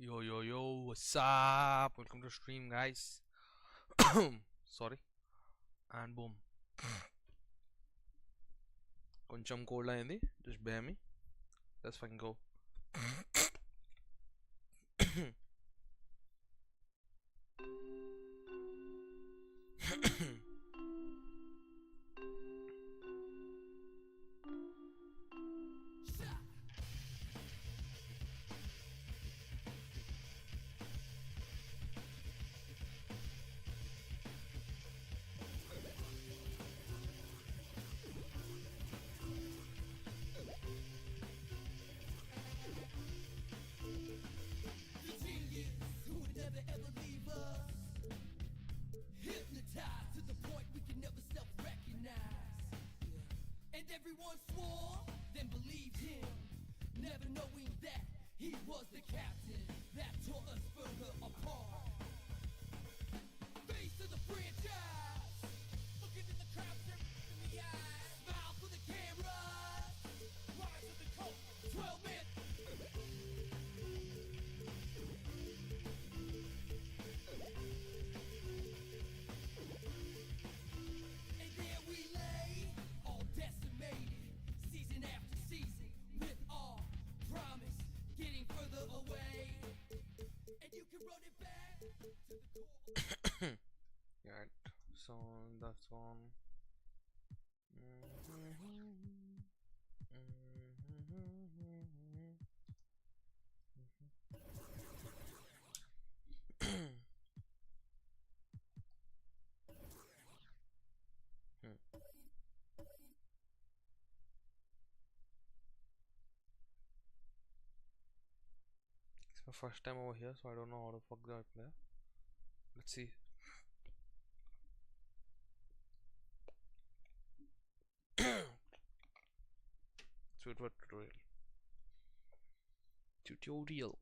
Yo, what's up? Welcome to stream, guys. Sorry. And boom. Koncham cold ayindi. Just bear me. Let's fucking go. Everyone swore, then believed him, never knowing that he was the captain that tore us further apart. Face of the franchise, looking in the crowd, in the eyes, smile for the camera, rise of the cult, 12 men. And there we lay, all decimated, season after season, with our promise getting further away. And you can run it back to the core. Yeah, so that's one. It's my first time over here, so I don't know how the fuck do I play. Let's see. Tutorial. Tutorial.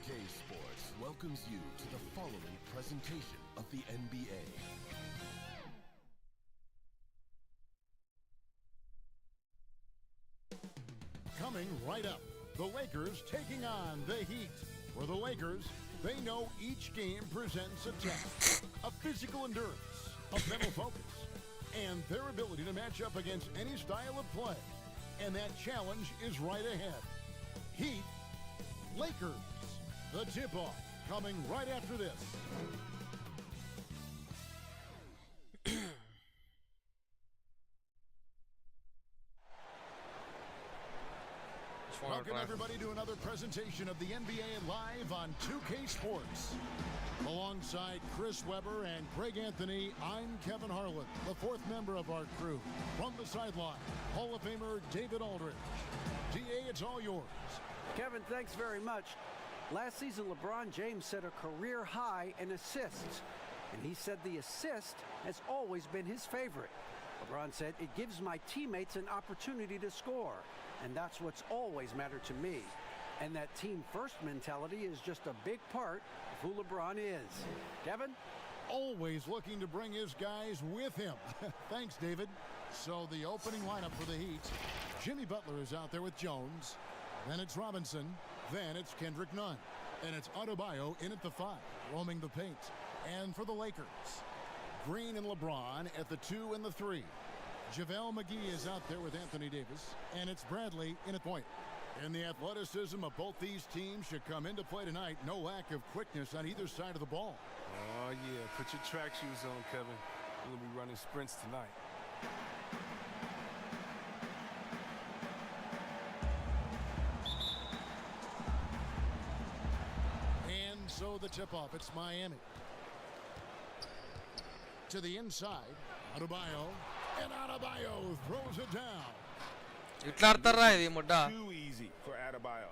K Sports welcomes you to the following presentation of the NBA. Coming right up, the Lakers taking on the Heat. For the Lakers, they know each game presents a test, a physical endurance, a mental focus, and their ability to match up against any style of play. And that challenge is right ahead. Heat, Lakers. The tip-off coming right after this. Welcome everybody to another presentation of the NBA live on 2K Sports. Alongside Chris Webber and Greg Anthony, I'm Kevin Harlan, the fourth member of our crew. From the sideline, Hall of Famer David Aldridge. DA, it's all yours. Kevin, thanks very much. Last season, LeBron James set a career high in assists, and he said the assist has always been his favorite. LeBron said, it gives my teammates an opportunity to score, and that's what's always mattered to me. And that team-first mentality is just a big part of who LeBron is. Kevin? Always looking to bring his guys with him. Thanks, David. So the opening lineup for the Heat, Jimmy Butler is out there with Jones. Then it's Robinson. Then it's Kendrick Nunn. And it's Adebayo in at the 5, roaming the paint. And for the Lakers, Green and LeBron at the 2 and the 3. JaVale McGee is out there with Anthony Davis. And it's Bradley in at point. And the athleticism of both these teams should come into play tonight. No lack of quickness on either side of the ball. Oh, yeah. Put your track shoes on, Kevin. We're going to be running sprints tonight. So the tip-off, it's Miami. To the inside, Adebayo, and Adebayo throws it down. Too easy for Adebayo.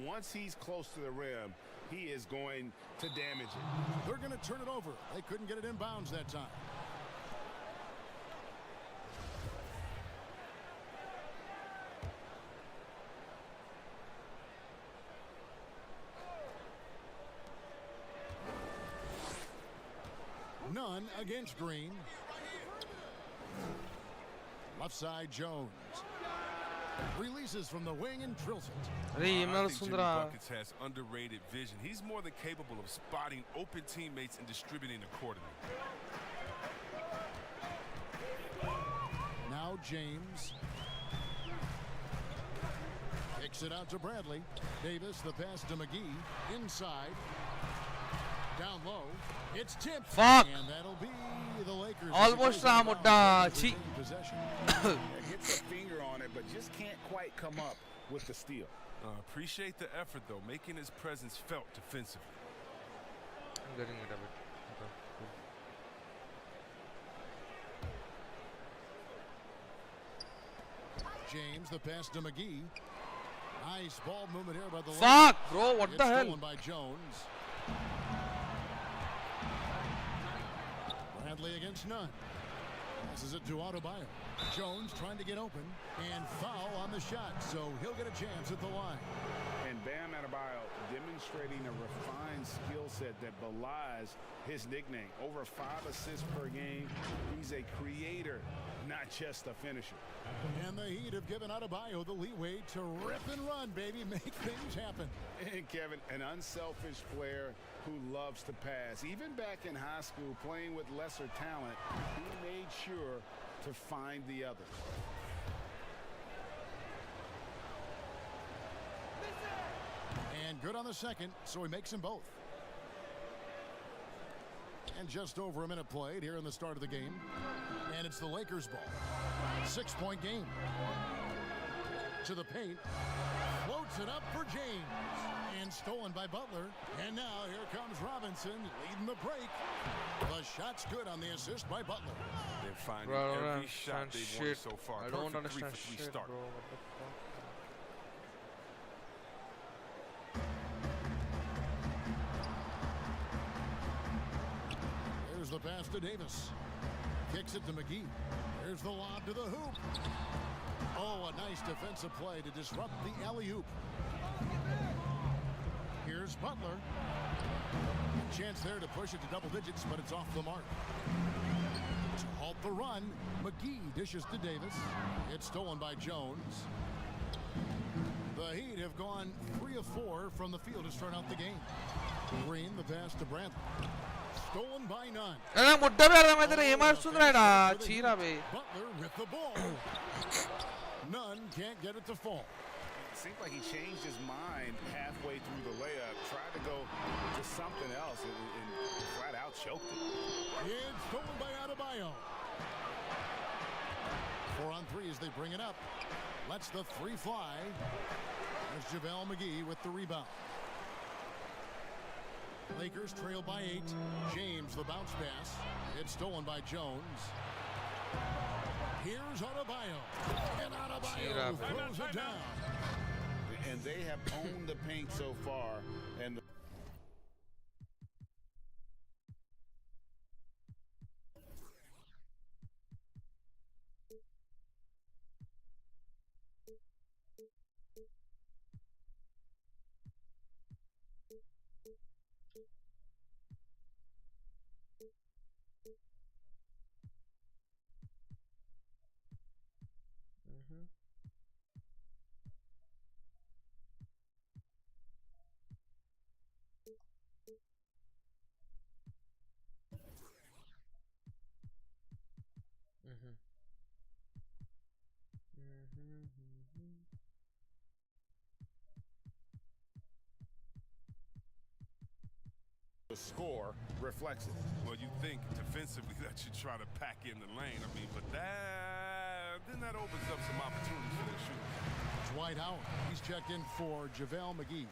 Once he's close to the rim, he is going to damage it. They're going to turn it over. They couldn't get it inbounds that time. Nunn against Green. Left side, Jones. Releases from the wing and drills it. अरे ये I मेरा think Jimmy Sundara Buckets has underrated vision. He's more than capable of spotting open teammates and distributing accordingly. Now James. Kicks it out to Bradley. Davis, the pass to McGee. Inside. Down low. It's tipped. Fuck. And that'll be the Lakers. Almost Ramudda. Chi. Possession. Hits a finger on it, but just can't quite come up with the steal. Appreciate the effort, though, making his presence felt defensively. I'm getting it a bit. Okay, cool. James, the pass to McGee. Nice ball movement here by the Fuck, Lakers. bro, what It's the hell? stolen by Jones. Bradley against none. Passes it to Adebayo. Jones trying to get open and foul on the shot, so he'll get a chance at the line. And Bam Adebayo demonstrating a refined skill set that belies his nickname. Over 5 assists per game. He's a creator, not just a finisher. And the Heat have given Adebayo the leeway to rip and run, baby, make things happen. And Kevin, an unselfish player who loves to pass. Even back in high school, playing with lesser talent, he made sure to find the others. And good on the second, so he makes them both. And just over a minute played here in the start of the game. And it's the Lakers' ball. 6-point game. To the paint. Floats it up for James. And stolen by Butler. And now here comes Robinson leading the break. The shot's good on the assist by Butler. They're finding Bro, I don't every shot understand they've wanted shit. so far. I don't Perfect 3 understand for 3 shit, start. bro. What the fuck? Here's the pass to Davis. Kicks it to McGee. Here's the lob to the hoop. Oh, a nice defensive play to disrupt the alley-oop. Here's Butler. Chance there to push it to double digits, but it's off the mark. To halt the run, McGee dishes to Davis. It's stolen by Jones. The Heat have gone 3 of 4 from the field to start out the game. Green, the pass to Bradley. Stolen by none. अरे मुड्डा भी आ रहा है मैं तेरे ये मार सुन रहा है ना चीरा बे Butler with the ball. None can't get it to fall. It seemed like he changed his mind halfway through the layup, tried to go to something else, and flat out choked it. It's stolen by Adebayo. 4 on 3 as they bring it up. Lets the 3 fly. There's JaVale McGee with the rebound. Lakers trail by 8. James, the bounce pass. It's stolen by Jones. Here's Adebayo. And Adebayo throws it down. And they have owned the paint so far. And the score reflects it. Well, you think defensively that you try to pack in the lane. I mean, but then that opens up some opportunities for their shooters. Dwight Howard. He's checked in for JaVale McGee.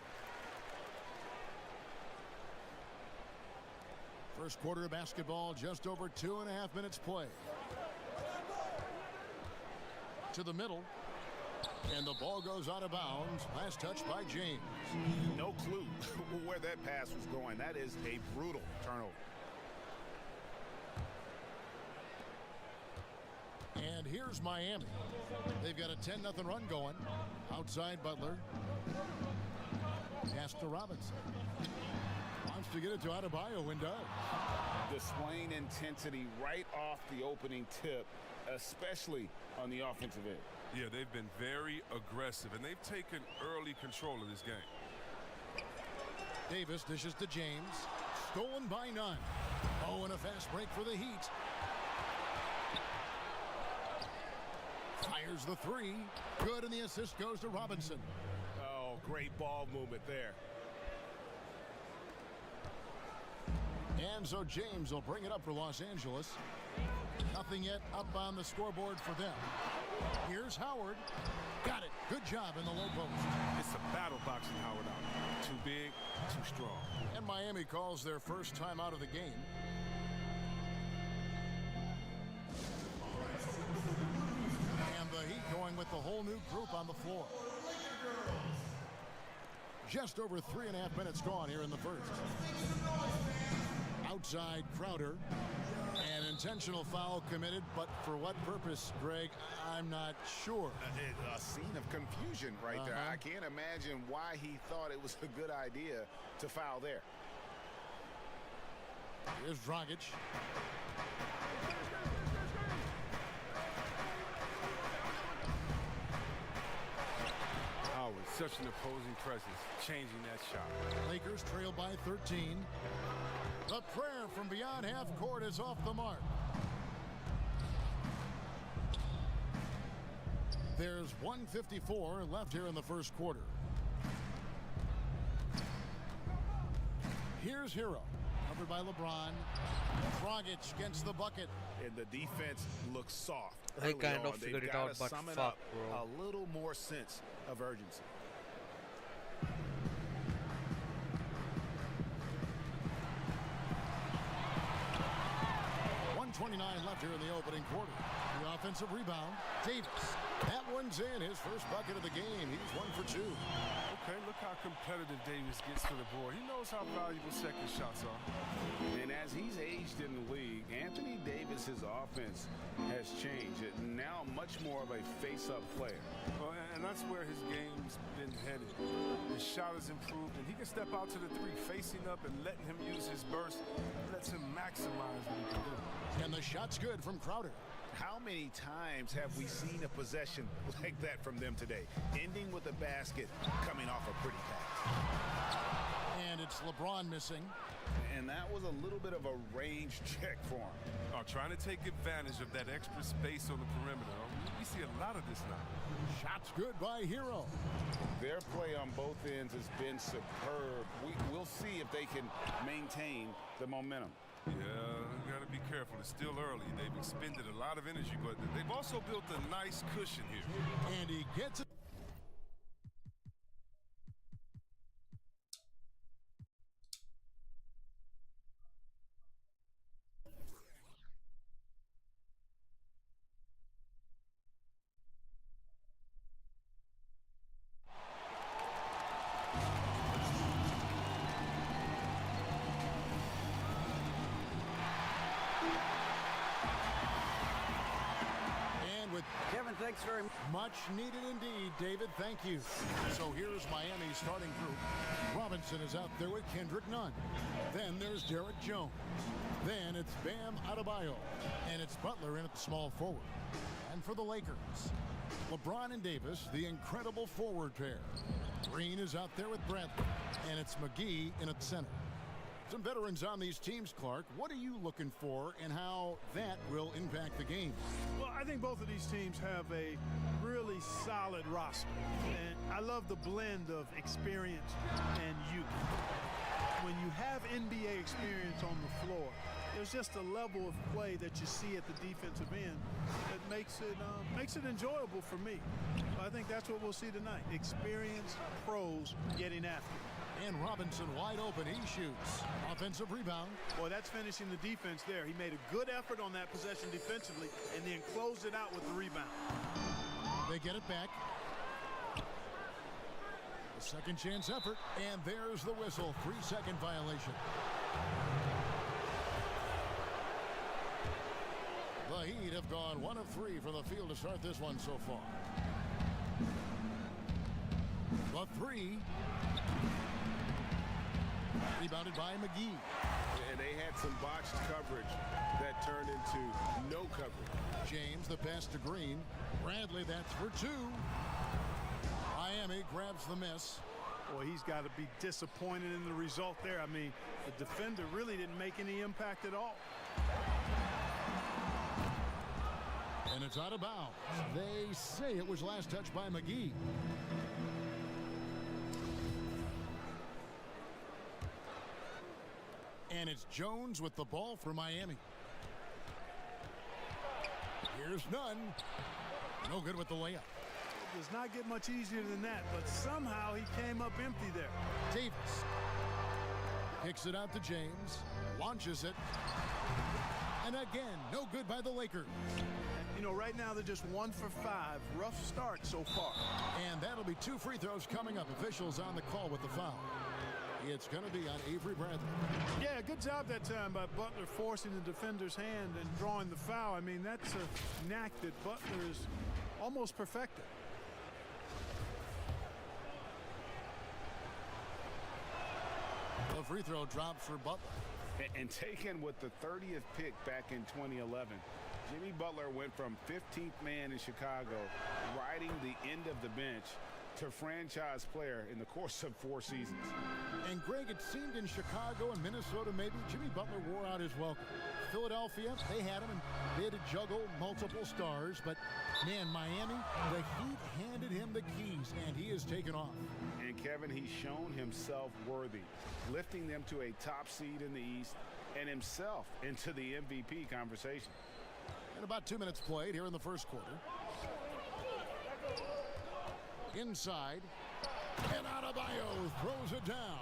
First quarter of basketball, just over 2.5 minutes play. To the middle. And the ball goes out of bounds. Last touch by James. No clue where that pass was going. That is a brutal turnover. And here's Miami. They've got a 10-0 run going. Outside Butler. Pass to Robinson. Wants to get it to Adebayo and does. Displaying intensity right off the opening tip, especially on the offensive end. Yeah, they've been very aggressive, and they've taken early control of this game. Davis dishes to James. Stolen by none. Oh, and a fast break for the Heat. Fires the three. Good, and the assist goes to Robinson. Oh, great ball movement there. And so James will bring it up for Los Angeles. Nothing yet up on the scoreboard for them. Here's Howard. Got it. Good job in the low post. It's a battle boxing Howard out. Too big, too strong. And Miami calls their first time out of the game. And the Heat going with the whole new group on the floor. Just over 3.5 minutes gone here in the first. Outside Crowder. An intentional foul committed, but for what purpose, Greg, I'm not sure. A scene of confusion right there. I can't imagine why he thought it was a good idea to foul there. Here's Dragic. Howard, such an opposing presence, changing that shot. Lakers trail by 13. The prayer from beyond half court is off the mark. There's 1:54 left here in the first quarter. Here's Hero, covered by LeBron. Dragic against the bucket. And the defense looks soft. I early kind on. of figured They've it gotta out, but sum it fuck, up bro. a little more sense of urgency. Left here in the opening quarter. The offensive rebound. Davis. That one's in. His first bucket of the game. He's 1 for 2. Okay, look how competitive Davis gets to the board. He knows how valuable second shots are. And as he's aged in the league, Anthony Davis's offense has changed. Now much more of a face-up player. Well, and that's where his game's been headed. His shot has improved, and he can step out to the three, facing up and letting him use his burst. Lets him maximize what he can do. And the shot's good from Crowder. How many times have we seen a possession like that from them today? Ending with a basket, coming off a pretty pass. And it's LeBron missing. And that was a little bit of a range check for him. Trying to take advantage of that extra space on the perimeter. We see a lot of this now. Shot's good by Hero. Their play on both ends has been superb. We'll see if they can maintain the momentum. Yeah, you got to be careful. It's still early. They've expended a lot of energy, but they've also built a nice cushion here. And he gets it. Kevin, thanks very much needed indeed, David. Thank you. So here's Miami's starting group. Robinson is out there with Kendrick Nunn. Then there's Derek Jones. Then it's Bam Adebayo. And it's Butler in at the small forward. And for the Lakers, LeBron and Davis, the incredible forward pair. Green is out there with Bradley. And it's McGee in at the center. Some veterans on these teams, Clark. What are you looking for and how that will impact the game? Well, I think both of these teams have a really solid roster. And I love the blend of experience and youth. When you have NBA experience on the floor, there's just a level of play that you see at the defensive end that makes it enjoyable for me. I think that's what we'll see tonight. Experienced pros getting after it. And Robinson wide open. He shoots. Offensive rebound. Well, that's finishing the defense there. He made a good effort on that possession defensively and then closed it out with the rebound. They get it back. A second chance effort. And there's the whistle. 3-second violation. The Heat have gone 1 of 3 from the field to start this one so far. The three. Rebounded by McGee. And they had some botched coverage that turned into no coverage. James, the pass to Green. Bradley, that's for two. Miami grabs the miss. Boy, he's got to be disappointed in the result there. I mean, the defender really didn't make any impact at all. And it's out of bounds. They say it was last touched by McGee. And it's Jones with the ball for Miami. Here's Nunn. No good with the layup. It does not get much easier than that, but somehow he came up empty there. Davis kicks it out to James. Launches it. And again, no good by the Lakers. You know, right now they're just 1 for 5. Rough start so far. And that'll be 2 free throws coming up. Officials on the call with the foul. It's going to be on Avery Bradley. Yeah, good job that time by Butler forcing the defender's hand and drawing the foul. I mean, that's a knack that Butler is almost perfected. The free throw drops for Butler. And taken with the 30th pick back in 2011, Jimmy Butler went from 15th man in Chicago, riding the end of the bench, to franchise player in the course of 4 seasons. And Greg, it seemed in Chicago and Minnesota maybe Jimmy Butler wore out his welcome. Philadelphia, they had him and they had to juggle multiple stars, but man, Miami, the Heat handed him the keys and he has taken off. And Kevin, he's shown himself worthy, lifting them to a top seed in the East and himself into the MVP conversation. And about 2 minutes played here in the first quarter. Inside, and Adebayo throws it down.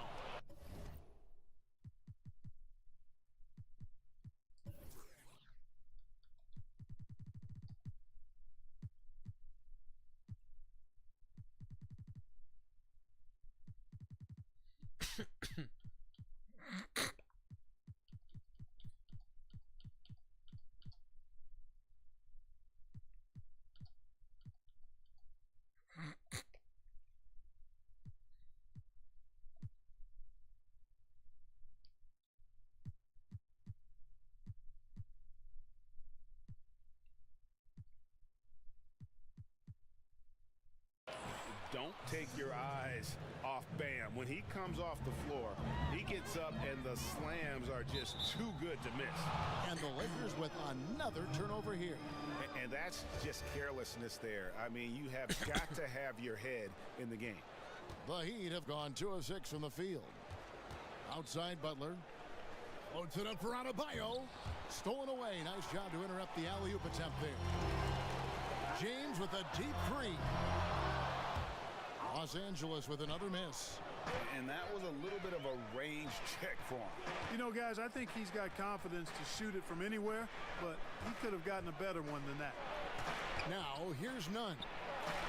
Don't take your eyes off Bam. When he comes off the floor, he gets up and the slams are just too good to miss. And the Lakers with another turnover here. And that's just carelessness there. I mean, you have got to have your head in the game. The Heat have gone 2 of 6 from the field. Outside Butler. Floats it up for Adebayo. Stolen away. Nice job to interrupt the alley-oop attempt there. James with a deep three. Los Angeles with another miss. And that was a little bit of a range check for him. You know, guys, I think he's got confidence to shoot it from anywhere, but he could have gotten a better one than that. Now, here's Nunn.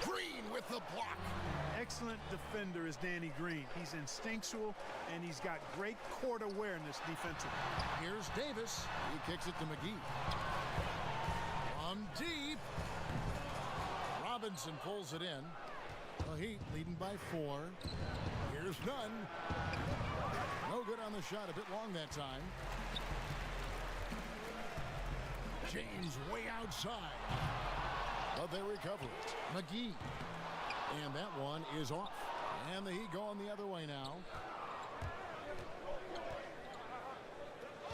Green with the block. Excellent defender is Danny Green. He's instinctual, and he's got great court awareness defensively. Here's Davis. He kicks it to McGee. From deep. Robinson pulls it in. The Heat leading by 4. Here's Nunn. No good on the shot. A bit long that time. James way outside. But they recover it. McGee. And that one is off. And the Heat going the other way now.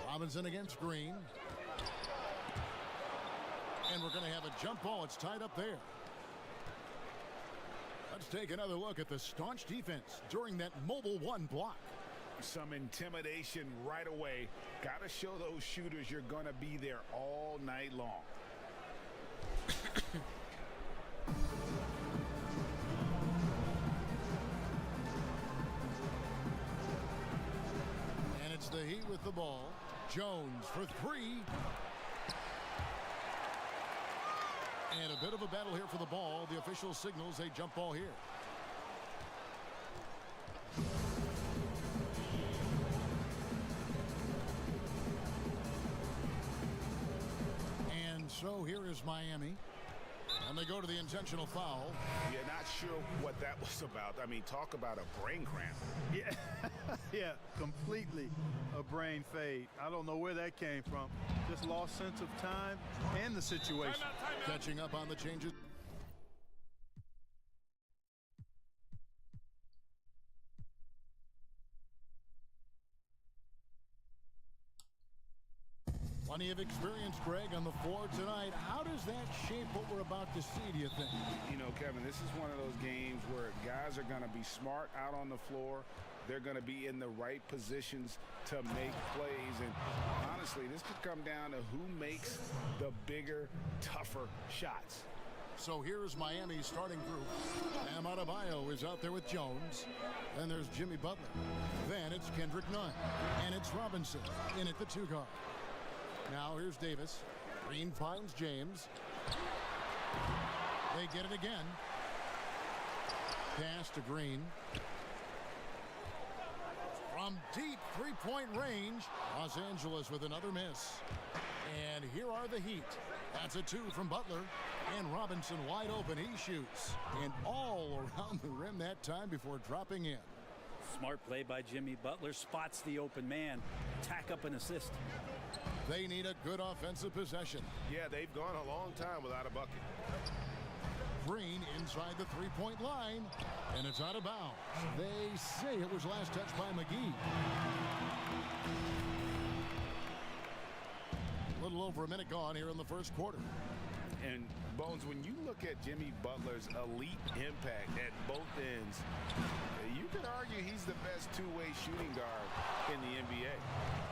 Robinson against Green. And we're going to have a jump ball. It's tied up there. Let's take another look at the staunch defense during that mobile 1 block. Some intimidation right away. Got to show those shooters you're going to be there all night long. And it's the Heat with the ball. Jones for 3. And a bit of a battle here for the ball. The official signals a jump ball here. And so here is Miami. And they go to the intentional foul. Yeah, not sure what that was about. I mean, talk about a brain cramp. Yeah, yeah, completely a brain fade. I don't know where that came from. Just lost sense of time and the situation. Catching up on the changes. Plenty of experience, Greg, on the floor tonight. How does that shape what we're about to see, do you think? You know, Kevin, this is one of those games where guys are going to be smart out on the floor. They're going to be in the right positions to make plays. And honestly, this could come down to who makes the bigger, tougher shots. So here's Miami's starting group. Bam Adebayo is out there with Jones. Then there's Jimmy Butler. Then it's Kendrick Nunn. And it's Robinson in at the 2 guard. Now here's Davis. Green finds James. They get it again. Pass to Green. From deep three-point range, Los Angeles with another miss. And here are the Heat. That's a 2 from Butler. And Robinson wide open. He shoots. And all around the rim that time before dropping in. Smart play by Jimmy Butler. Spots the open man. Tack up an assist. They need a good offensive possession. Yeah, they've gone a long time without a bucket. Green inside the three-point line, and it's out of bounds. They say it was last touched by McGee. A little over a minute gone here in the first quarter. And, Bones, when you look at Jimmy Butler's elite impact at both ends, you could argue he's the best two-way shooting guard in the NBA.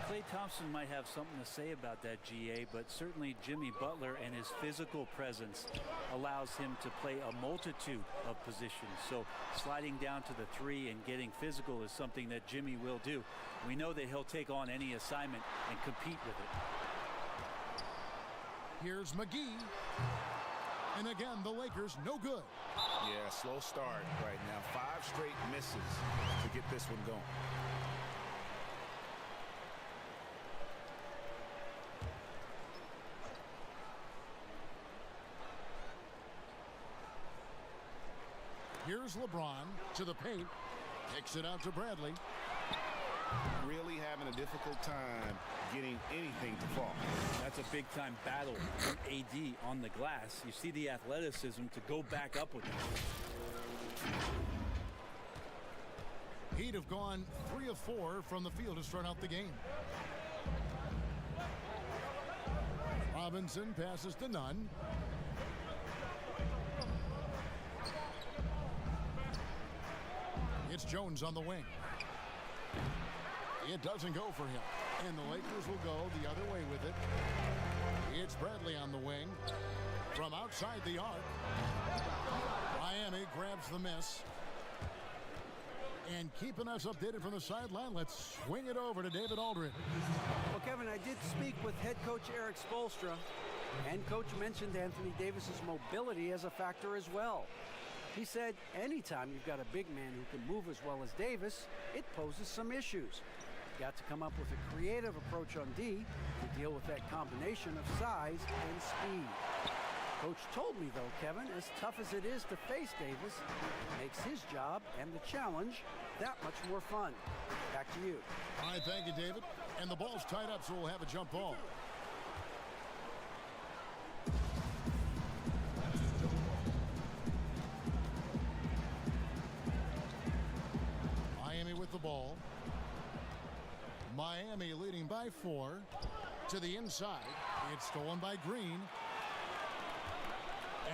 Klay Thompson might have something to say about that, GA, but certainly Jimmy Butler and his physical presence allows him to play a multitude of positions. So sliding down to the 3 and getting physical is something that Jimmy will do. We know that he'll take on any assignment and compete with it. Here's McGee. And again, the Lakers no good. Yeah, slow start right now. 5 straight misses to get this one going. Here's LeBron to the paint. Kicks it out to Bradley. Really having a difficult time getting anything to fall. That's a big-time battle from AD on the glass. You see the athleticism to go back up with him. He'd have gone 3 of 4 from the field to start out the game. Robinson passes to Nunn. It's Jones on the wing. It doesn't go for him. And the Lakers will go the other way with it. It's Bradley on the wing. From outside the arc. Miami grabs the miss. And keeping us updated from the sideline, let's swing it over to David Aldridge. Well, Kevin, I did speak with head coach Eric Spoelstra. And coach mentioned Anthony Davis's mobility as a factor as well. He said anytime you've got a big man who can move as well as Davis, it poses some issues. You've got to come up with a creative approach on D to deal with that combination of size and speed. Coach told me, though, Kevin, as tough as it is to face Davis, it makes his job and the challenge that much more fun. Back to you. All right, thank you, David. And the ball's tied up, so we'll have a jump ball. Miami with the ball. Miami leading by 4 to the inside. It's stolen by Green.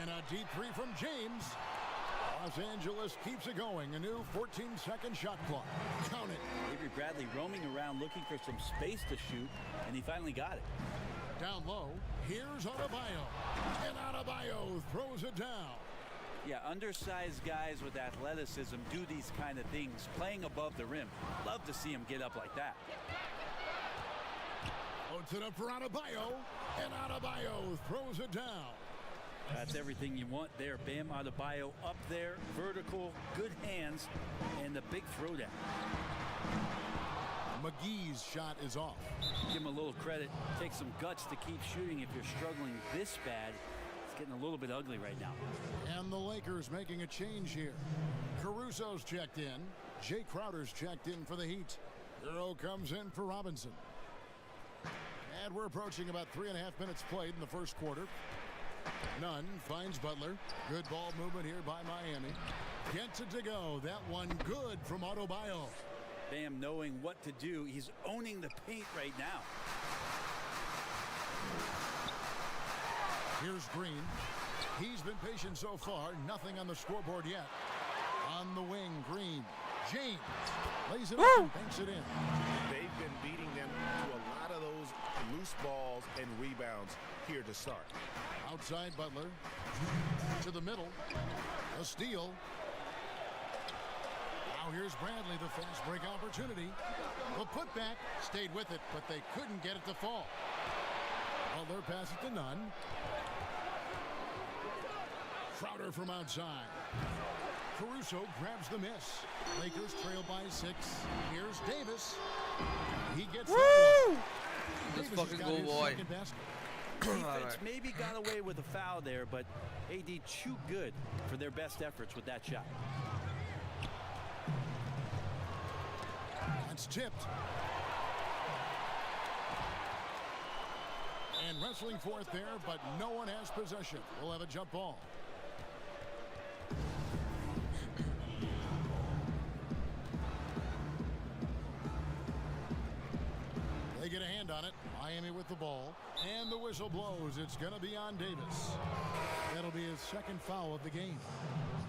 And a deep 3 from James. Los Angeles keeps it going. A new 14-second shot clock. Count it. Avery Bradley roaming around looking for some space to shoot, and he finally got it. Down low. Here's Adebayo. And Adebayo throws it down. Yeah, undersized guys with athleticism do these kind of things, playing above the rim. Love to see him get up like that. Puts it up for Adebayo. And Adebayo throws it down. That's everything you want there. Bam Adebayo up there, vertical, good hands, and the big throwdown. McGee's shot is off. Give him a little credit. Take some guts to keep shooting if you're struggling this bad. It's getting a little bit ugly right now. And the Lakers making a change here. Caruso's checked in. Jay Crowder's checked in for the Heat. Hero comes in for Robinson. And we're approaching about 3.5 minutes played in the first quarter. Nunn finds Butler. Good ball movement here by Miami. Gets it to go. That one good from Adebayo. Bam knowing what to do. He's owning the paint right now. Here's Green. He's been patient so far. Nothing on the scoreboard yet. On the wing, Green. James lays it up and banks it in. They've been beating them to a lot of those loose balls and rebounds here to start. Outside Butler. To the middle. A steal. Now here's Bradley, the fast break opportunity. The putback stayed with it, but they couldn't get it to fall. Butler passes to Nunn. Crowder from outside. Caruso grabs the miss. Lakers trail by 6. Here's Davis. He gets it. Let's fucking go, boy. Defense maybe got away with a foul there, but AD too good for their best efforts with that shot. It's tipped. And wrestling for it there, but no one has possession. We'll have a jump ball. They get a hand on it. Miami with the ball. And the whistle blows. It's going to be on Davis. That'll be his second foul of the game.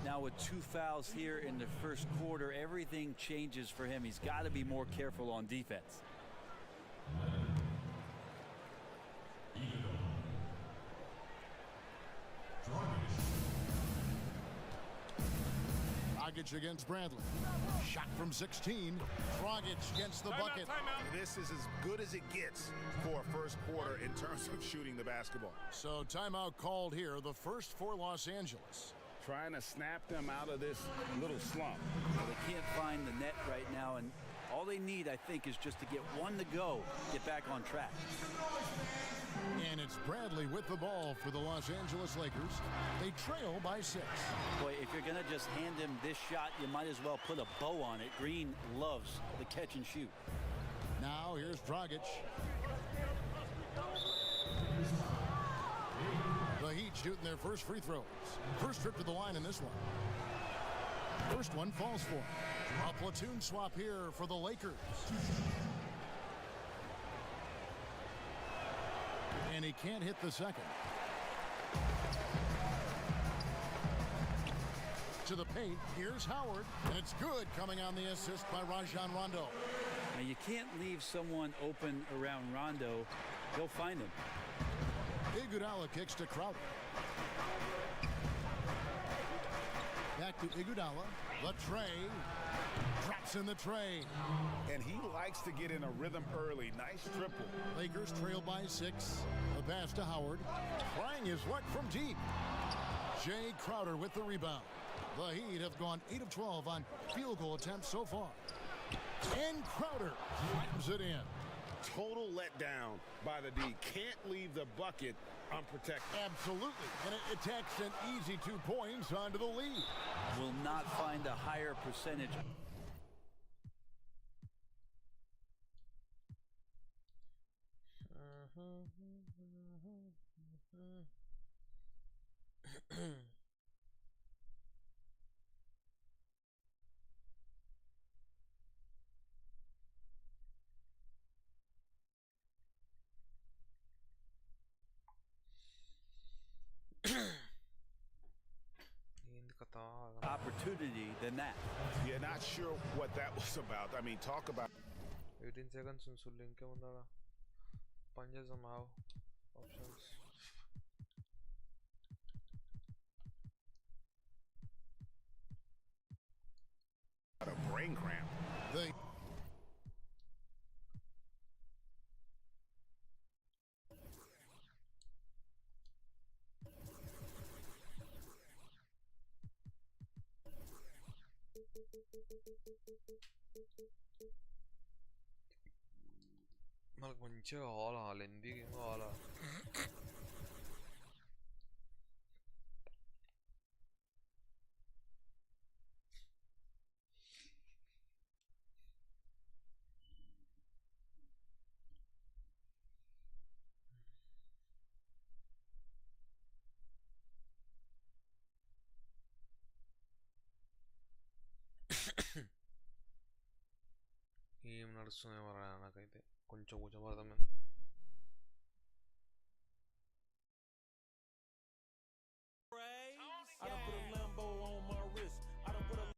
Now with 2 fouls here in the first quarter, everything changes for him. He's got to be more careful on defense. Dragic against Bradley. Shot from 16. Dragic gets the bucket. This is as good as it gets for a first quarter in terms of shooting the basketball. So timeout called here, the first for Los Angeles. Trying to snap them out of this little slump. Well, they can't find the net right now, and all they need, I think, is just to get one to go, get back on track. And it's Bradley with the ball for the Los Angeles Lakers. They trail by 6. Boy, if you're going to just hand him this shot, you might as well put a bow on it. Green loves the catch and shoot. Now here's Dragic. The Heat shooting their first free throws. First trip to the line in this one. First one falls for him. A platoon swap here for the Lakers. And he can't hit the second. To the paint, here's Howard, and it's good coming on the assist by Rajon Rondo. Now you can't leave someone open around Rondo. He'll find him. Iguodala kicks to Crowder. Back to Iguodala. The tray. Drops in the tray. And he likes to get in a rhythm early. Nice triple. Lakers trail by 6. The pass to Howard. Trying his luck from deep. Jay Crowder with the rebound. The Heat have gone 8 of 12 on field goal attempts so far. And Crowder slams it in. Total letdown by the D. Can't leave the bucket unprotected. Absolutely. And it attacks an easy 2 points onto the lead. Will not find a higher percentage. Opportunity than that. You're not sure what that was about. I mean, talk about 18 seconds unsulle ఇంకే ఉండాలా పని చేద్దాం how options a brain cramp. మనకు మంచిగా కావాలా lengthy game కావాలా నడుస్తుంది మరి నాకైతే కొంచెం కొంచెం అర్థమైంది. I done put a Lambo on my wrist. I done put a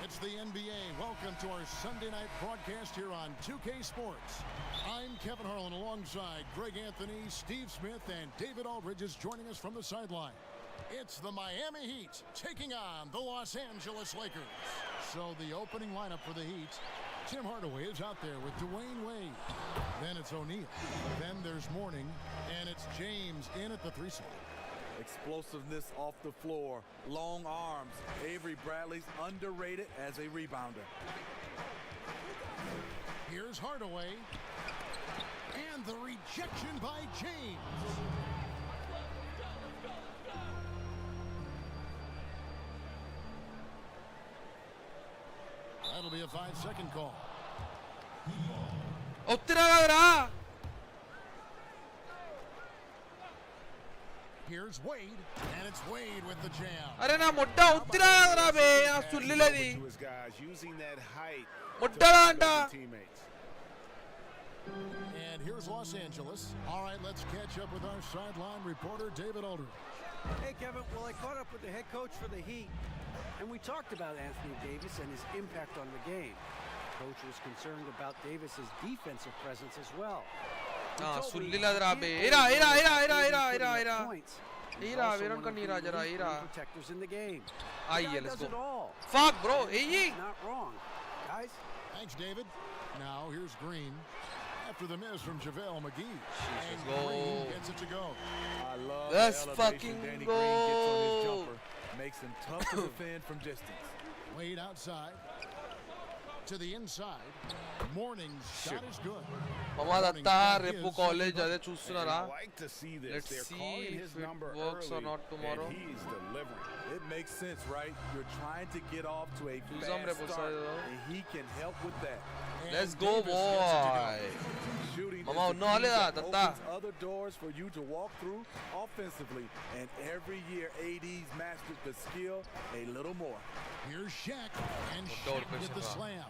It's the NBA. Welcome to our Sunday night broadcast here on 2K Sports. I'm Kevin Harlan alongside Greg Anthony, Steve Smith, and David Aldridge is joining us from the sideline. It's the Miami Heat taking on the Los Angeles Lakers. So the opening lineup for the Heat, Tim Hardaway is out there with Dwayne Wade. Then it's O'Neal. Then there's Mourning, and it's James in at the 3 spot. Explosiveness off the floor, long arms. Avery Bradley's underrated as a rebounder. Here's Hardaway. And the rejection by James. That'll be a 5-second call. ఒత్తిరా కదరా. Here's Wade, and it's Wade with the jam. అరే నా మొట్ట ఒత్తిరా కదరా బే ఆ సుల్లిలది To his guys, using that height to మొట్టలా find అంట. open teammates. And here's Los Angeles. All right, let's catch up with our sideline reporter, David Aldridge. Hey, Kevin. Well, I caught up with the head coach for the Heat, and we talked about Anthony Davis and his impact on the game. Coach was concerned about Davis's defensive presence as well. He Ah, told me సుల్లిలదిరా he bay. can't Ira play Ira well Ira without Ira Davis Ira putting Ira up Ira points. He's Ira also వేరొక one of the నీరా జరా elite Ira. rim protectors in the game. The అయ్యే guy let's does go. it all. Fuck bro ఎయ్యి. Not wrong, guys. Thanks, David. Now here's Green. After the miss from JaVale McGee. And go. Green gets it to go. I love Let's the elevation fucking Danny go. Green gets on his jumper. Makes him tough to defend from distance. Wade outside. To the inside. Mourning's shot is good. మమా దత్తా రేపు college అదే And చూస్తున్నారా. I like to see this. Let's They're see calling his if it number works or early, not tomorrow. and he's delivering. It makes sense, right? You're trying to get off to a చూసాం fast రేపు start, వస్తాయి. and he can help with that. And Let's go Davis gets it to go. boy. Shooting Mama, is the no, key లేదా, that Tata. opens other doors for you to walk through offensively. And every year, AD's mastered the skill a little more. Here's Shaq. And Goal Shaq with the person, slam.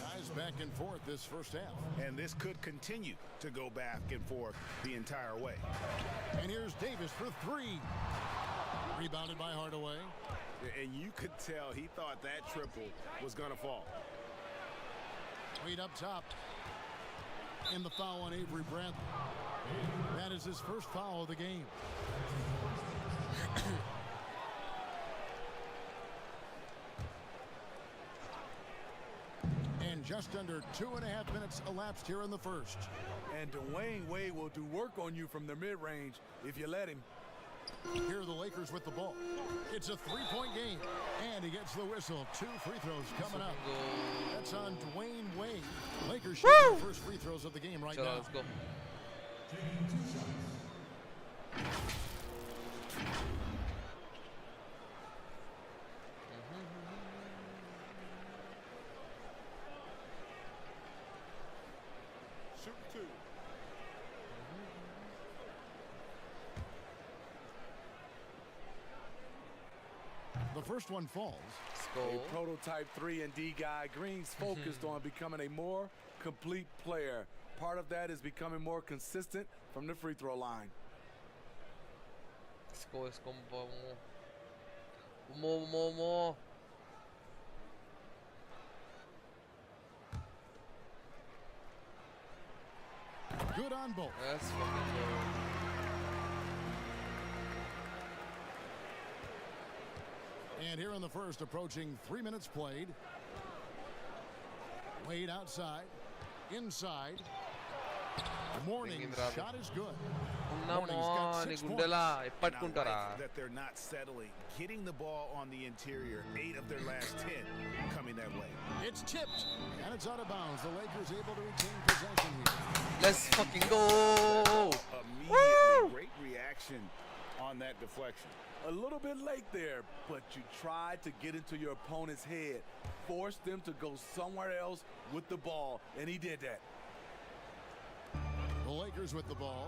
Guys back and forth this first half. And this could continue to go back and forth the entire way. And here's Davis for 3. Rebounded by Hardaway. And you could tell he thought that triple was going to fall. Wade up top. In the foul on Avery Bradley. That is his first foul of the game. And just under 2.5 minutes elapsed here in the first. And Dwayne Wade will do work on you from the mid-range if you let him. Here are the Lakers with the ball. It's a 3-point game. And he gets the whistle. 2 free throws coming up. That's on Dwayne Wade. Lakers shooting the first free throws of the game right చలో now. let's go. Shoot 2. The first one falls. Let's A go. prototype 3 and D guy, Green's focused on becoming a more complete player. Part of that is becoming more consistent from the free throw line. Let's go. Let's go. More. Good on both. Let's fucking go. And here in the first, approaching 3 minutes played. Wade outside. Inside. Morning's shot is good. ఉన్నామో నీ గుండెలా ఎప్పట్టుకుంటారా? That they're not settling, getting the ball on the interior. 8 of their last 10 coming that way. It's tipped, and it's out of bounds. The Lakers able to retain possession here. Let's fucking go! Immediately, great reaction on that deflection. A little bit late there, but you tried to get into your opponent's head, force them to go somewhere else with the ball, and he did that. The Lakers with the ball.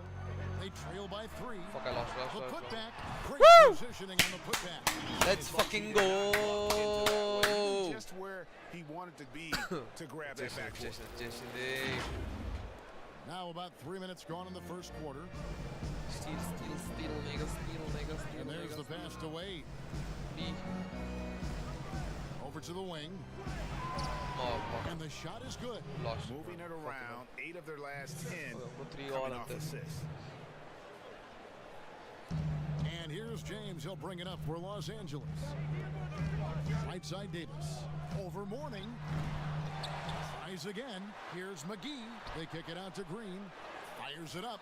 They trail by 3. Fuck, I lost. The putback. Great positioning on the putback. Let's fucking go! Just where he wanted to be to grab that backboard. Now about 3 minutes gone in the first quarter. Steal, nigga, steal. And there's the pass to Wade. Over to the wing. And the shot is good. Moving it around. 8 of their last 10 3 coming off assists. And here's James. He'll bring it up for Los Angeles. Right side Davis. Over Mourning. Tries again. Here's McGee. They kick it out to Green. Fires it up.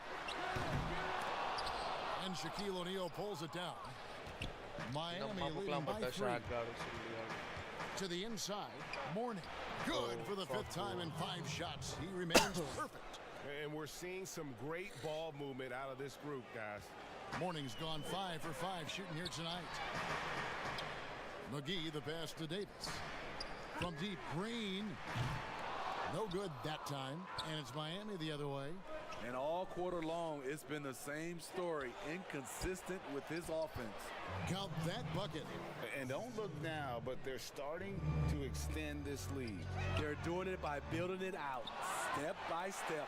And Shaquille O'Neal pulls it down. Miami leading by 3. To the inside. Mourning. Good for the 5th time in 5 shots. He remains perfect. And we're seeing some great ball movement out of this group, guys. Mourning's gone 5 for 5 shooting here tonight. McGee, the pass to Davis. From deep, Green. No good that time. And it's Miami the other way. And all quarter long, it's been the same story. Inconsistent with his offense. Count that bucket. And don't look now, but they're starting to extend this lead. They're doing it by building it out, step by step,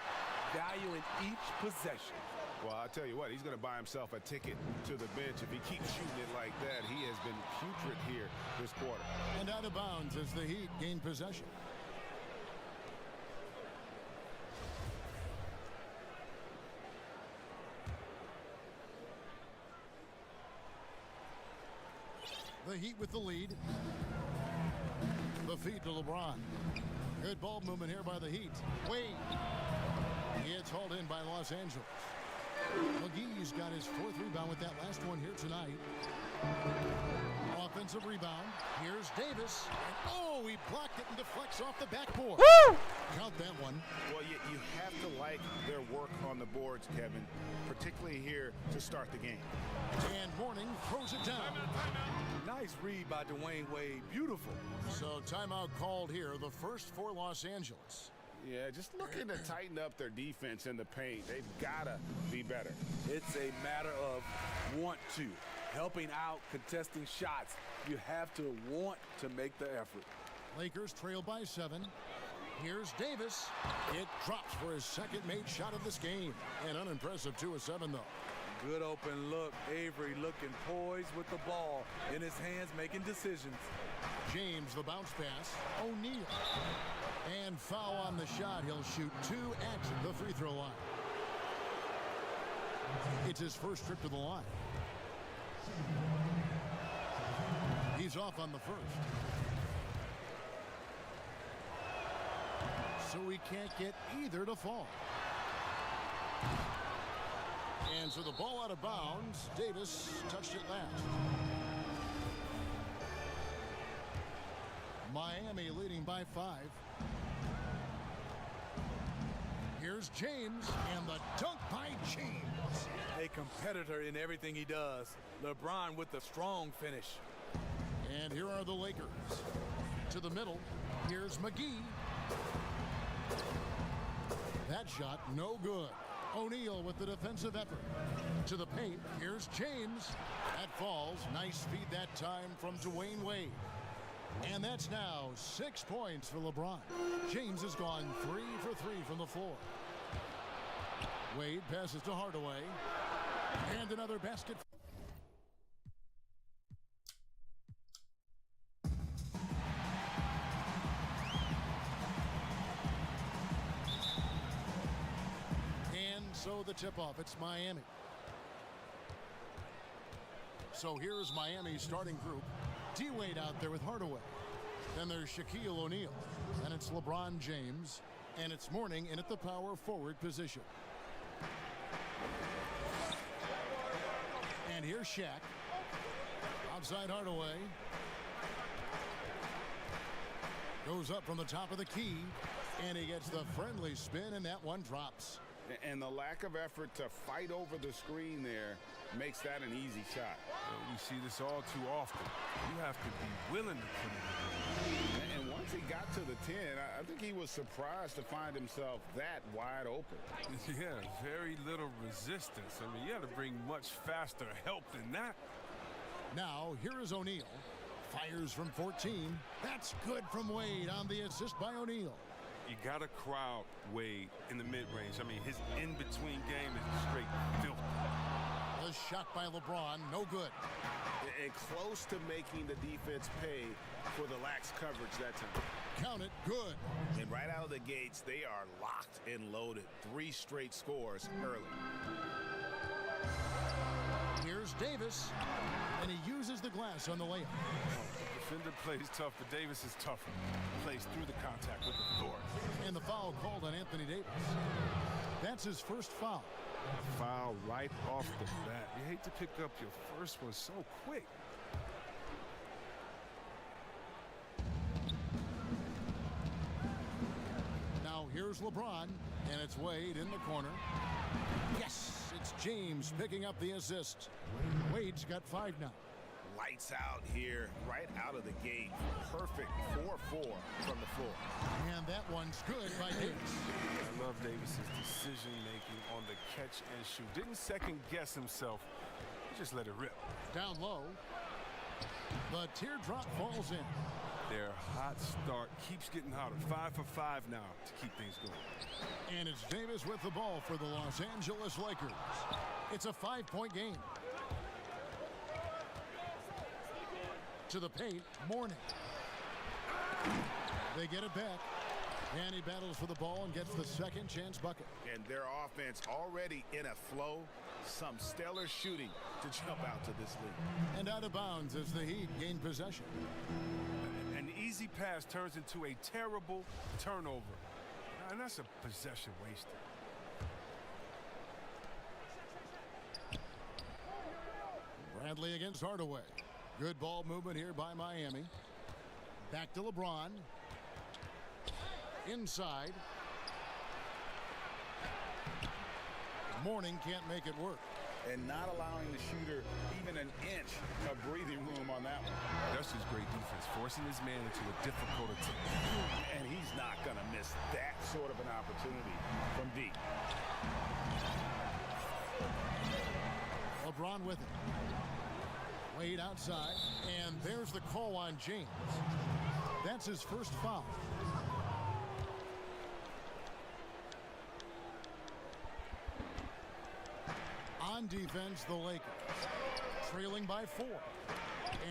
valuing each possession. Well, I tell you what, he's going to buy himself a ticket to the bench. If he keeps shooting it like that, he has been putrid here this quarter. And out of bounds as the Heat gain possession. The Heat with the lead. The feed to LeBron. Good ball movement here by the Heat. Wade. It's hauled in by Los Angeles. McGee's got his 4th rebound with that last one here tonight. Offensive rebound. Here's Davis. And oh, he blocked it and deflects off the backboard. Woo! Count that one. Well, you have to like their work on the boards, Kevin, particularly here to start the game. And Mourning throws it down. Nice read by Dwayne Wade. Beautiful. So timeout called here, the first for Los Angeles. Yeah, just looking to tighten up their defense in the paint. They've got to be better. It's a matter of want to. Helping out, contesting shots. You have to want to make the effort. Lakers trail by 7. Here's Davis. It drops for his second made shot of this game. An unimpressive 2 of 7, though. Good open look. Avery looking poised with the ball in his hands, making decisions. James, the bounce pass. O'Neal. And foul on the shot. He'll shoot 2 at the free throw line. It's his first trip to the line. He's off on the first. So he can't get either to fall. And so the ball out of bounds. Davis touched it last. Miami leading by 5. Here's James, and the dunk by James. A competitor in everything he does. LeBron with the strong finish. And here are the Lakers. To the middle, here's McGee. That shot, no good. O'Neal with the defensive effort. To the paint, here's James. That falls. Nice feed that time from Dwayne Wade. And that's now 6 points for LeBron. James has gone 3 for 3 from the floor. Wade passes to Hardaway. And another basket. And so the tip-off, it's Miami. So here's Miami's starting group. D-Wade out there with Hardaway. Then there's Shaquille O'Neal. And it's LeBron James. And it's Mourning in at the power forward position. And here's Shaq. Outside Hardaway. Goes up from the top of the key. And he gets the friendly spin, and that one drops. And the lack of effort to fight over the screen there makes that an easy shot. We see this all too often. You have to be willing to put it in. And once he got to the 10, I think he was surprised to find himself that wide open. Yeah, very little resistance. I mean, you got to bring much faster help than that. Now, here is O'Neal. Fires from 14. That's good from Wade on the assist by O'Neal. You got to crowd Wade in the mid-range. I mean, his in-between game is straight filthy. The shot by LeBron, no good. And close to making the defense pay for the lax coverage that time. Count it, good. And right out of the gates, they are locked and loaded. 3 straight scores early. Here's Davis, and he uses the glass on the layup. Defender plays tough, but Davis is tougher. Plays through the contact with authority. And the foul called on Anthony Davis. That's his first foul. Foul right off the bat. You hate to pick up your first one so quick. Now here's LeBron, and it's Wade in the corner. Yes, it's James picking up the assist. Wade's got 5 now. Lights out here, right out of the gate. Perfect 4-4 from the floor. And that one's good by Davis. I love Davis's decision-making on the catch and shoot. Didn't second-guess himself. He just let it rip. Down low. The teardrop falls in. Their hot start keeps getting hotter. 5 for 5 now to keep things going. And it's Davis with the ball for the Los Angeles Lakers. It's a 5-point game. To the paint, Mourning. They get it back. And he battles for the ball and gets the second chance bucket. And their offense already in a flow. Some stellar shooting to jump out to this lead. And out of bounds as the Heat gain possession. An easy pass turns into a terrible turnover. And that's a possession wasted. Bradley against Hardaway. Good ball movement here by Miami. Back to LeBron. Inside. Mourning can't make it work. And not allowing the shooter even an inch of breathing room on that one. That's just great defense, forcing his man into a difficult attempt. And he's not going to miss that sort of an opportunity from deep. LeBron with it. Wade outside, and there's the call on James. That's his first foul. On defense, the Lakers trailing by 4.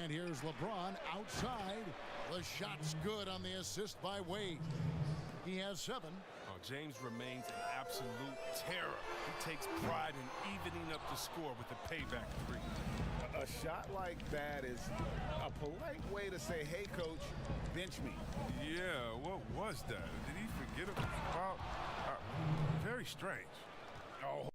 And here's LeBron outside. The shot's good on the assist by Wade. He has 7. Oh, James remains an absolute terror. He takes pride in evening up the score with the payback 3. A shot like that is a polite way to say, hey, coach, bench me. Yeah, what was that? Did he forget about? Very strange. Oh.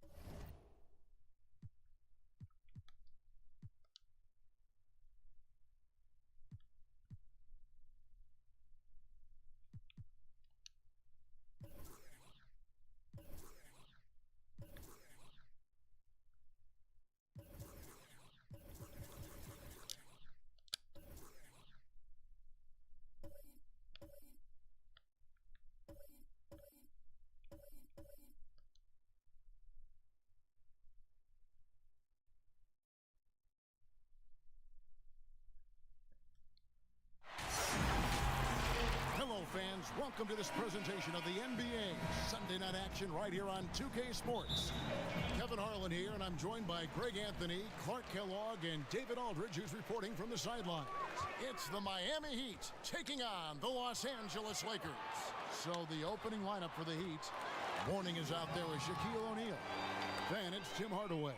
Fans, welcome to this presentation of the NBA Sunday Night Action right here on 2K Sports. Kevin Harlan here, and I'm joined by Greg Anthony, Clark Kellogg, and David Aldridge, who's reporting from the sidelines. It's the Miami Heat taking on the Los Angeles Lakers. So the opening lineup for the Heat. Mourning is out there with Shaquille O'Neal. Then it's Tim Hardaway.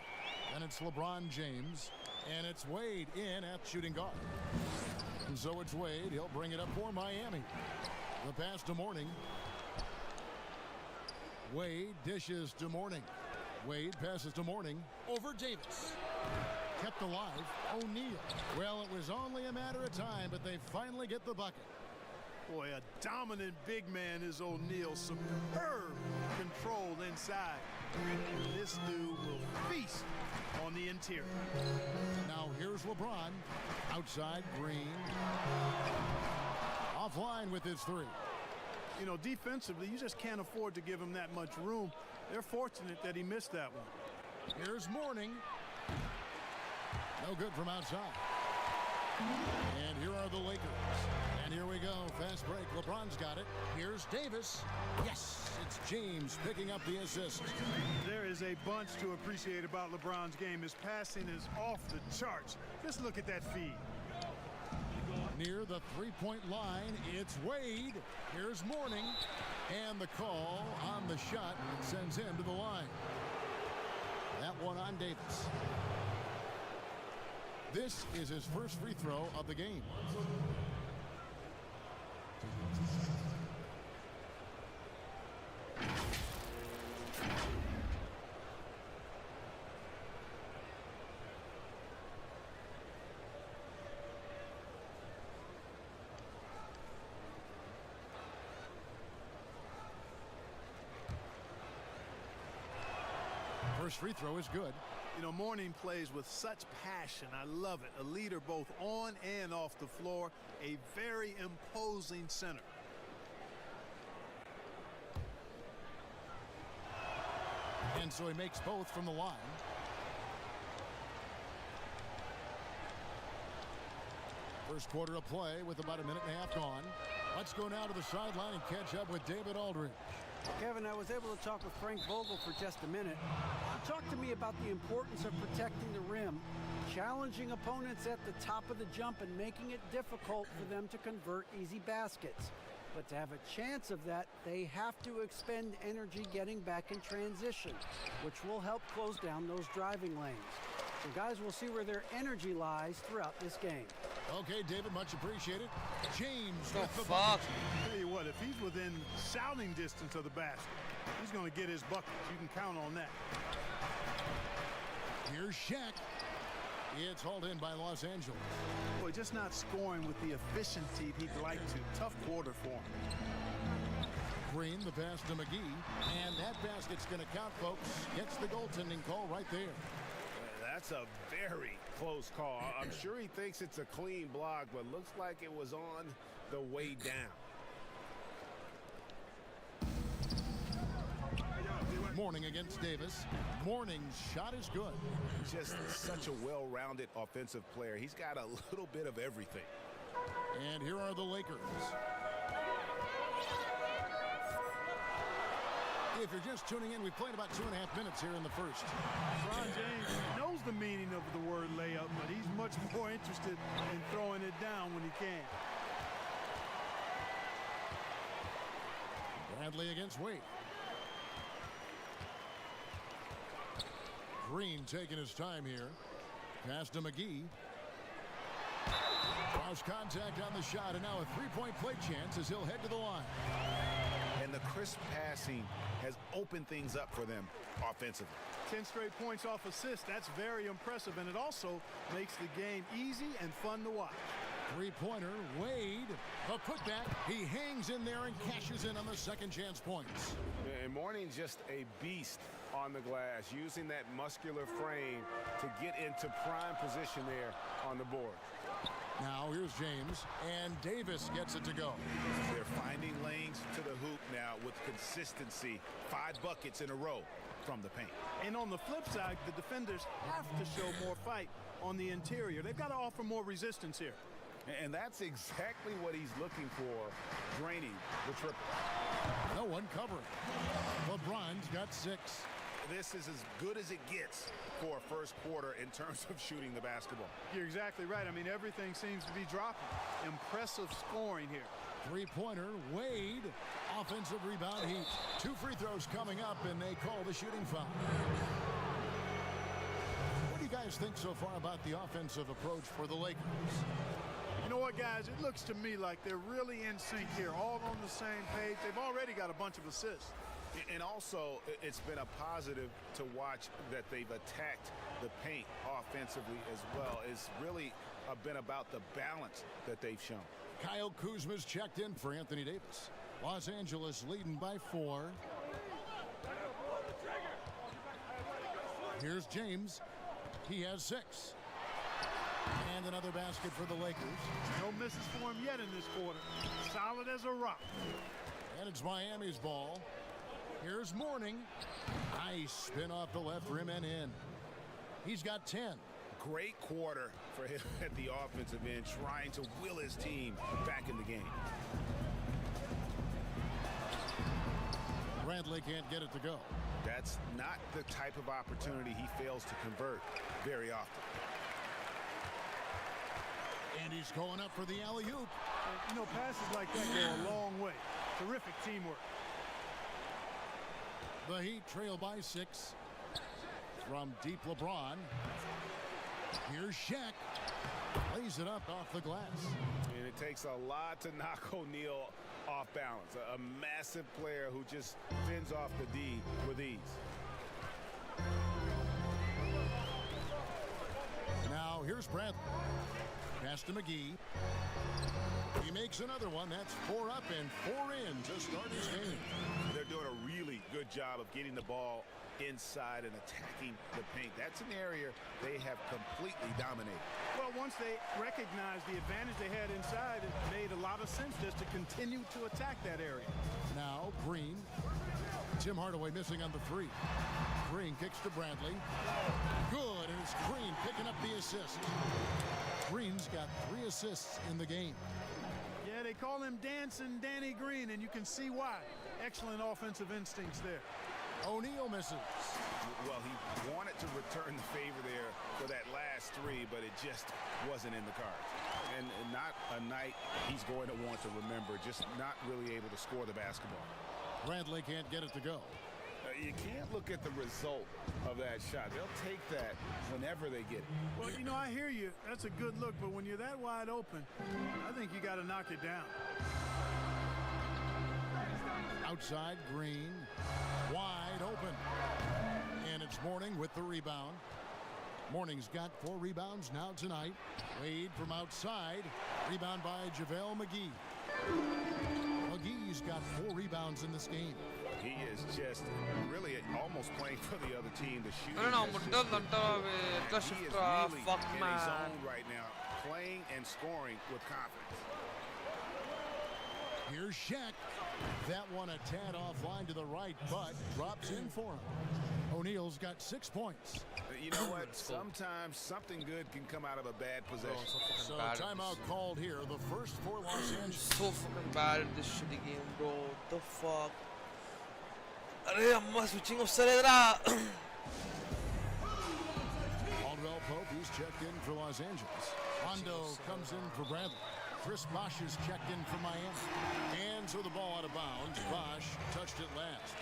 Then it's LeBron James. And it's Wade in at shooting guard. And so it's Wade. He'll bring it up for Miami. The pass to Mourning. Wade dishes to Mourning. Wade passes to Mourning. Over Davis. Kept alive. O'Neal. Well, it was only a matter of time, but they finally get the bucket. Boy, a dominant big man is O'Neal. Superb control inside. This dude will feast on the interior. Now here's LeBron. Outside, Green. Offline with his three. You know, defensively, you just can't afford to give him that much room. They're fortunate that he missed that one. Here's Mourning. No good from outside. And here are the Lakers. And here we go. Fast break. LeBron's got it. Here's Davis. Yes, it's James picking up the assist. There is a bunch to appreciate about LeBron's game. His passing is off the charts. Just look at that feed. Near the three-point line, it's Wade. Here's Mourning. And the call on the shot that sends him to the line. That one on Davis. This is his first free throw of the game. First free throw is good. You know, Mourning plays with such passion. I love it. A leader both on and off the floor. A very imposing center. And so he makes both from the line. First quarter of play with about a minute and a half gone. Let's go now to the sideline and catch up with David Aldridge. Kevin, I was able to talk with Frank Vogel for just a minute. He talked to me about the importance of protecting the rim, challenging opponents at the top of the jump and making it difficult for them to convert easy baskets. But to have a chance of that, they have to expend energy getting back in transition, which will help close down those driving lanes. So guys, we'll see where their energy lies throughout this game. Okay, David, much appreciated. James The with the fuck? Tell you what, if he's within shouting distance of the basket, he's going to get his buckets. You can count on that. Here's Shaq. It's hauled in by Los Angeles. Boy, just not scoring with the efficiency he'd like to. Tough quarter for him. Green, the pass to McGee. And that basket's going to count, folks. Gets the goaltending call right there. That's a very close call. I'm sure he thinks it's a clean block, but looks like it was on the way down. Mourning against Davis. Mourning's shot is good. Just such a well-rounded offensive player. He's got a little bit of everything. And here are the Lakers. If you're just tuning in, we've played about 2.5 minutes here in the first. LeBron James knows the meaning of the word layup, but he's much more interested in throwing it down when he can. Bradley against Wade. Green taking his time here. Pass to McGee. Cross contact on the shot, and now a three-point play chance as he'll head to the line. And the crisp passing has opened things up for them offensively. 10 straight points off assists. That's very impressive, and it also makes the game easy and fun to watch. Three-pointer, Wade, a putback. He hangs in there and cashes in on the second chance points. And Mourning's just a beast on the glass, using that muscular frame to get into prime position there on the board. Now here's James, and Davis gets it to go. They're finding lanes to the hoop now with consistency. 5 buckets in a row from the paint. And on the flip side, the defenders have to show more fight on the interior. They've got to offer more resistance here. And that's exactly what he's looking for, draining the triple. No one covering. LeBron's got 6. This is as good as it gets for a first quarter in terms of shooting the basketball. You're exactly right. I mean, everything seems to be dropping. Impressive scoring here. Three-pointer, Wade. Offensive rebound, Heat. 2 free throws coming up, and they call the shooting foul. What do you guys think so far about the offensive approach for the Lakers? You know what, guys? It looks to me like they're really in sync here, all on the same page. They've already got a bunch of assists. And also, it's been a positive to watch that they've attacked the paint offensively as well. It's really been about the balance that they've shown. Kyle Kuzma's checked in for Anthony Davis. Los Angeles leading by 4. Here's James. He has 6. And another basket for the Lakers. No misses for him yet in this quarter. Solid as a rock. And it's Miami's ball. Here's Mourning. Nice spin off the left rim and in. He's got 10. Great quarter for him at the offensive end, trying to will his team back in the game. Bradley can't get it to go. That's not the type of opportunity he fails to convert very often. And he's going up for the alley-oop. You know, passes like that go a long way. Terrific teamwork. The Heat trail by 6. From deep LeBron. Here's Shaq. Lays it up off the glass. And it takes a lot to knock O'Neal off balance. A massive player who just fends off the D with ease. Now here's Bradley. Pass to McGee. He makes another one. That's 4 up and 4 in to start his game. They're doing a really good job of getting the ball inside and attacking the paint. That's an area they have completely dominated. Well, once they recognized the advantage they had inside, it made a lot of sense just to continue to attack that area. Now Green. Tim Hardaway missing on the 3. Green kicks to Bradley. Good, and it's Green picking up the assist. Green's got 3 assists in the game. Yeah, they call him Dancing Danny Green, and you can see why. Excellent offensive instincts there. O'Neal misses. Well, he wanted to return the favor there for that last 3, but it just wasn't in the cards. And not a night he's going to want to remember, just not really able to score the basketball. Bradley can't get it to go. You can't look at the result of that shot. They'll take that whenever they get it. Well, you know, I hear you. That's a good look, but when you're that wide open, I think you got to knock it down. Outside, Green. Wide open. And it's Mourning with the rebound. Mourning's got 4 rebounds now tonight. Wade from outside. Rebound by JaVale McGee. McGee's got 4 rebounds in this game. He is just really almost playing for the other team. The shooting No, has but just don't he is really fuck in his man. zone right now, playing and scoring with confidence. Here's Shaq. That one a tad offline to the right, but drops in for him. O'Neal's got 6 points. You know what? Sometimes something good can come out of a bad possession. So timeout called here. The first for Los Angeles. So fucking bad at this shitty game, bro. What the fuck? Arey amma switching of Saledra. Caldwell Pope, he's checked in for Los Angeles. Rondo comes in for Bradley. Chris Bosh is checked in for Miami. And so the ball out of bounds. Bosh touched it last.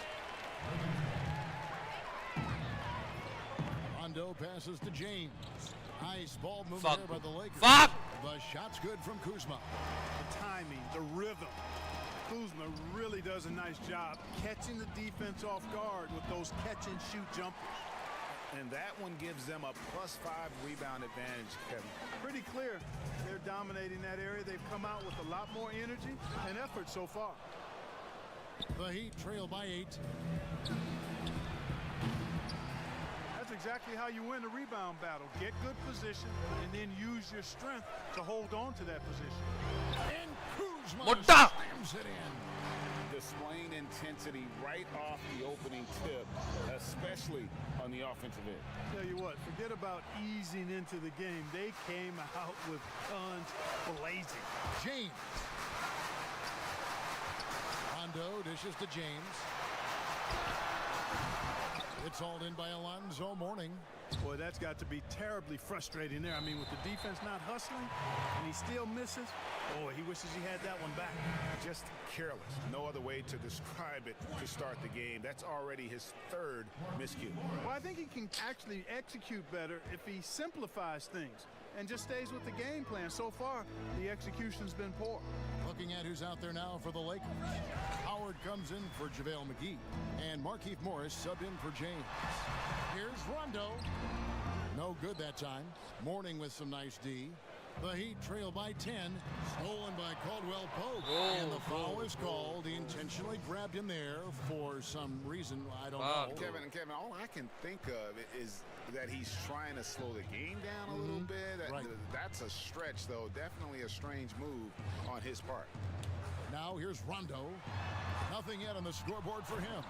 Rondo passes to James. Nice ball movement there by the Lakers. Fuck! The shot's good from Kuzma. The timing, the rhythm. Kuzma really does a nice job catching the defense off guard with those catch-and-shoot jumpers. And that one gives them a +5 rebound advantage, Kevin. Pretty clear they're dominating that area. They've come out with a lot more energy and effort so far. The Heat trail by 8. That's exactly how you win a rebound battle. Get good position and then use your strength to hold on to that position. And Kuzma Mutta! slams it in. Displaying intensity right off the opening tip, especially on the offensive end. Tell you what, forget about easing into the game. They came out with guns blazing. James. Rondo dishes to James. It's hauled in by Alonzo Mourning. Boy, that's got to be terribly frustrating there. I mean, with the defense not hustling and he still misses, boy, he wishes he had that one back. Just careless. No other way to describe it to start the game. That's already his 3rd miscue. Well, I think he can actually execute better if he simplifies things. and just stays with the game plan. So far, the execution's been poor. Looking at who's out there now for the Lakers. Howard comes in for JaVale McGee, and Markieff Morris subbed in for James. Here's Rondo. No good that time. Mourning with some nice D. The Heat trail by 10. Stolen by Caldwell Pope. And the foul is called. He intentionally grabbed him there for some reason. I don't know. Kevin, all I can think of is that he's trying to slow the game down a little bit. Right. That's a stretch, though. Definitely a strange move on his part. Now here's Rondo. Nothing yet on the scoreboard for him.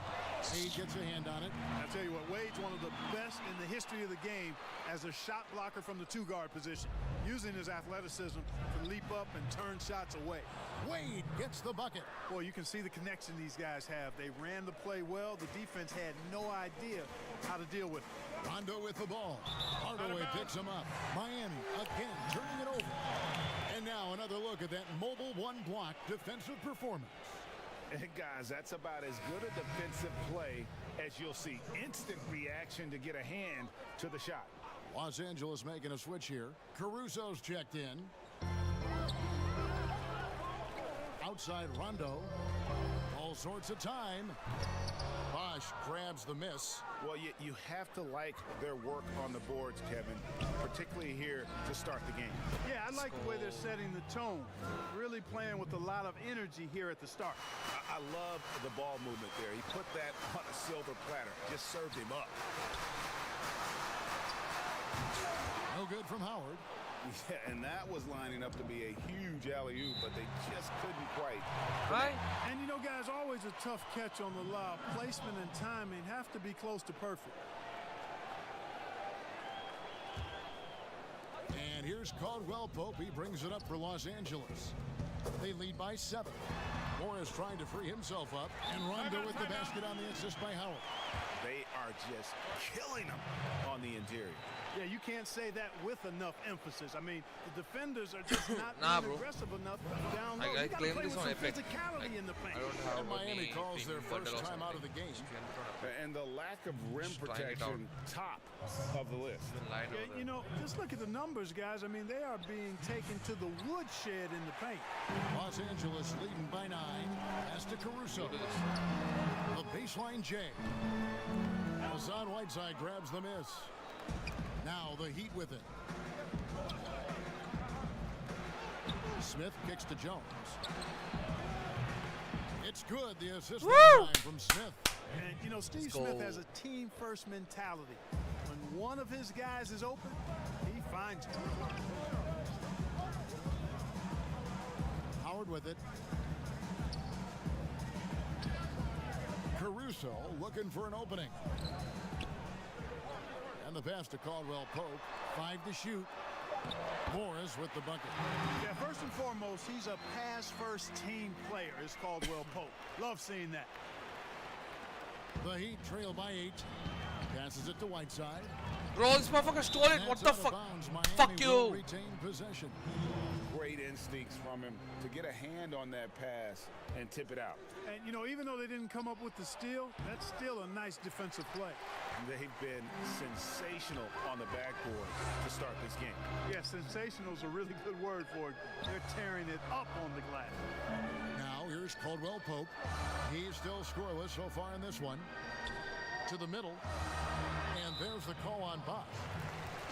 He gets a hand on it. I tell you what, Wade's one of the best in the history of the game as a shot blocker from the two-guard position, using his athleticism to leap up and turn shots away. Wade gets the bucket. Boy, you can see the connection these guys have. They ran the play well. The defense had no idea how to deal with it. Rondo with the ball. Hardaway picks him up. Miami again turning it over. And now another look at that mobile one-block defensive performance. And guys, that's about as good a defensive play as you'll see. Instant reaction to get a hand to the shot. Los Angeles making a switch here. Caruso's checked in. Outside Rondo. All sorts of time. Bosh grabs the miss. Well, you have to like their work on the boards, Kevin, particularly here to start the game. Yeah, I like the way they're setting the tone. Really playing with a lot of energy here at the start. I love the ball movement there. He put that on a silver platter. Just served him up. No good from Howard. Yeah, and that was lining up to be a huge alley-oop, but they just couldn't quite. Right? And you know, guys, always a tough catch on the lob. Placement and timing have to be close to perfect. And here's Caldwell Pope. He brings it up for Los Angeles. They lead by 7. Morris trying to free himself up. And Rondo with the basket on the assist by Howard. They are just killing them on the interior. Yeah, you can't say that with enough emphasis. I mean, the defenders are just not being aggressive enough down low. I You gotta claim play this with on some Epic. physicality in the paint. I don't have And Miami any calls their premium first bundle or time out of the something. game. You can put up. And the lack of rim Just trying it out. protection, top of the list. Line Yeah, over you know, just look at the numbers, guys. I mean, they are being taken to the woodshed in the paint. Los Angeles leading by 9. As to Caruso. The baseline J. Hassan Whiteside grabs the miss. Now the Heat with it. Smith kicks to Jones. It's good. The assist that time from Smith. And, you know, Steve Smith has a team-first mentality. When one of his guys is open, he finds it. Howard with it. Caruso looking for an opening. And the pass to Caldwell Pope. 5 to shoot. Morris with the bucket. Yeah, first and foremost, he's a pass-first team player, is Caldwell Pope. Love seeing that. The Heat trail by 8. Passes it to Whiteside. Bro, this motherfucker stole it. What the fuck? Fuck you. Retain possession. Great instincts from him to get a hand on that pass and tip it out. And, you know, even though they didn't come up with the steal, that's still a nice defensive play. They've been sensational on the backboard to start this game. Yeah, sensational is a really good word for it. They're tearing it up on the glass. Now here's Caldwell Pope. He's still scoreless so far in this one. To the middle. And there's the call on Bosh.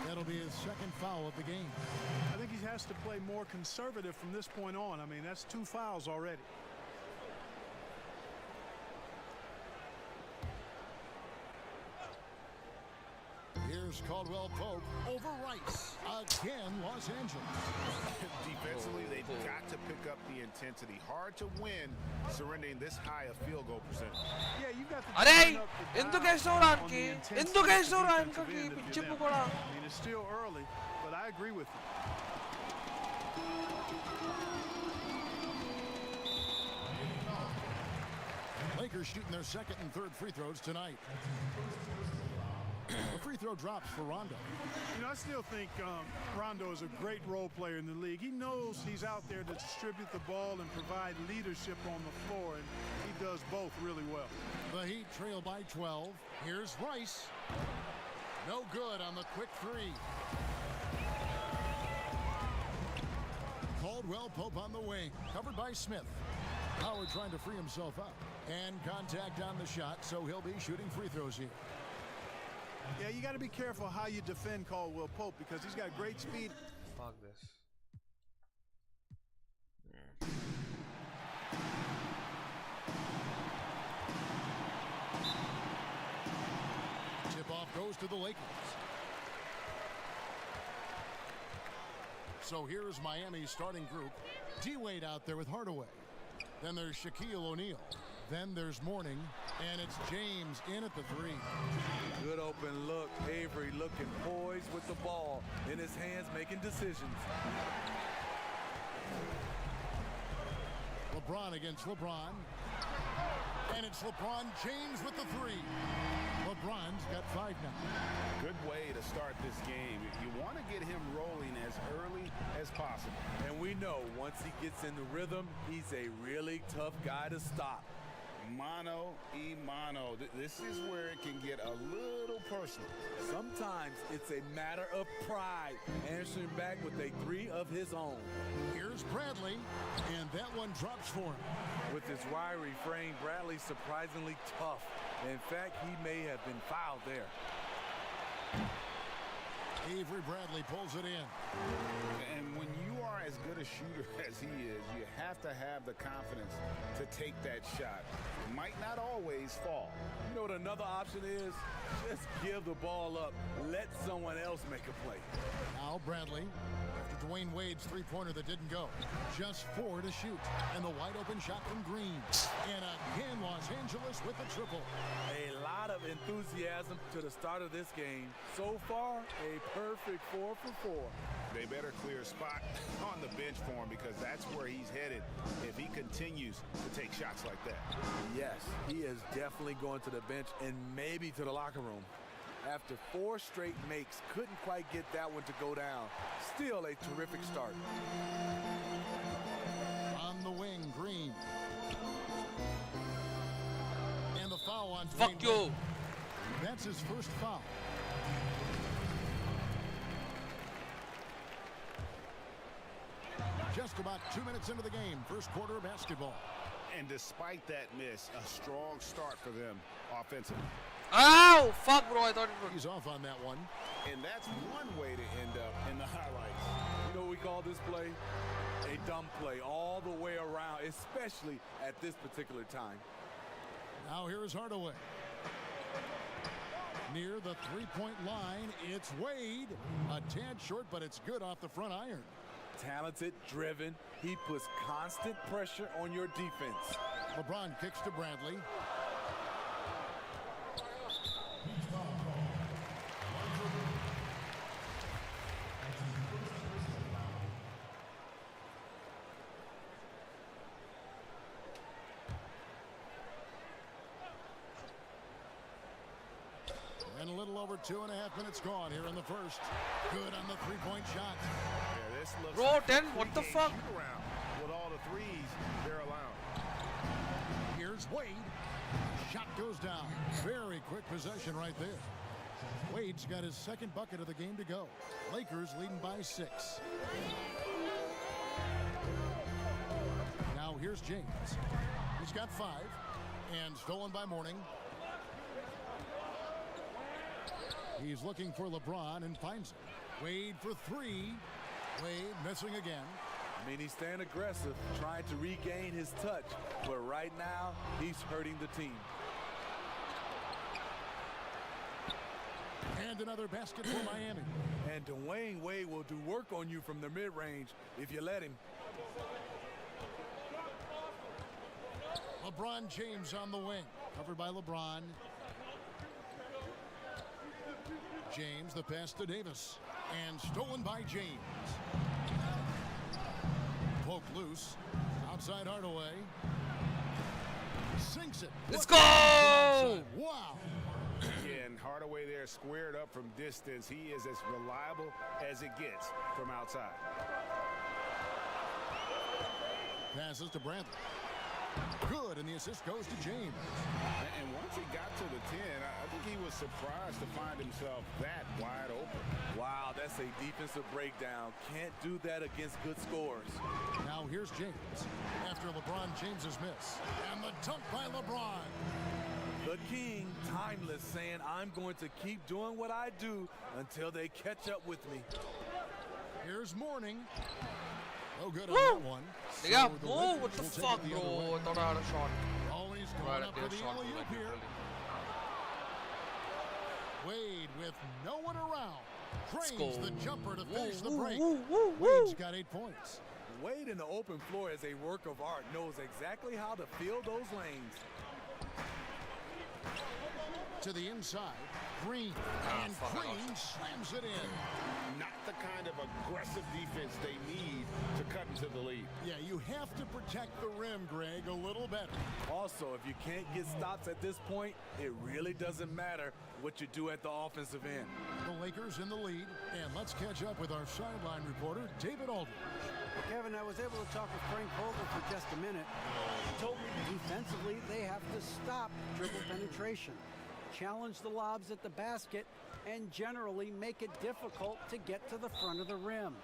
That'll be his second foul of the game. I think he has to play more conservative from this point on. I mean, that's 2 fouls already. Here's Caldwell Pope over Rice. Again, Los Angeles. Defensively, they've got to pick up the intensity. Hard to win surrendering this high a field goal percentage. Yeah, you got to अरे turn up the ఎందుకు dial వేస్తావు on the రానికి intensity ఎందుకు at the వేస్తావు రా defensive వెనకకి end if you're చెప్పు them. కూడా I mean, it's still early, but I agree with you. Lakers shooting their second and third free throws tonight. The free throw drops for Rondo. You know, I still think Rondo is a great role player in the league. He knows he's out there to distribute the ball and provide leadership on the floor, and he does both really well. The Heat trail by 12. Here's Rice. No good on the quick 3. Caldwell Pope on the wing, covered by Smith. Howard trying to free himself up. And contact on the shot, so he'll be shooting free throws here. Yeah, you got to be careful how you defend Caldwell Pope because he's got great speed. Fuck this. Tip-off goes to the Lakers. So here's Miami's starting group. D-Wade out there with Hardaway. Then there's Shaquille O'Neal. Then there's Mourning, and it's James in at the three. Good open look. Avery looking poised with the ball in his hands, making decisions. LeBron against LeBron. And it's LeBron James with the three. LeBron's got 5 now. Good way to start this game. You want to get him rolling as early as possible. And we know once he gets in the rhythm, he's a really tough guy to stop. Mano y mano. This is where it can get a little personal. Sometimes it's a matter of pride, answering back with a three of his own. Here's Bradley, and that one drops for him. With his wiry frame, Bradley's surprisingly tough. In fact, he may have been fouled there. Avery Bradley pulls it in. And when you are as good a shooter as he is, you have to have the confidence to take that shot. Might not always fall. You know what another option is? Just give the ball up. Let someone else make a play. Now Bradley, after Dwayne Wade's three-pointer that didn't go. Just 4 to shoot. And the wide-open shot from Green. And again, Los Angeles with the triple. A lot of enthusiasm to the start of this game. So far, a perfect 4 for 4. They better clear a spot on the bench for him because that's where he's headed if he continues to take shots like that. Yes, he is definitely going to the bench and maybe to the locker room. After 4 straight makes, couldn't quite get that one to go down. Still a terrific start. On the wing, Green. And the foul on Fuck Dwayne you. Wade. That's his first foul. Just about 2 minutes into the game, first quarter of basketball. And despite that miss, a strong start for them offensively. Ow! Fuck, bro. I thought it was. He's off on that one. And that's one way to end up in the highlights. You know what we call this play? A dumb play all the way around, especially at this particular time. Now here's Hardaway. Near the three-point line, it's Wade. A tad short, but it's good off the front iron. Talented, driven, he puts constant pressure on your defense. LeBron kicks to Bradley. And a little over 2.5 minutes gone here in the first. Good on the three-point shot. Yeah, this looks Bro, like 10, a what the three-game fuck? shoot-around with all the threes they're allowing. Here's Wade. Shot goes down. Very quick possession right there. Wade's got his second bucket of the game to go. Lakers leading by 6. Now here's James. He's got 5. And stolen by Mourning. He's looking for LeBron and finds it. Wade for 3. Wade missing again. I mean, he's staying aggressive, trying to regain his touch. But right now, he's hurting the team. And another basket for Miami. And Dwayne Wade will do work on you from the mid-range if you let him. LeBron James on the wing. Covered by LeBron. James, the pass to Davis. And stolen by James. Poke loose. Outside Hardaway. Sinks it. Let's What- go! Wow. Yeah, and Hardaway there squared up from distance. He is as reliable as it gets from outside. Passes to Bradley. Good, and the assist goes to James. And once he got to the 10, I think he was surprised to find himself that wide open. Wow, that's a defensive breakdown. Can't do that against good scores. Now here's James after LeBron James's miss. And the dunk by LeBron. The king, timeless, saying, I'm going to keep doing what I do until they catch up with me. Here's Mourning. No good on that one. Yeah, So the whoa, Lakers what the will take fuck, it the other bro? way. I thought I had a shot. Oh, he's Right going up up there, for the shot alley-oop like here. literally. Wade with no one around. Drains go. the jumper to Woo, finish the woo, break. woo, woo, Wade's woo. got 8 points. Wade in the open floor is a work of art, knows exactly how to fill those lanes. To the inside, Green. And fuck, I Green slams it in. Not the kind of aggressive defense they need to cut into the lead. Yeah, you have to protect the rim, Greg, a little better. Also, if you can't get stops at this point, it really doesn't matter what you do at the offensive end. The Lakers in the lead, and let's catch up with our sideline reporter, David Aldridge. Kevin, I was able to talk with Frank Vogel for just a minute. He told me defensively they have to stop dribble penetration, challenge the lobs at the basket, and generally make it difficult to get to the front of the rim.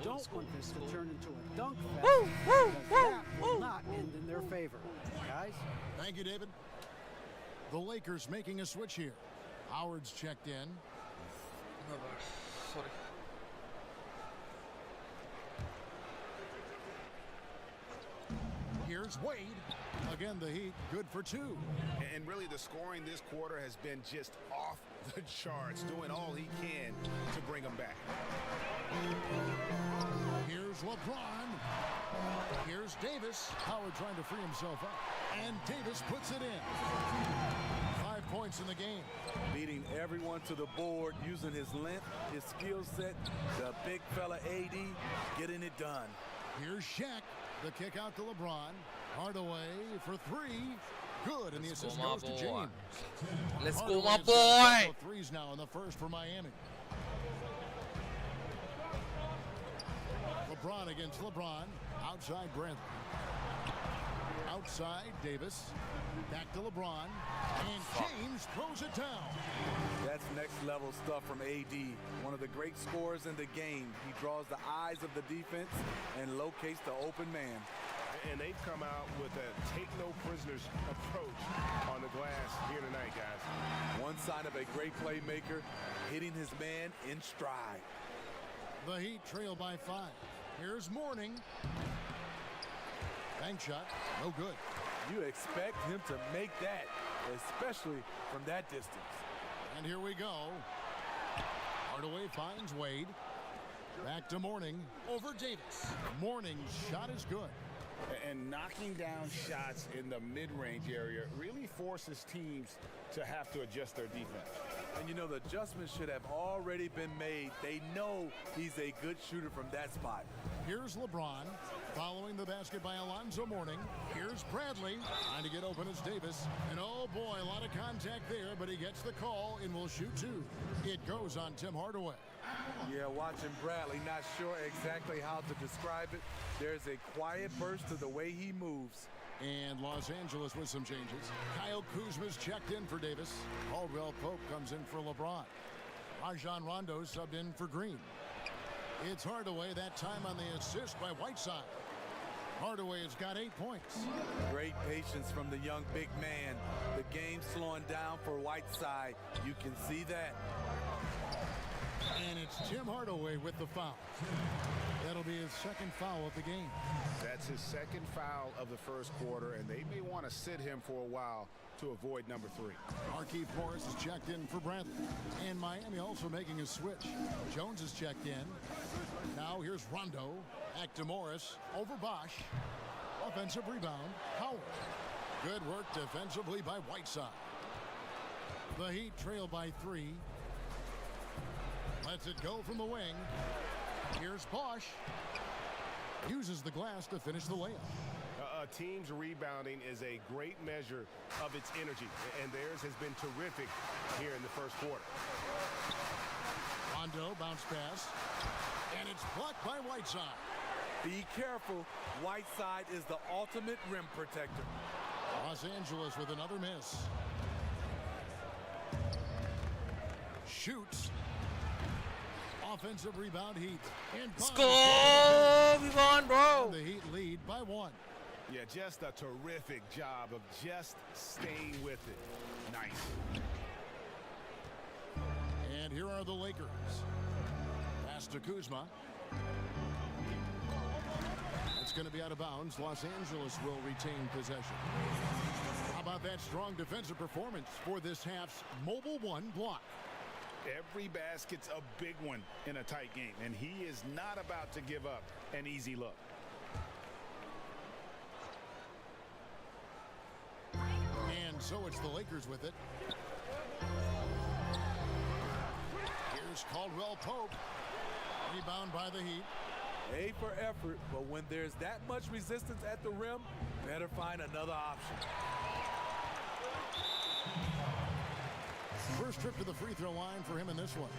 Don't want this to turn into a dunk fest, because that will not end in their favor. Guys? Thank you, David. The Lakers making a switch here. Howard's checked in. No, bro. Sorry. Here's Wade. Again, the Heat, good for 2. And really, the scoring this quarter has been just off the charts, doing all he can to bring them back. Here's LeBron. Here's Davis. Howard trying to free himself up. And Davis puts it in. 5 points in the game. Beating everyone to the board, using his length, his skill set, the big fella AD, getting it done. Here's Shaq. The kick out to LeBron. Hardaway for 3. Good, and the assist go, my goes to boy. James. Let's go, Hardaway my has got a boy. couple of threes now in the first for Miami. LeBron against LeBron. Outside Brantley. Outside Davis. Back to LeBron. And James throws it down. That's next level stuff from AD. One of the great scorers in the game. He draws the eyes of the defense and locates the open man. And they've come out with a take-no-prisoners approach on the glass here tonight, guys. One sign of a great playmaker, hitting his man in stride. The Heat trail by 5. Here's Mourning. Bank shot. No good. You expect him to make that, especially from that distance. And here we go. Hardaway finds Wade. Back to Mourning. Over Davis. Mourning's shot is good. And knocking down shots in the mid-range area really forces teams to have to adjust their defense. And you know, the adjustments should have already been made. They know he's a good shooter from that spot. Here's LeBron. Following the basket by Alonzo Mourning. Here's Bradley. Trying to get open as Davis. And oh boy, a lot of contact there, but he gets the call and will shoot 2. It goes on Tim Hardaway. Yeah, watching Bradley, not sure exactly how to describe it. There's a quiet burst to the way he moves. And Los Angeles with some changes. Kyle Kuzma's checked in for Davis. Caldwell Pope comes in for LeBron. Rajon Rondo subbed in for Green. It's Hardaway, that time on the assist by Whiteside. Hardaway has got 8 points. Great patience from the young big man. The game slowing down for Whiteside. You can see that. And it's Tim Hardaway with the foul. That'll be his second foul of the game. That's his second foul of the first quarter, and they may want to sit him for a while to avoid number 3. Markieff Morris is checked in for Bradley. And Miami also making a switch. Jones is checked in. Now here's Rondo. Back to Morris. Over Bosch. Offensive rebound. Howard. Good work defensively by Whiteside. The Heat trail by 3. Lets it go from the wing. Here's Bosch. Uses the glass to finish the layup. A team's rebounding is a great measure of its energy, and theirs has been terrific here in the first quarter. Rondo bounce pass. And it's blocked by Whiteside. Be careful. Whiteside is the ultimate rim protector. Los Angeles with another miss. Shoots. Offensive rebound, Heat. Score! We won, bro. The Heat lead by 1. Yeah, just a terrific job of just staying with it. Nice. And here are the Lakers. Pass to Kuzma. It's going to be out of bounds. Los Angeles will retain possession. How about that strong defensive performance for this half's Mobile One block? Every basket's a big one in a tight game, and he is not about to give up an easy look. And so it's the Lakers with it. Here's Caldwell Pope. Rebound by the Heat. A for effort, but when there's that much resistance at the rim, better find another option. First trip to the free throw line for him in this one.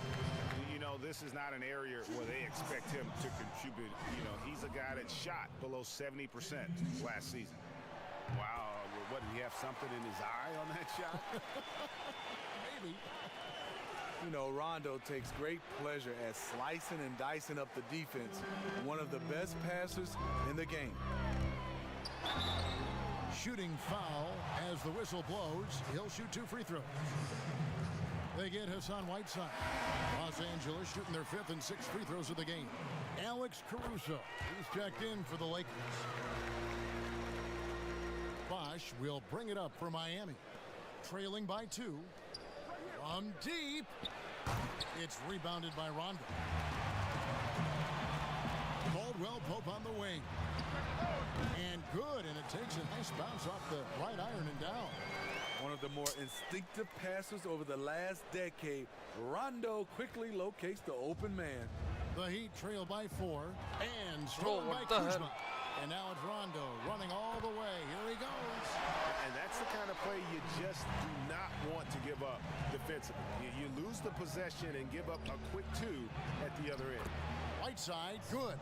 You know, this is not an area where they expect him to contribute. You know, he's a guy that shot below 70% last season. Wow, what, did he have something in his eye on that shot? Maybe. You know, Rondo takes great pleasure at slicing and dicing up the defense. One of the best passers in the game. Shooting foul as the whistle blows. He'll shoot 2 free throws. They get Hassan Whiteside. Los Angeles shooting their 5th and 6th free throws of the game. Alex Caruso. He's checked in for the Lakers. Bosh will bring it up for Miami. Trailing by 2. From deep. It's rebounded by Rondo. Caldwell Pope on the wing. And good, and it takes a nice bounce off the right iron and down. One of the more instinctive passers over the last decade. Rondo quickly locates the open man. The Heat trail by 4 and Bro, stolen by what the Kuzma. hell? And now it's Rondo running all the way. Here he goes. And that's the kind of play you just do not want to give up defensively. You lose the possession and give up a quick 2 at the other end. Whiteside, good.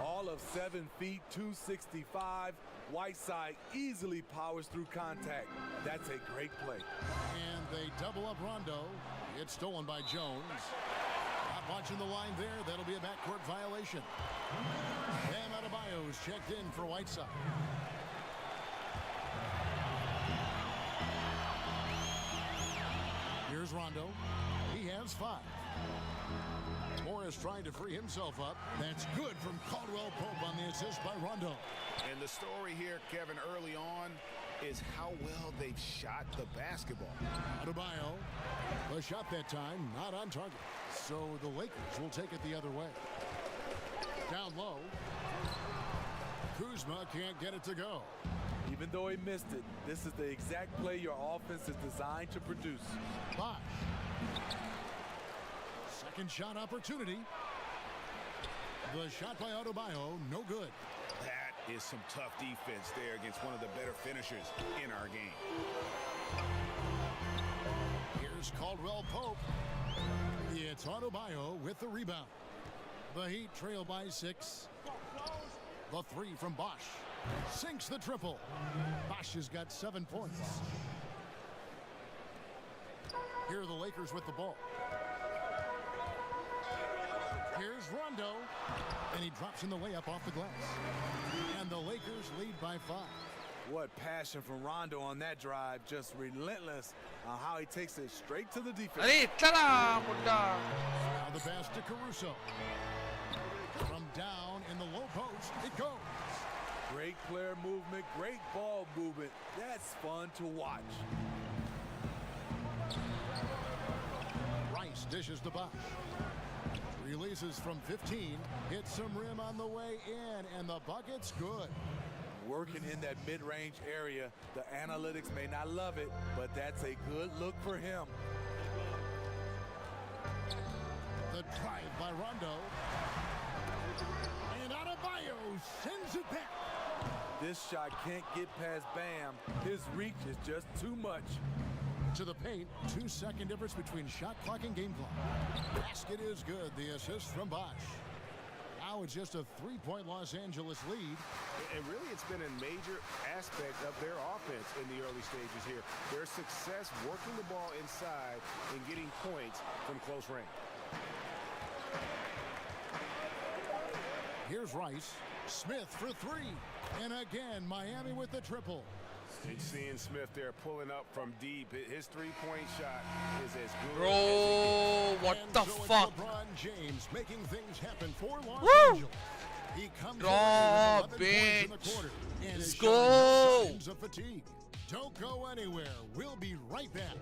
All of 7 feet, 265. Whiteside easily powers through contact. That's a great play. And they double up Rondo. It's stolen by Jones. Not watching the line there. That'll be a backcourt violation. Bam Adebayo's checked in for Whiteside. Here's Rondo. He has 5. Morris trying to free himself up. That's good from Caldwell Pope on the assist by Rondo. And the story here, Kevin, early on is how well they've shot the basketball. Adebayo, the shot that time not on target. So the Lakers will take it the other way. Down low. Kuzma can't get it to go. Even though he missed it, this is the exact play your offense is designed to produce. Bosh. Second shot opportunity. The shot by Adebayo, no good. That is some tough defense there against one of the better finishers in our game. Here's Caldwell Pope. It's Adebayo with the rebound. The Heat trail by 6. The 3 from Bosh. Sinks the triple. Bosh has got 7 points. Here are the Lakers with the ball. Here's Rondo. And he drops in the layup off the glass. And the Lakers lead by 5. What passion from Rondo on that drive. Just relentless on how he takes it straight to the defense. Ali, tara, punta. Now the pass to Caruso. From down in the low post, it goes. Great player movement, great ball movement. That's fun to watch. Rice dishes to Bosh. Releases from 15. Hits some rim on the way in, and the bucket's good. Working in that mid-range area. The analytics may not love it, but that's a good look for him. The drive by Rondo. And Adebayo sends it back. This shot can't get past Bam. His reach is just too much. To the paint, 2-second difference between shot clock and game clock. Basket is good. The assist from Bosh. Now now it's just a 3-point Los Angeles lead. And really, it's been a major aspect of their offense in the early stages here. Their success working the ball inside and getting points from close range. Here's Rice. Smith for 3. And again, Miami with the triple. And seeing Smith there pulling up from deep. His three-point shot is as good Bro, what And the so it's fuck? LeBron James making things happen for Los Woo! Angeles. He comes Draw, away with 11 points in the bitch. quarter and Let's is showing no go. signs of fatigue. Don't go anywhere. We'll be right back.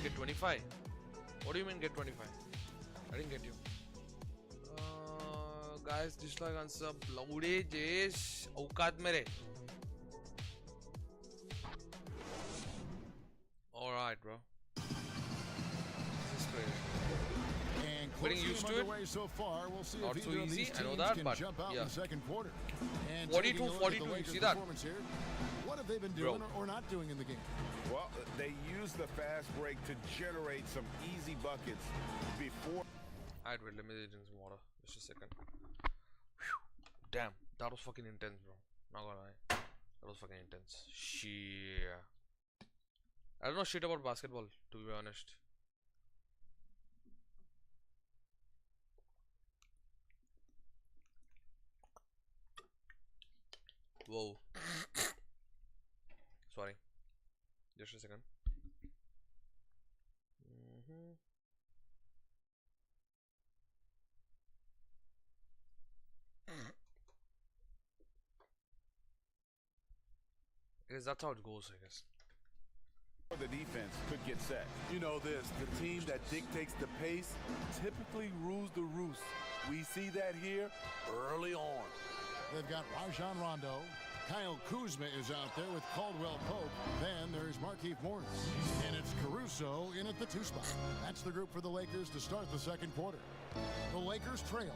Get 25. What do you mean get 25? I didn't get you. Guys, dislike and sub. Laude Jesh. Aukat mere. Alright, bro. This is crazy. And Getting close used game to it. underway so far. We'll see Not if so either of easy, these I know teams that, can but jump out yeah. in the second quarter. And 42, taking a look at 42, the you Lakers' see that? performance here, what have they been Bro. doing or not doing in the game? Well, they use the fast break to generate some easy buckets before. Alright, wait, let me get in some water. Just a second. Whew. Damn, that was fucking intense, bro. Not gonna lie. That was fucking intense. Shit. I don't know shit about basketball, to be honest. Whoa. Sorry. Just a second. That's how it goes, I guess. The defense could get set. You know this, the team that dictates the pace typically rules the roost. We see that here early on. They've got Rajon Rondo. Kyle Kuzma is out there with Caldwell Pope. Then there's Markieff Morris. And it's Caruso in at the 2 spot. That's the group for the Lakers to start the second quarter. The Lakers trail.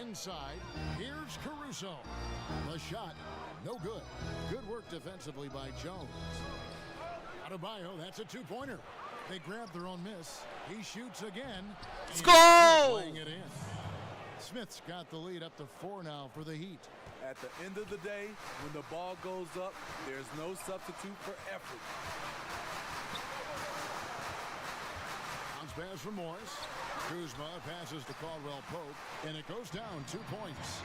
Inside, here's Caruso. The shot, no good. Good work defensively by Jones. Adebayo, that's a 2-pointer. They grab their own miss. He shoots again. Let's And go! Laying it in. Smith's got the lead up to 4 now for the Heat. At the end of the day, when the ball goes up, there's no substitute for effort. Bounce pass from Morris. Kuzma passes to Caldwell Pope, and it goes down 2 points.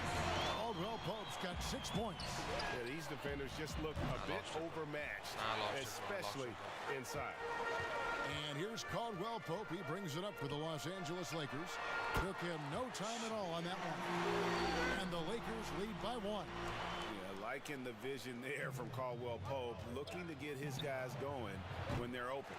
Caldwell Pope's got 6 points. Yeah, these defenders just look a bit overmatched, especially inside. And here's Caldwell Pope. He brings it up for the Los Angeles Lakers. Took him no time at all on that one. And the Lakers lead by 1. Yeah, liking the vision there from Caldwell Pope, looking to get his guys going when they're open.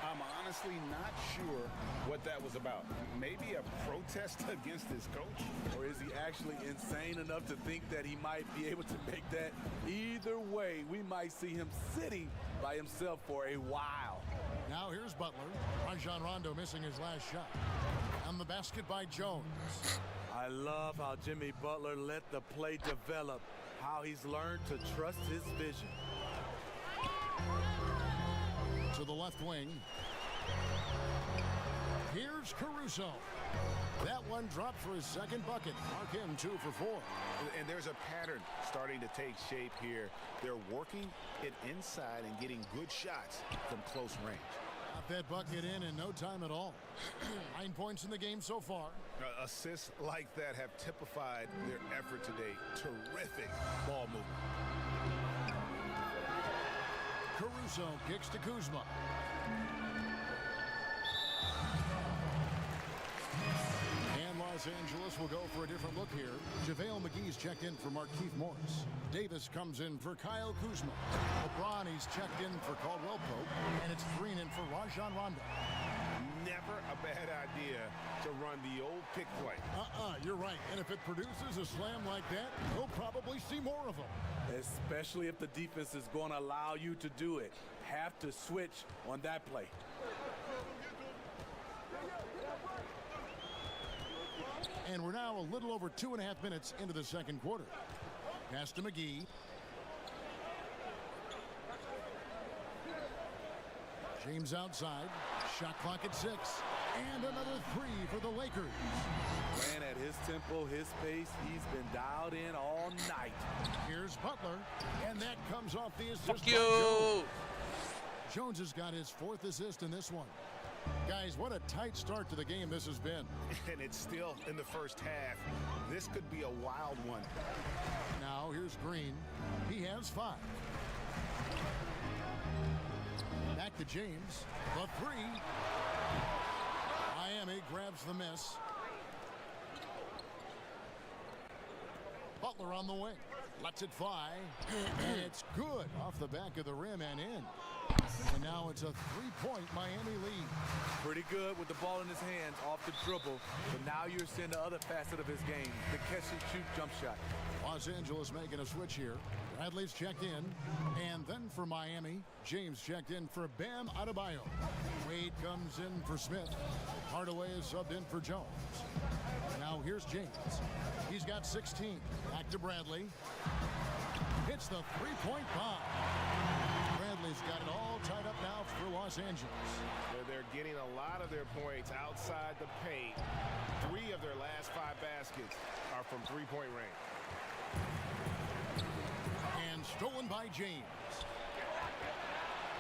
I'm honestly not sure what that was about. Maybe a protest against his coach? Or is he actually insane enough to think that he might be able to make that? Either way, we might see him sitting by himself for a while. Now here's Butler. Rajon Rondo missing his last shot. And the basket by Jones. I love how Jimmy Butler let the play develop, how he's learned to trust his vision. To the left wing. Here's Caruso. That one dropped for his second bucket. Mark him 2 for 4. And there's a pattern starting to take shape here. They're working it inside and getting good shots from close range. Got that bucket in no time at all. 9 points in the game so far. Assists like that have typified their effort today. Terrific ball movement. Caruso kicks to Kuzma. And Los Angeles will go for a different look here. JaVale McGee's checked in for Markieff Morris. Davis comes in for Kyle Kuzma. LeBron, he's checked in for Caldwell Pope. And it's Green in for Rajon Rondo. Never a bad idea to run the old pick play. You're right. And if it produces a slam like that, we'll probably see more of them. Especially if the defense is going to allow you to do it. Have to switch on that play. And we're now a little over 2.5 minutes into the second quarter. Pass to McGee. James outside. Shot clock at 6. And another three for the Lakers. Playing at his tempo, his pace, he's been dialed in all night. Here's Butler, and that comes off the assist. Fuck by you! Jones. Jones has got his 4th assist in this one. Guys, what a tight start to the game this has been. And it's still in the first half. This could be a wild one. Now here's Green. He has 5. Back to James. The 3. Miami grabs the miss. Butler on the wing. Lets it fly. And it's good off the back of the rim and in. And now it's a 3-point Miami lead. Pretty good with the ball in his hands off the dribble. But now you're seeing the other facet of his game, the catch-and-shoot jump shot. Los Angeles making a switch here. Bradley's checked in. And then for Miami, James checked in for Bam Adebayo. Wade comes in for Smith. Hardaway is subbed in for Jones. Now here's James. He's got 16. Back to Bradley. Hits the 3-point bomb. Bradley's got it all tied up now for Los Angeles. They're getting a lot of their points outside the paint. 3 of their last 5 baskets are from 3-point range. And stolen by James.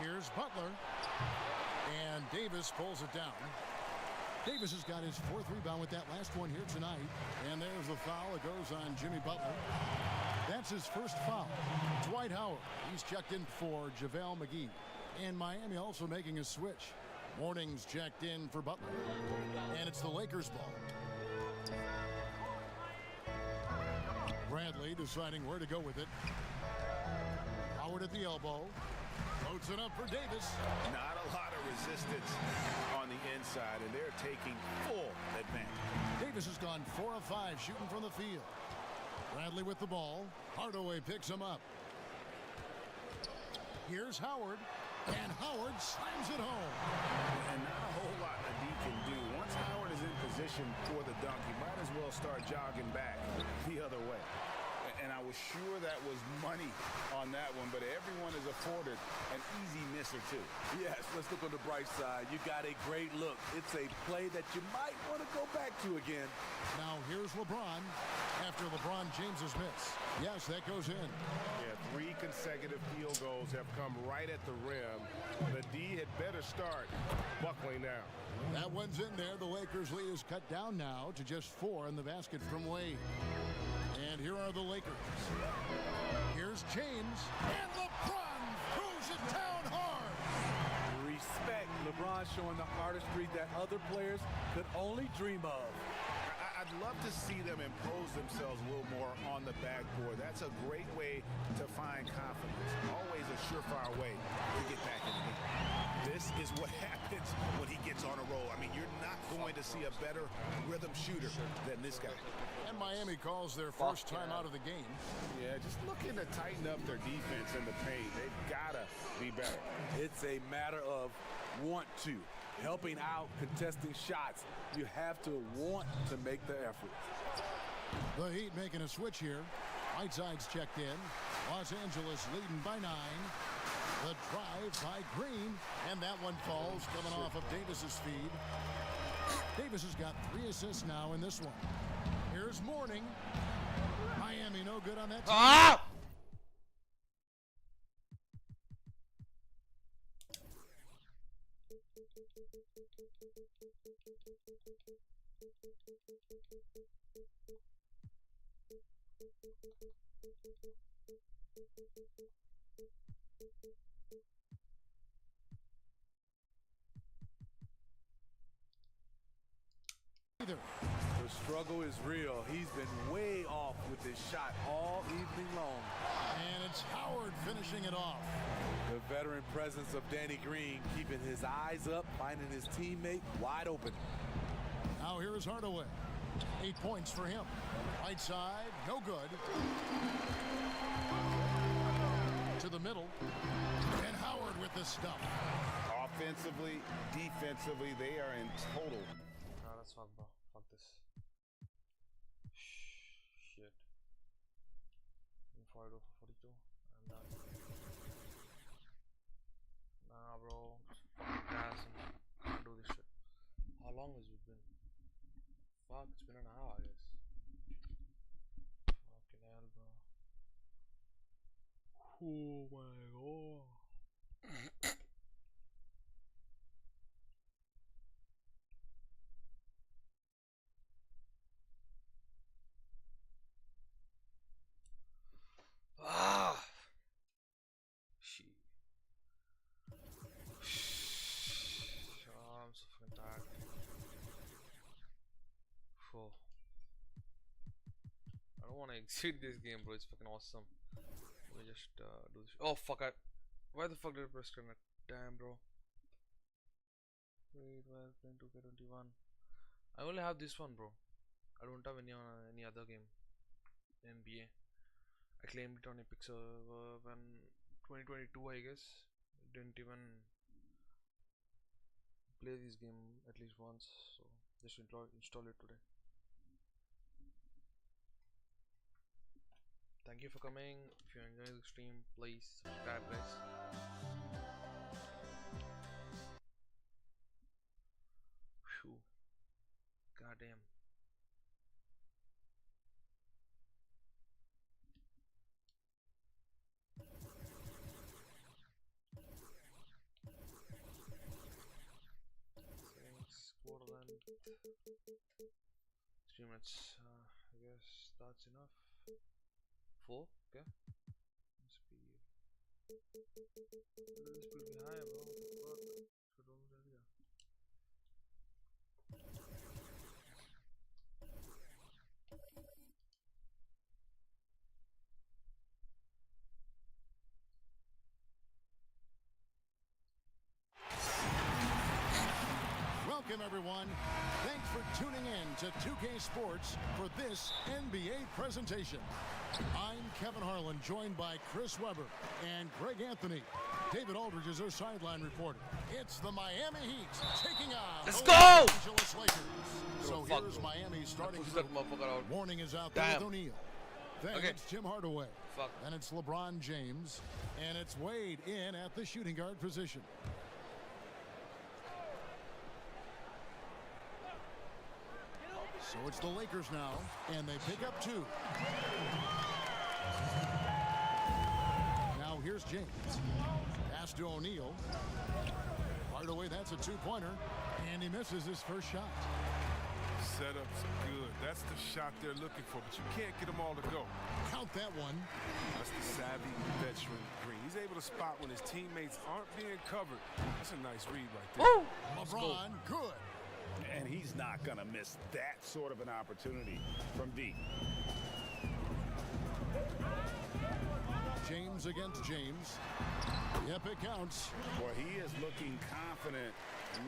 Here's Butler. And Davis pulls it down. Davis has got his 4th rebound with that last one here tonight. And there's the foul. It goes on Jimmy Butler. That's his first foul. Dwight Howard, he's checked in for JaVale McGee. And Miami also making a switch. Morning's checked in for Butler. And it's the Lakers ball. Bradley deciding where to go with it. Howard at the elbow. Loads it up for Davis. Not a lot of resistance on the inside, and they're taking full advantage. Davis has gone 4 of 5 shooting from the field. Bradley with the ball. Hardaway picks him up. Here's Howard. And Howard slams it home. And not a whole lot that he can do. Once Howard is in position for the dunk, he might as well start jogging back the other way. And I was sure that was money on that one, but everyone is afforded an easy miss or 2. Yes, let's look on the bright side. You got a great look. It's a play that you might want to go back to again. Now here's LeBron after LeBron James's miss. Yes, that goes in. Yeah, 3 consecutive field goals have come right at the rim. The D had better start buckling now. That one's in there. The Lakers lead is cut down now to just 4 in the basket from Wade. And here are the Lakers. Here's James. And LeBron throws it down hard. Respect. LeBron showing the artistry that other players could only dream of. I'd love to see them impose themselves a little more on the backboard. That's a great way to find confidence. Always a surefire way to get back in the game. This is what happens when he gets on a roll. I mean, you're not going to see a better rhythm shooter than this guy. And Miami calls their first time out of the game. Yeah, just looking to tighten up their defense in the paint. They've got to be better. It's a matter of want to. Helping out, contesting shots. You have to want to make the effort. The Heat making a switch here. Whiteside's checked in. Los Angeles leading by 9. The drive by Green. And that one falls coming off of Davis's feed. Davis has got 3 assists now in this one. Here's Morning. Miami no good on that team. Ah! Either. The struggle is real. He's been way off with his shot all evening long. And it's Howard finishing it off. The veteran presence of Danny Green keeping his eyes up, finding his teammate wide open. Now here is Hardaway. 8 points for him. Right side, no good. To the middle. And Howard with the stuff. Offensively, defensively, they are in total. Nah, that's fuck, bro. Fuck this. Shit. 42 for 42. I'm done. Nah, bro. Fucking gas. Can't do this shit. How long long has it been? Fuck, it's been an hour, I guess. Fucking hell, bro. Oh my god. Ah, shit. Oh, I'm so fucking tired. Phew. I don't want to exit this game, bro. It's fucking awesome. Let me just do this. Oh fuck! Why the fuck did I press connect? Damn, bro. Wait, why I'm playing 2K21? I only have this one, bro. I don't have any other game. NBA. I claimed it on Epic server when 2022, I guess. Didn't even play this game at least once, so just install it today. Thank you for coming. If you enjoy the stream, please subscribe, guys. Phew. Goddamn. Thanks, quarter length. 3 minutes. I guess that's enough. 4, okay. Speed. This will be higher, bro. What the fuck? So don't do that. Welcome, everyone. Thanks for tuning in to 2K Sports for this NBA presentation. I'm Kevin Harlan, joined by Chris Webber and Greg Anthony. David Aldridge is our sideline reporter. It's the Miami Heat taking on Let's the go! Los Angeles Lakers. So fuck, here's bro. Miami's starting Push group. that motherfucker out. Warning is out there Damn. with O'Neal. Then Okay. it's Tim Hardaway. Fuck. Then it's LeBron James. And it's Wade in at the shooting guard position. So it's the Lakers now, and they pick up 2. Now here's James. Pass to O'Neal. Hardaway, that's a 2-pointer, and he misses his first shot. Setup's good. That's the shot they're looking for, but you can't get them all to go. Count that one. That's the savvy veteran Green. He's able to spot when his teammates aren't being covered. That's a nice read right there. Woo! LeBron, good. And he's not going to miss that sort of an opportunity from deep. James against James. Yep, it counts. Boy, he is looking confident.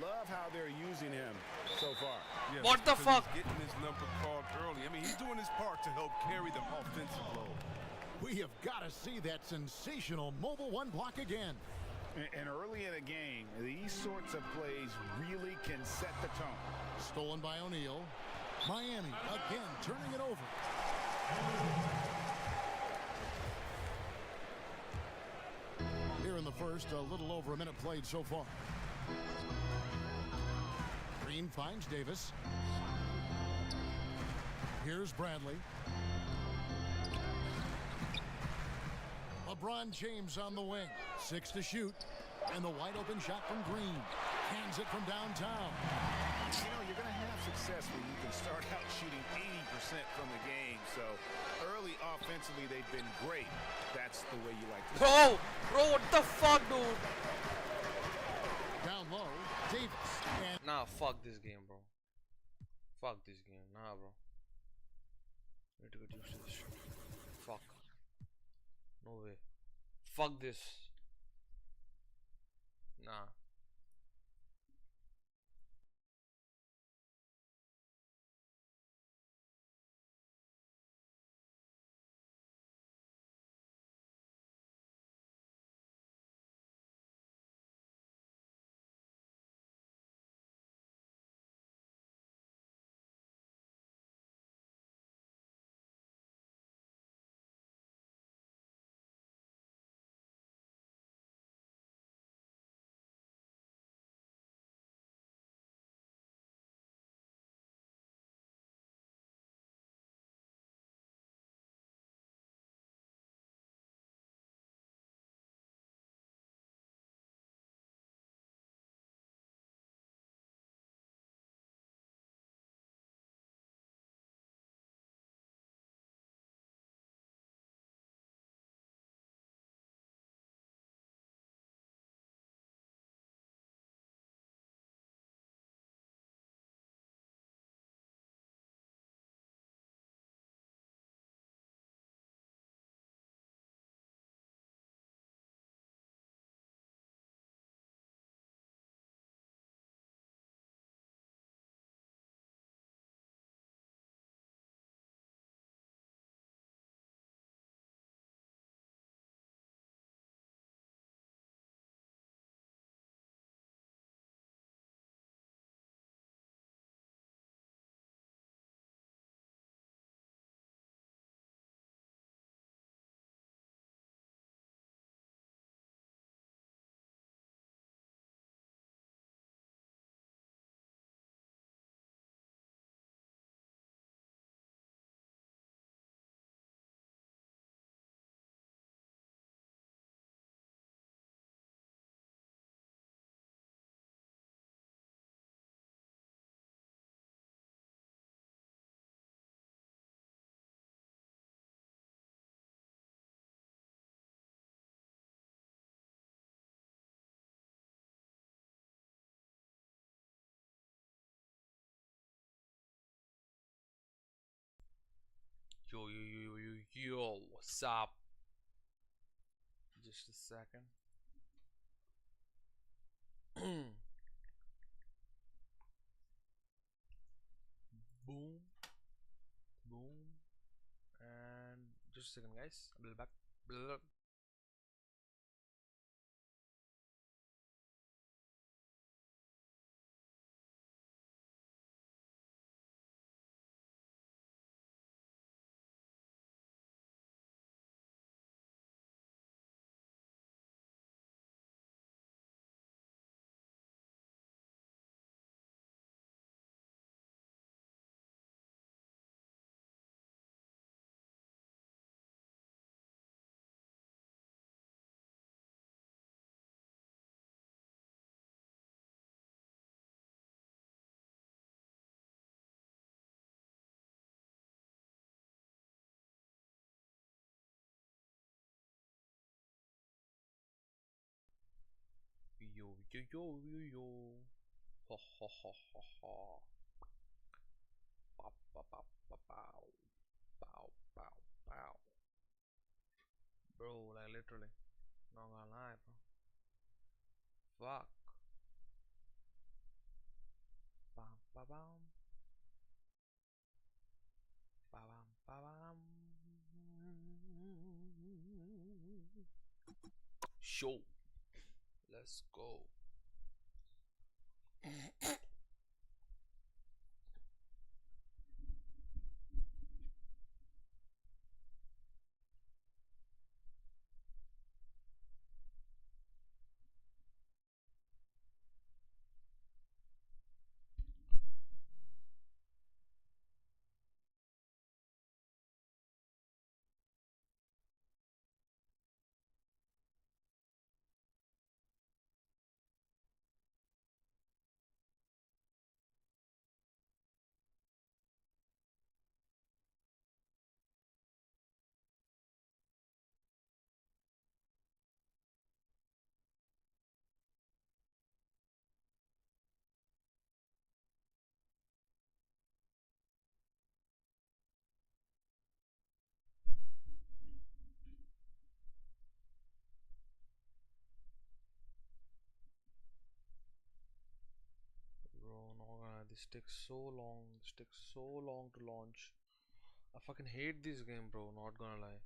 Love how they're using him so far. Yeah, What that's the because fuck? He's getting his number called early. I mean, he's doing his part to help carry the offensive load. We have got to see that sensational mobile one block again. And early in a game, these sorts of plays really can set the tone. Stolen by O'Neal. Miami again turning it over. Here in the first, a little over a minute played so far. Green finds Davis. Here's Bradley. LeBron James on the wing. 6 to shoot. And the wide open shot from Green. Cans it from downtown. You know, you're going to have success when you can start out shooting 80% from the game. So early offensively, they've been great. That's the way you like to see it. Bro, what the fuck, dude? Down low, Davis. And Nah, fuck this game, bro. Fuck this game. Nah, bro. Need to get used to this shit. Fuck. No way. Fuck this. Nah. Yo, what's up? Just a second. Boom, boom, and just a second, guys. I'll be back. Blah. Yo. Ho ho ho ho ho. Pow pow pow pow pow. Pow pow pow. Bro, like literally. Not gonna lie, bro. Fuck. Bam ba bam. Ba bam ba bam. Show. Let's go. Bro, no gonna. This takes so long. This takes so long to launch. I fucking hate this game, bro. Not gonna lie.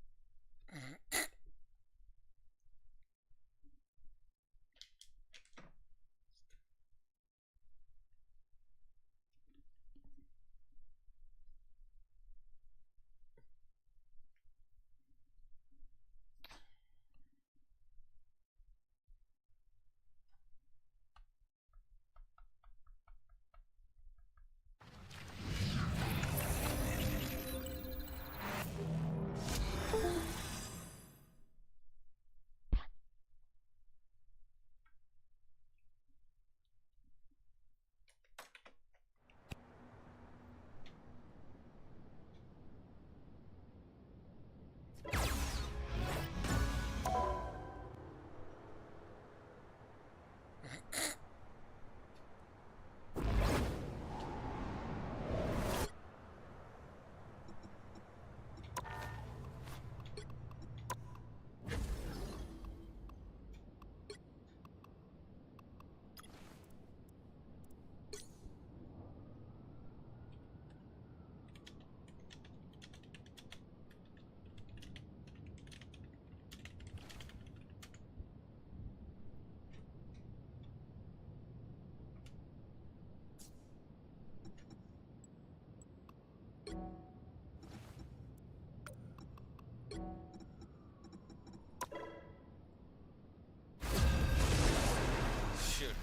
Shit.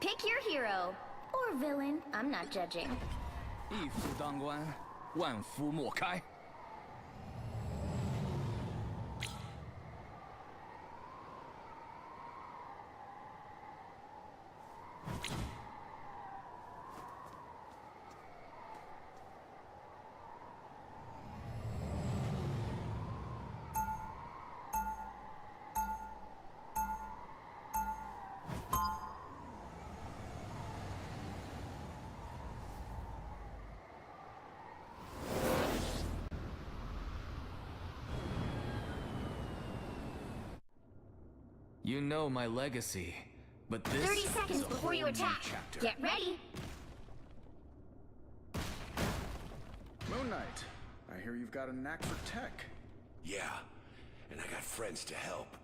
Pick your hero. Or villain. I'm not judging. 一夫当关，万夫莫开。You know my legacy, but this 30 seconds is a before you whole new attack. chapter. Get ready. Moon Knight, I hear you've got a knack for tech. Yeah, and I got friends to help.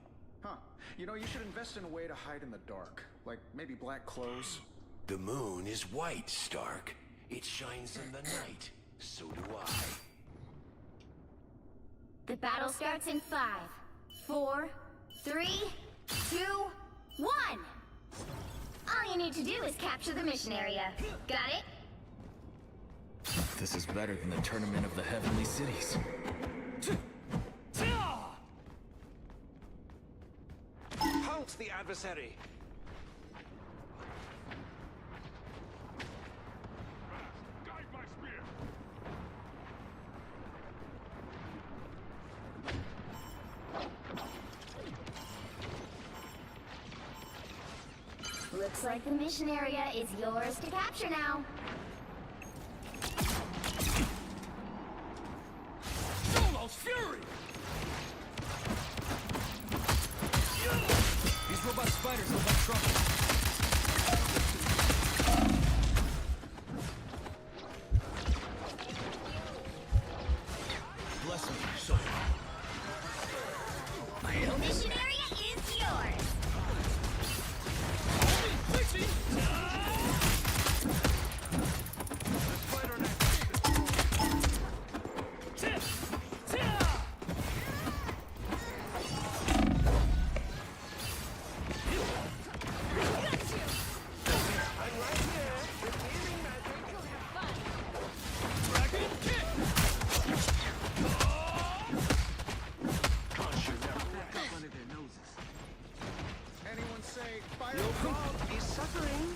Huh. You know, you should invest in a way to hide in the dark. Like maybe black clothes. The moon is white, Stark. It shines in the night. So do I. The battle starts in 5, 4, 3, 2, 1. All you need to do is capture the mission area. Got it? This is better than the Tournament of the Heavenly Cities. Halt the adversary! Looks like the mission area is yours to capture now. Solo's fury! These robot spiders will have trouble. Bless me, soul. The mission area is yours. Anyone say Fire Frog is suffering?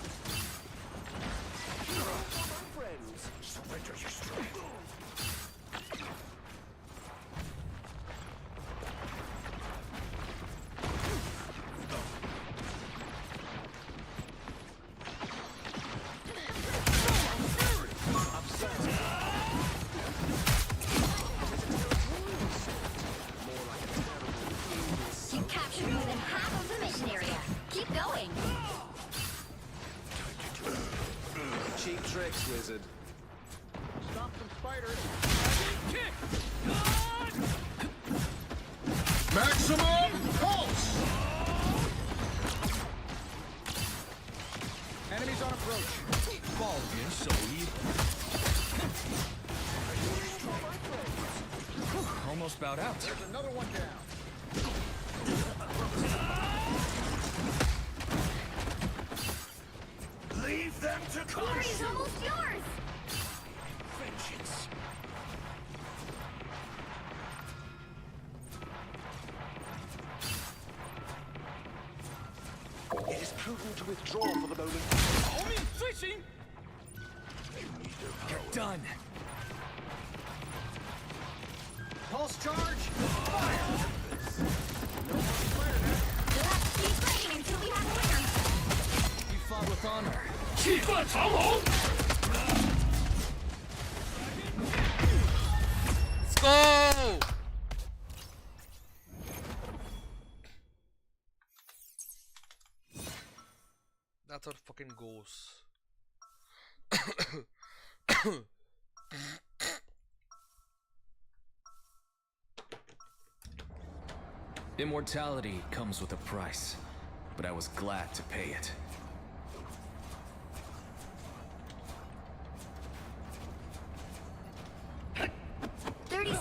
Friends, surrender your strength. You captured more than half of the mission area. Keep going. Cheap tricks, wizard. Stop some spiders. Maximum pulse! Enemies on approach. Almost bowed out. There's another one down. Leave them to Glory is almost yours. vengeance. It is prudent to withdraw for the moment. You're done. Pulse charge. You'll have to keep fighting until we have a winner. You fought with honor. Let's go! That's how it fucking goes. Immortality comes with a price, but I was glad to pay it.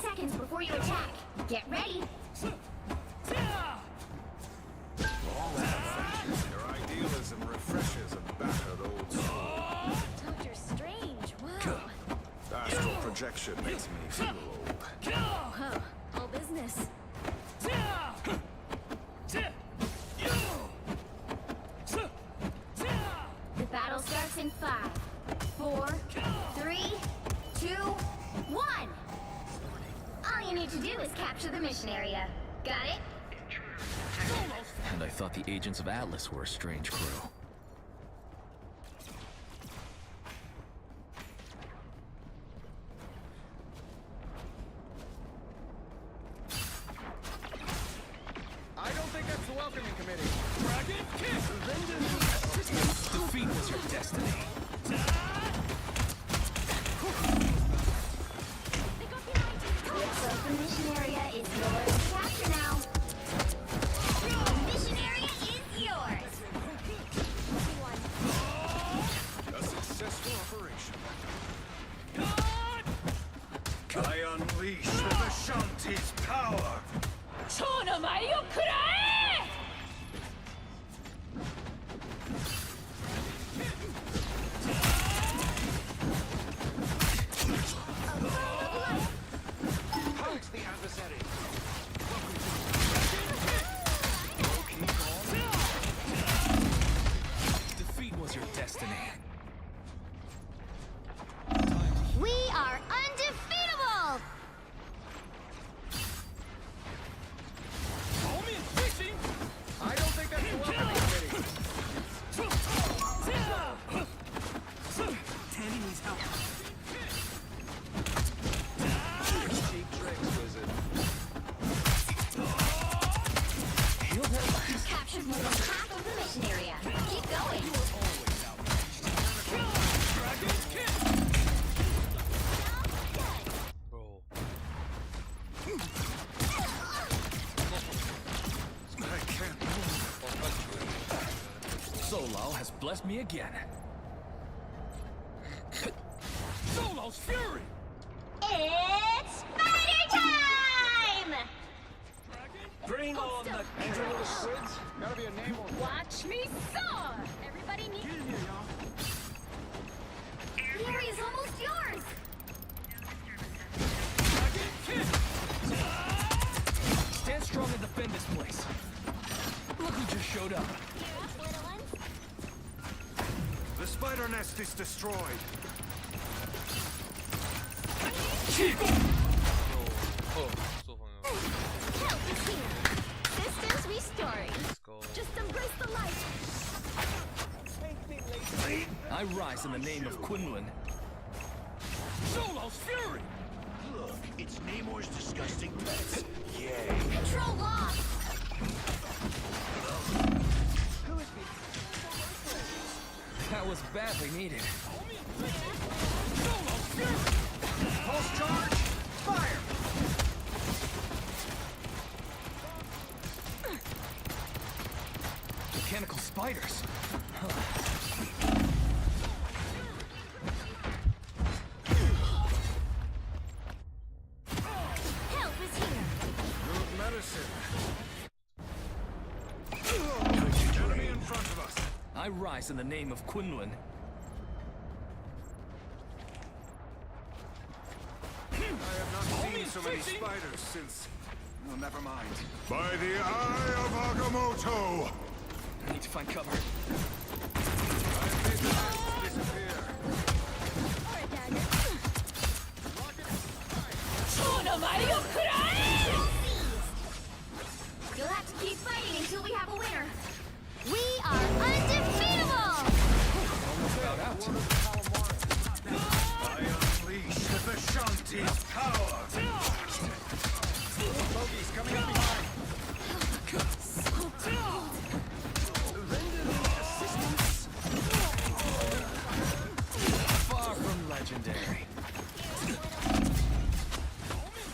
Seconds before you attack. Get ready. Their idealism refreshes a battered old soul. Dr. Strange, wow. Astral projection makes me feel old. Huh. All business. The battle starts in 5, 4, 3, 2, 1. All you need to do is capture the mission area. Got it? And I thought the agents of Atlas were a strange crew. I don't think that's the welcoming committee. Defeat was your destiny. The mission area is yours to capture now. The mission area is yours. A successful operation. I unleash the Vishanti's power. Punch the adversary. Defeat was your destiny. We are undefeatable! I don't think that's welcoming, Kitty. Tanny needs help. Cheap tricks, wizard. You've captured more than half of the mission area. Keep going. Bro. I can't move. Solal has blessed me again. Solo's fury! It's Spider time! Bring on the little squids. Gotta be a name on Watch me soar! Everybody needs... Get in here, y'all. The area's almost yours! Stand strong and defend this place. Look who just showed up. Little ones? The spider nest is destroyed. Oh, so funny. Help is here! Systems restoring. Let's go. Just embrace the light! I rise in the name of Quinlan. Solo's fury! Look, it's Namor's disgusting pets. Yay. Control lost! That was badly needed. Solo's fury! Pulse charge. Fire. Mechanical spiders. Help is here! Good medicine. Enemy in front of us. I rise in the name of Quinlan. I have not seen so many spiders since. Oh, never mind. By the eye of Agamotto! I need to find cover. I made the nest disappear. You'll have to keep fighting until we have a winner. We are undefeatable! About out. I unleash the Vishanti's power. Bogey's coming up behind. Far from legendary.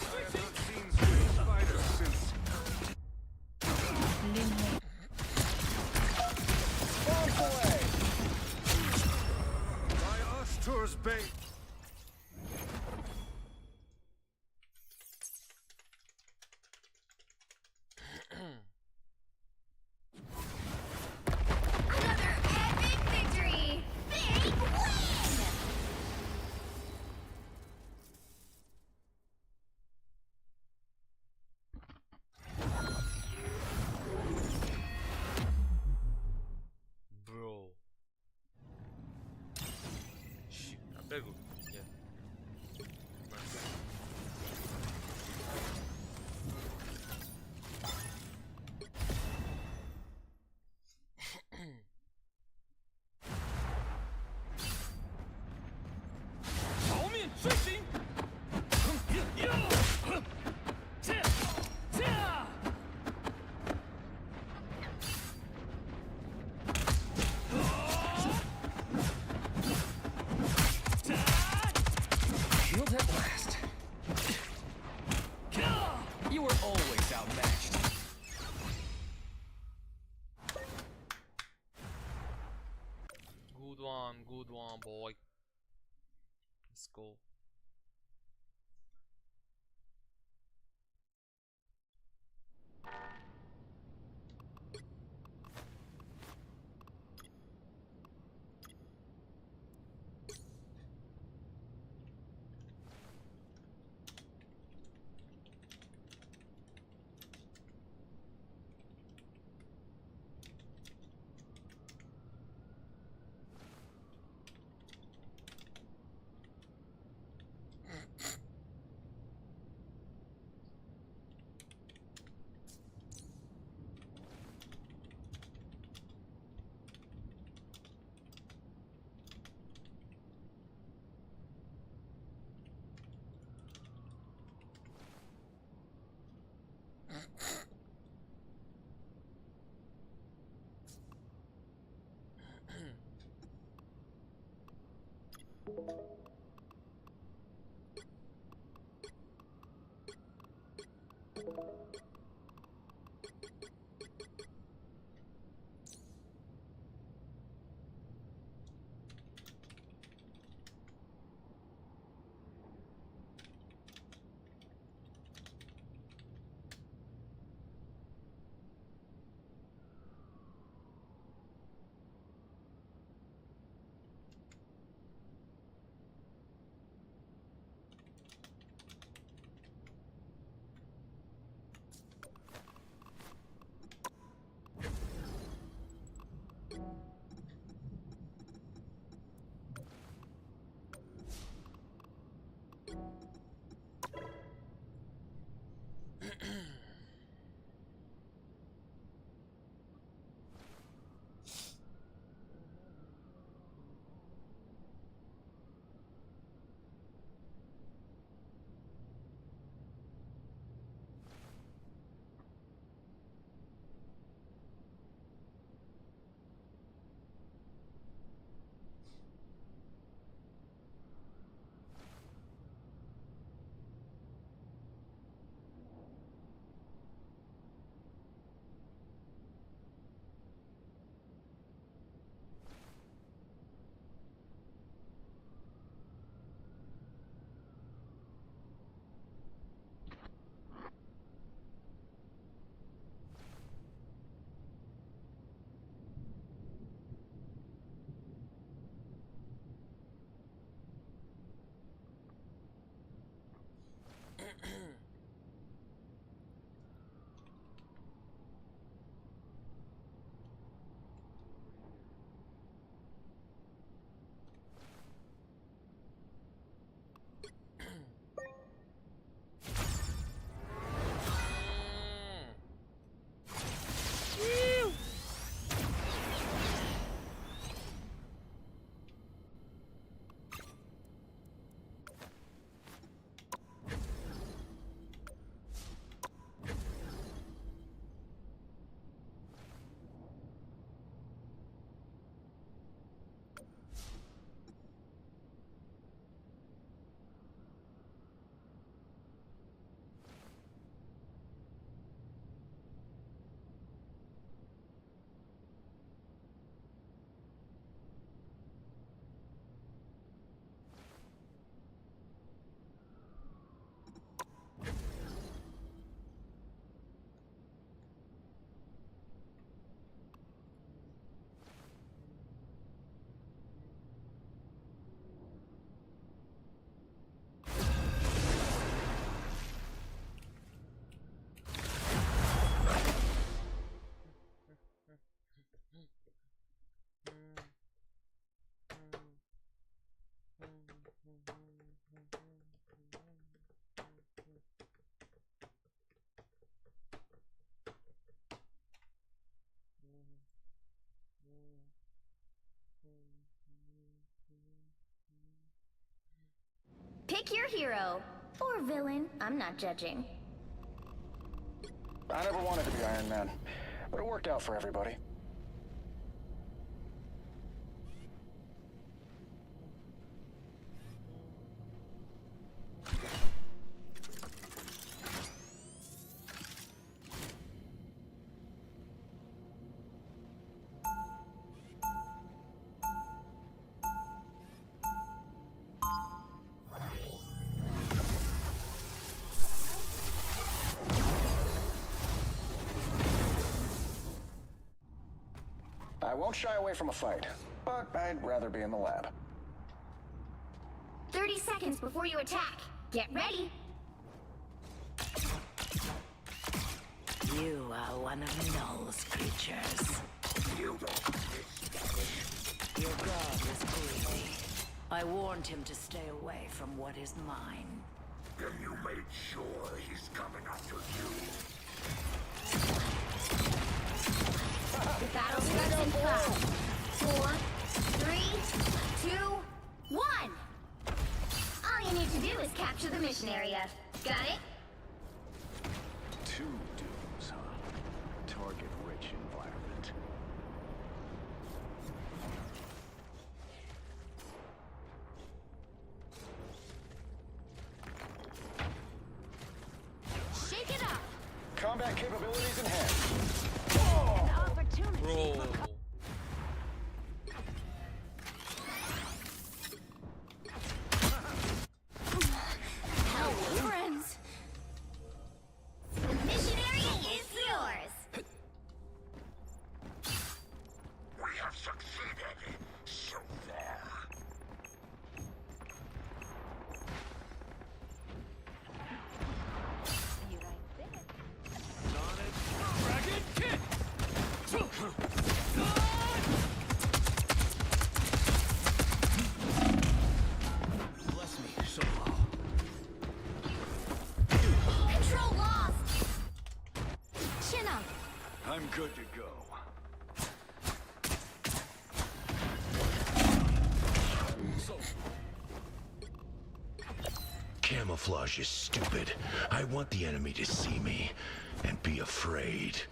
I have not seen so many spiders since. Bombs away! By Astur's bait. Another epic victory! Big win! Bro. Shit, I'm very good. Yeah. Nice. good one, boy. Let's go. Pick your hero. Or villain. I'm not judging. I never wanted to be Iron Man, but it worked out for everybody. I won't shy away from a fight, but I'd rather be in the lab. 30 seconds before you attack. Get ready. You are one of Null's creatures. Your god is crazy. I warned him to stay away from what is mine. Then you made sure he's coming after you. The battle starts in 5, 4, 3, 2, 1. All you need to do is capture the mission area. Got it? 2 dudes, huh? Target-rich environment. Shake it up. Combat capabilities enhanced. An opportunity. Bro. Hello, friends. The mission area is yours. We have succeeded so far. You right there. Dragon kick! Bless me, Solo. Control lost. Chin up. I'm good to go. Camouflage is stupid. I want the enemy to see me and be afraid.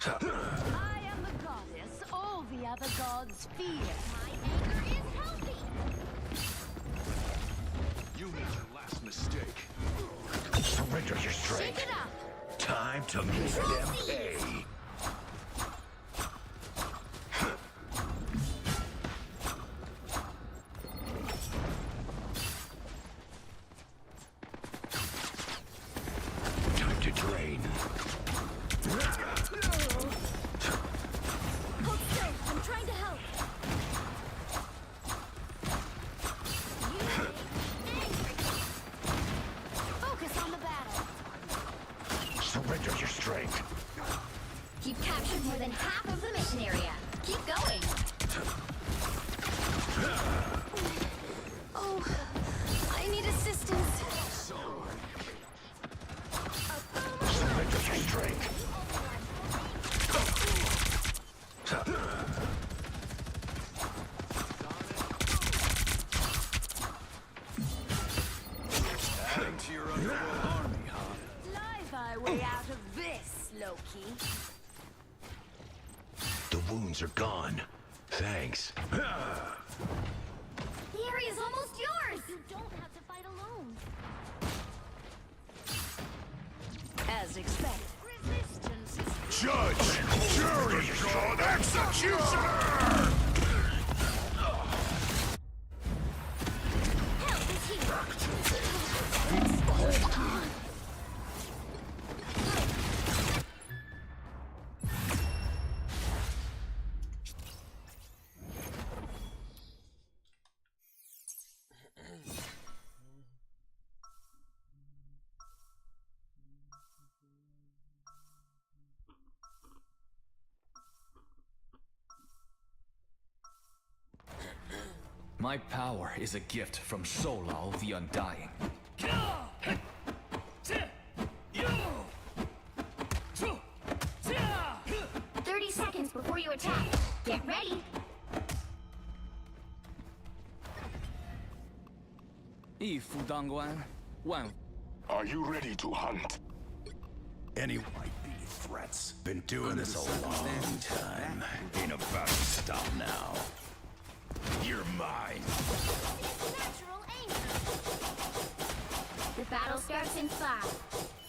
I am the goddess all the other gods fear. My anger is healthy. You made your last mistake. Surrender your strength. Shake it up. Time to make them pay. Time to drain. Hold still. I'm trying to help. You make me angry. Focus on the battle. Surrender your strength. You've captured more than half of the mission area. Keep going. Oh, I need assistance. Surrender your strength. Adding to your underworld army, huh? Live our way out of this, Loki. The wounds are gone. Thanks. The area's almost yours. You don't have to fight alone. As expected. Resistance is Judge! Jury! God! Executioner! Help is here. My power is a gift from Solal the Undying. 30 seconds before you attack. Get ready. Are you ready to hunt? Any white-bearded threats? Been doing this a long time. Ain't about to stop now. You're mine. Natural anger. The battle starts in 5,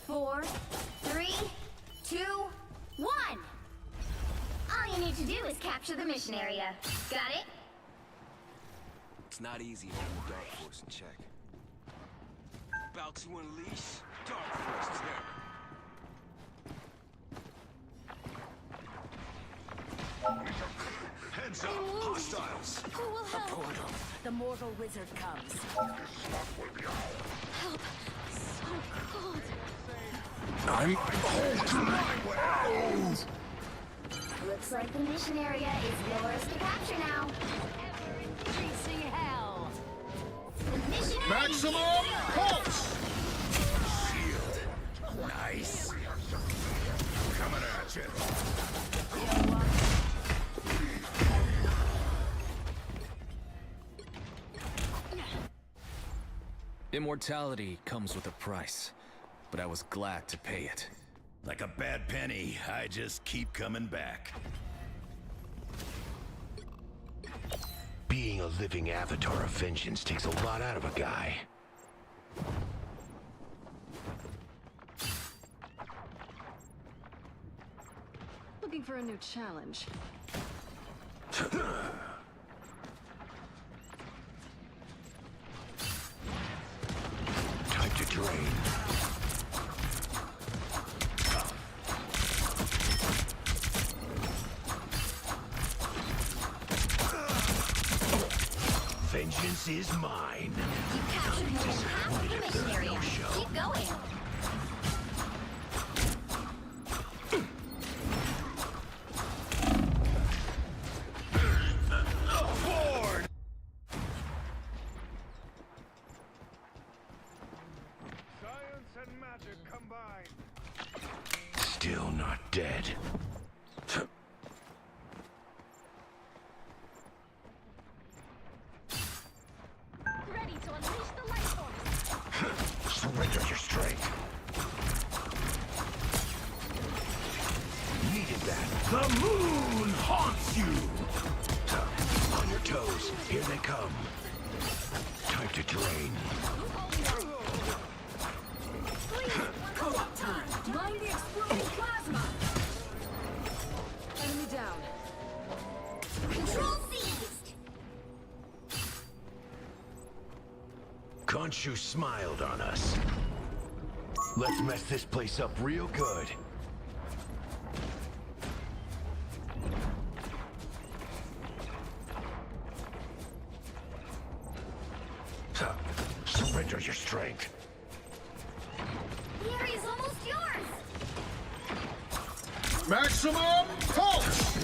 4, 3, 2, 1. All you need to do is capture the mission area. Got it? It's not easy holding the Dark Force in check. About About to unleash Dark Force terror. Heads up, hostiles. Who will help? The portal. The mortal wizard comes. Help. So cold. I'm cold. Looks like the mission area is yours to capture now. Ever-increasing hell. The mission area Maximum pulse! Shield. Nice. Coming at you. Immortality comes with a price, but I was glad to pay it. Like a bad penny, I just keep coming back. Being a living avatar of vengeance takes a lot out of a guy. Looking for a new challenge. Time to drain. Vengeance is mine. You captured more than half of the mission area. Keep going. Forward! Science and magic combined. Still not dead. Ready to unleash the light force. Surrender your strength. Needed that. The moon haunts you! On your toes. Here they come. Time to drain. Co-op time. Mind the exploding plasma. Enemy down. Control seized. Khonshu smiled on us. Let's mess this place up real good. Surrender your strength. The area's almost yours. Maximum pulse!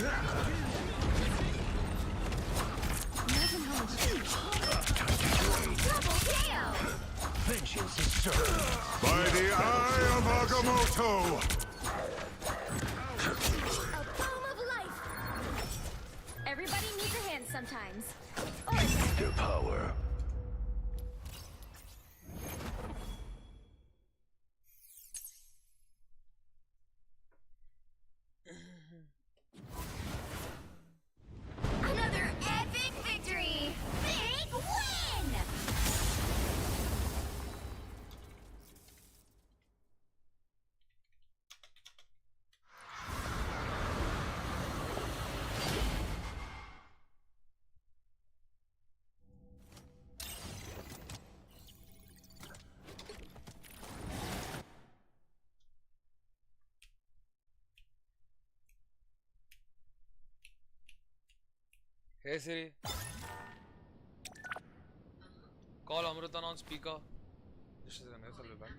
Imagine how much Double KO. Vengeance is certain. By the eye of Agamotto! A poem of life. Everybody needs a hand sometimes. Their power. Another epic victory. Big win. Hey Siri. Call Amritan on speaker. Just a second, I'll be back.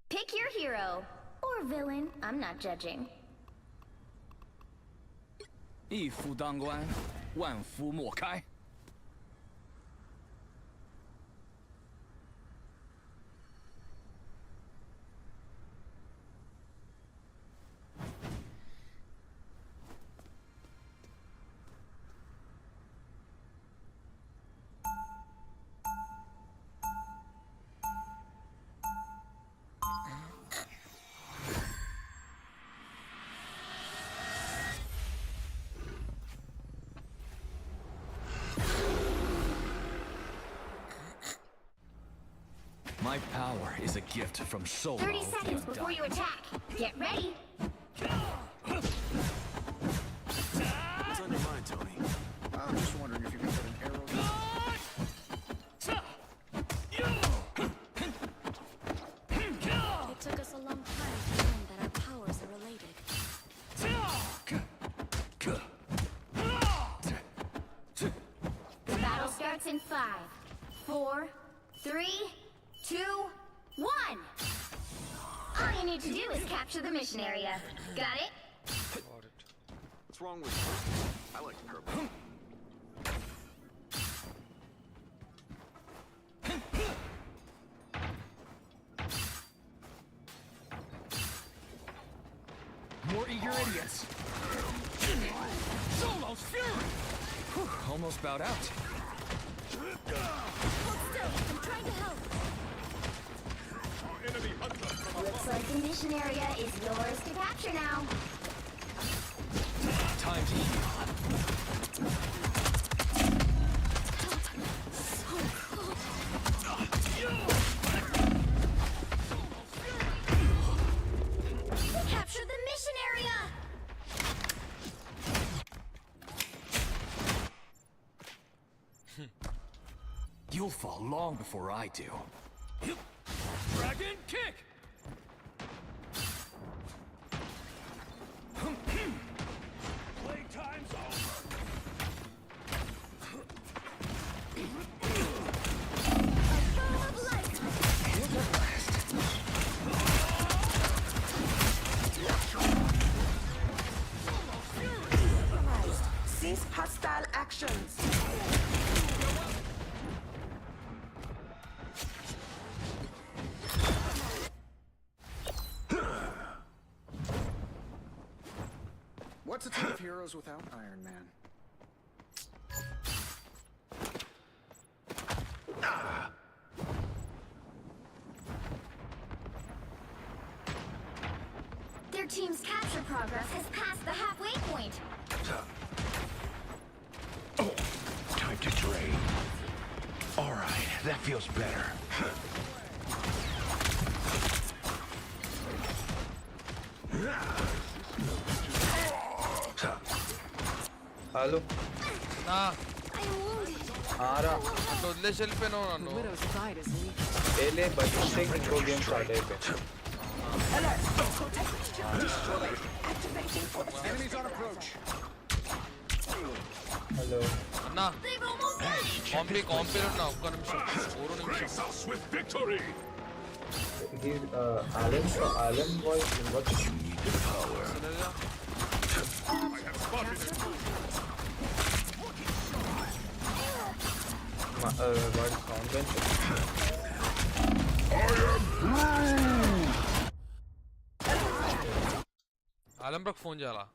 Pick your hero. Or villain. I'm not judging. 一夫当关，万夫莫开。My power is a gift from Solo. 30 seconds before you attack. Get ready. What's on your mind, Tony? I'm just wondering if you can get an arrow. It took us a long time to learn that our powers are related. The battle starts in 5, 4, 3, 2, 1. All you need to do is capture the mission area. Got it? What's wrong with you? I like purple. More eager idiots. Solo's fury. Whew, almost bowed out. Hold still. I'm trying to help. Looks like the mission area is yours to capture now. Time to heal. So cold. Capture the mission area! You'll fall long before I do. Dragon kick! Playtime's over. Cease hostile actions. What's a team of heroes without Iron Man? Their team's capture progress has passed the halfway point. Oh, time to drain. All right, that feels better. Hello. Nah. Ara. అట్లా వదిలేసి వెళ్ళిపోయినావు నన్ను ఏలే but mistake ఇంకో game start అయిపోయింది. Enemies on approach. Hello అన్నా కాంపీలో ఉన్నా ఒక్క నిమిషం 4 నిమిషం. Alan voice what you need the power. What convention? ఆలంబ్రక్ ఫోన్ చేయాలా?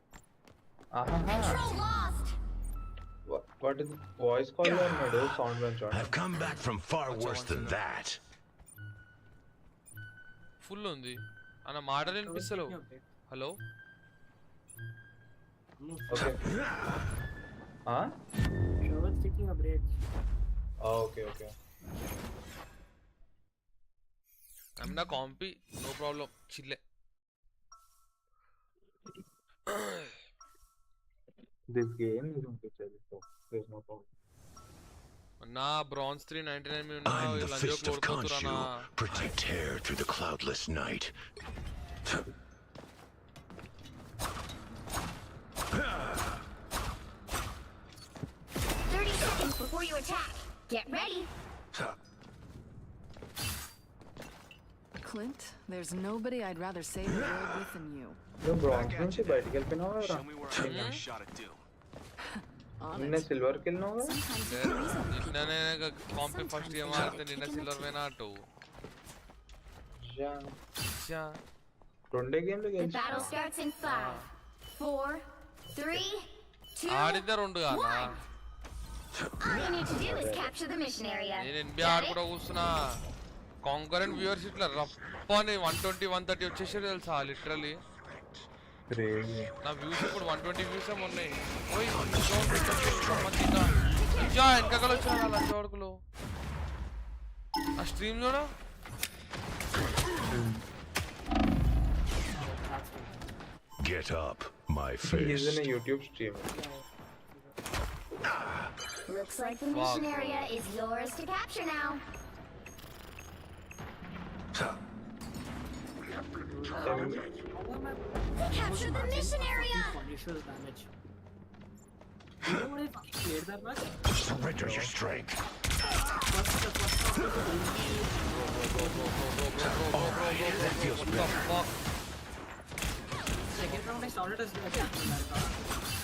What is voice call or sound bench? I've come back from far worse than that. Full ఉంది అన్న మాటలు వినిపిస్తలేవు. Hello Okay. Huh? Taking a break. Oh, okay. I'm not compy, no problem. Chill. This game is going to tell you so. There's no problem. Nah, bronze 399 में I'm the fist of Khonshu, protect hair through the cloudless night. 30 seconds before you attack. Get ready. Clint, there's nobody I'd rather save the world with than you. No bronze నుంచి బయటికి వెళ్ళిపోయినావా Show me where I got a shot at do. నిన్న సిల్వర్కి వెళ్ళినావా నిన్ననే కాంపి first game ఆడితే నిన్న silver పోయినా అటు రెండే గేమ్లు The battle starts in 5, 4, 3, 2, ఆడితే రెండు కాదా all you need to do is capture the mission area. నేను ఎన్బిఆర్ కూడా కూర్చున్నా కాంకరెంట్ వ్యూవర్స్ ఇట్లా రప్పని 120 130 వచ్చేసారు తెలుసా లిటరలీ నా వ్యూస్ ఇప్పుడు 120 వ్యూస్ ఏమో ఉన్నాయి వెనకాల వచ్చాను అలా చోడుకులు ఆ స్ట్రీమ్ చూడ Get up, my face. He's in a YouTube stream. Looks like the mission area is yours to capture now. They captured the mission area! Surrender your strength. Alright, that feels better. Second round I started as a captain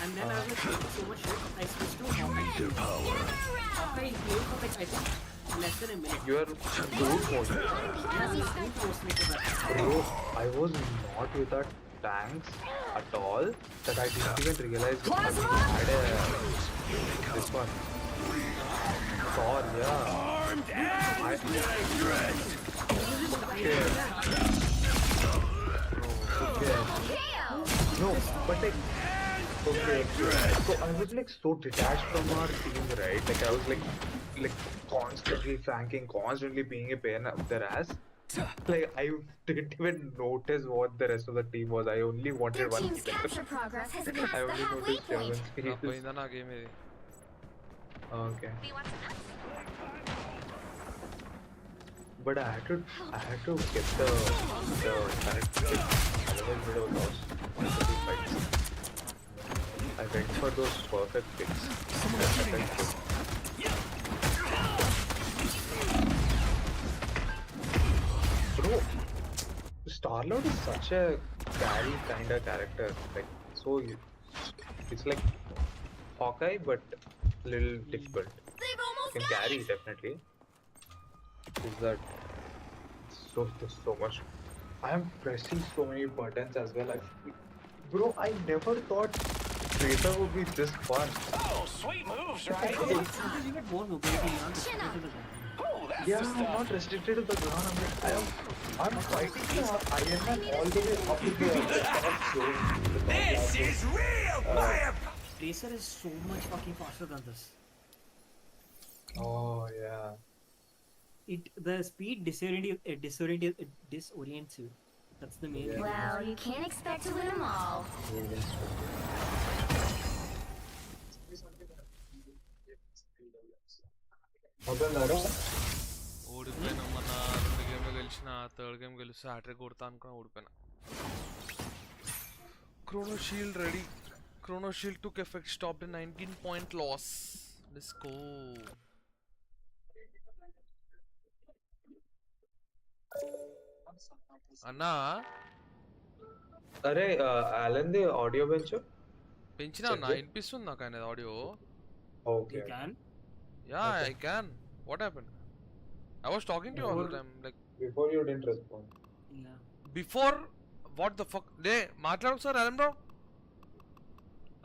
and then I was like so much shit, I switched to Need the power. after I played for like I think less than a minute. You are brute mode. Bro, I was not with that tanks at all that I didn't even realize I had this one. Thor, yeah. Armed and dread. Okay. No, but like, okay. So I was like so detached from our team, right? Like I was like constantly flanking, constantly being a pain up their ass. Like I didn't even notice what the rest of the team was. I only wanted one Team's capture progress has I passed the only halfway noticed point. Kevin's pieces. పోయిందా నా game ఇది Okay. But I had to get the correct fix. Otherwise we would have lost 130 fights. I went for those perfect picks. Bro, Star-Lord is such a carry kind of character. Like it's like Hawkeye but little difficult. Can carry definitely. Is that there's so much. I am pressing so many buttons as well. Bro, I never thought Tracer would be this fun. Oh, sweet moves, right? You get more mobility on Yeah, I'm not restricted to the ground. I'm fighting the Iron Man all the way up to the This is real vamp! Tracer is so much fucking faster than this. Oh yeah. The speed disorients you. That's the main. Well, you can't expect to win them all. ఓడిపోయినా మన 2 గేమ్లు గెలిచిన third game గెలిస్తే hat trick కొడతా అనుకున్నా ఓడిపోయినా Chrono Shield ready. Chrono Shield took effect, stopped a 19-point loss. Let's go. అన్నా అరే Alan ది ఆడియో పెంచినా అన్నా వినిపిస్తుంది నాకు ఆయన audio okay Yeah, I can. What happened? I was talking to you all the time. Like before you didn't respond. Yeah. Before what the fuck? Hey, మాట్లాడు sir, Alan bro.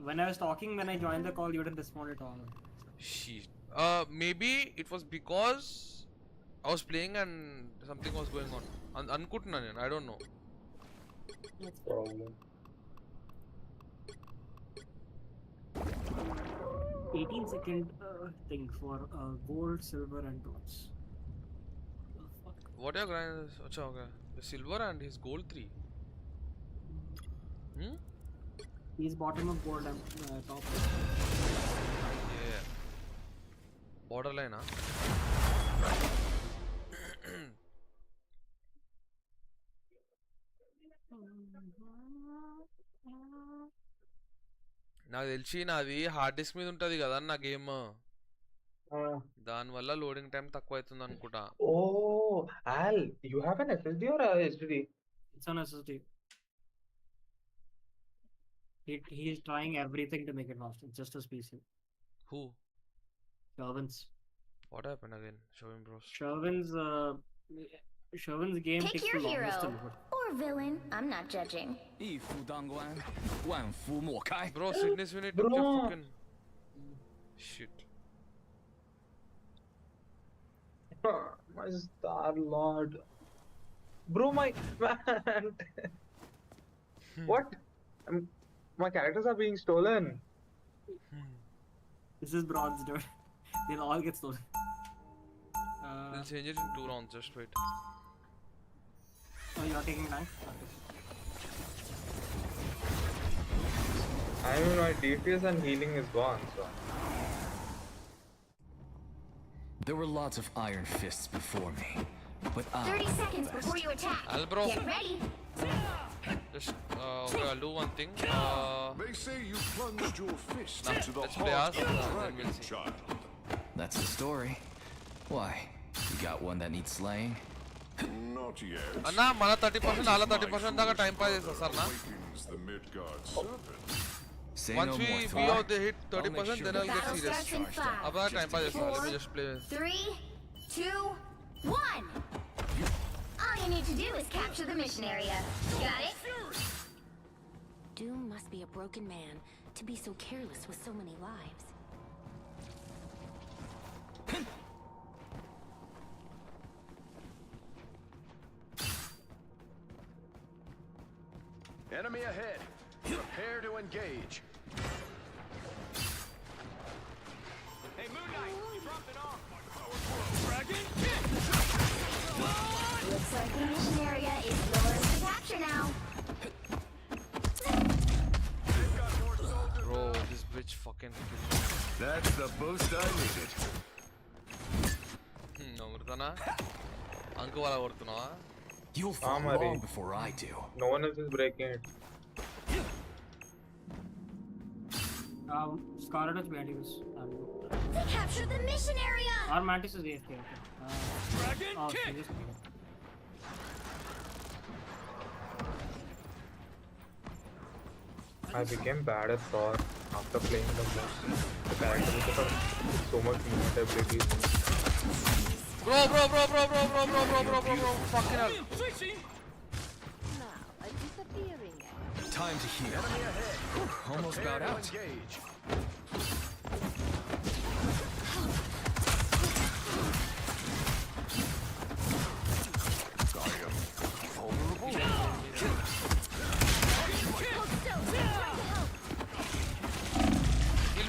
When I was talking, when I joined the call, you didn't respond at all. Shit. Maybe it was because I was playing and something was going on. అనుకుంటున్నా నేను. I don't know. That's problem. 18-second thing for gold, silver, and bronze. What are your grinds? Acha, okay. The silver and his gold 3. He's bottom of gold and top. Yeah. Borderline, huh? నాకు తెలిసి నాది hard disk మీద ఉంటది కదా నా game దాని వల్ల loading time తక్కువ అవుతుంది అనుకుంటా. Oh, Al, you have an SSD or a HDD? It's on SSD. He's trying everything to make it faster. It's just his PC. Who? Shervin's. What happened again? Show him, bros. Shervin's game Pick takes your the longest to hero load. or villain. I'm not judging. 一夫当关，万夫莫开。 Bro, Sydney's unit took your fucking shit. My Star Lord. Bro, my man. What? My characters are being stolen. This is bronze, dude. They'll all get stolen. They'll change it in 2 rounds, just wait. Oh, you're taking rank? I mean, my DPS and healing is gone, so. There were lots of iron fists before me, but 30 seconds before you attack. Al, bro. Get ready. Just, okay, I'll do one thing. They say you plunged your fist Nah, into the let's play heart us, of a then we'll dragon see. child. that's the story. Why? You got one that needs slaying? Not yet. Anna, mana 30%, ala 30% daga time pass chestha sir na. Awakens the Midgard serpent. Say Once no we more, we Thor. out they hit 30%, then I'll get Battle serious. starts in 5, Apna time pass chestha. Let me 4, just play. 3, 2, 1. All you need to do is capture the mission area. Got it? Doom must be a broken man to be so careless with so many lives. Enemy ahead. Prepare to engage. Hey, Moon Knight, you dropped it off. Dragon kick! Looks like the mission area is yours to capture now. Bro, this bridge fucking killed me. That's the boost I needed. Nongurtana. Anku wala kortunava. You'll fall Amari. long before I do. No one else is breaking it. Scarlet is behind you. They captured the mission area. Our Mantis is AFK. Okay. Dragon kick! She just I became bad at Thor after playing the character because of so much movement abilities. Bro, fucking hell. Now, a disappearing act. Time to heal. Enemy ahead. Almost Prepare got to out. engage. Heal.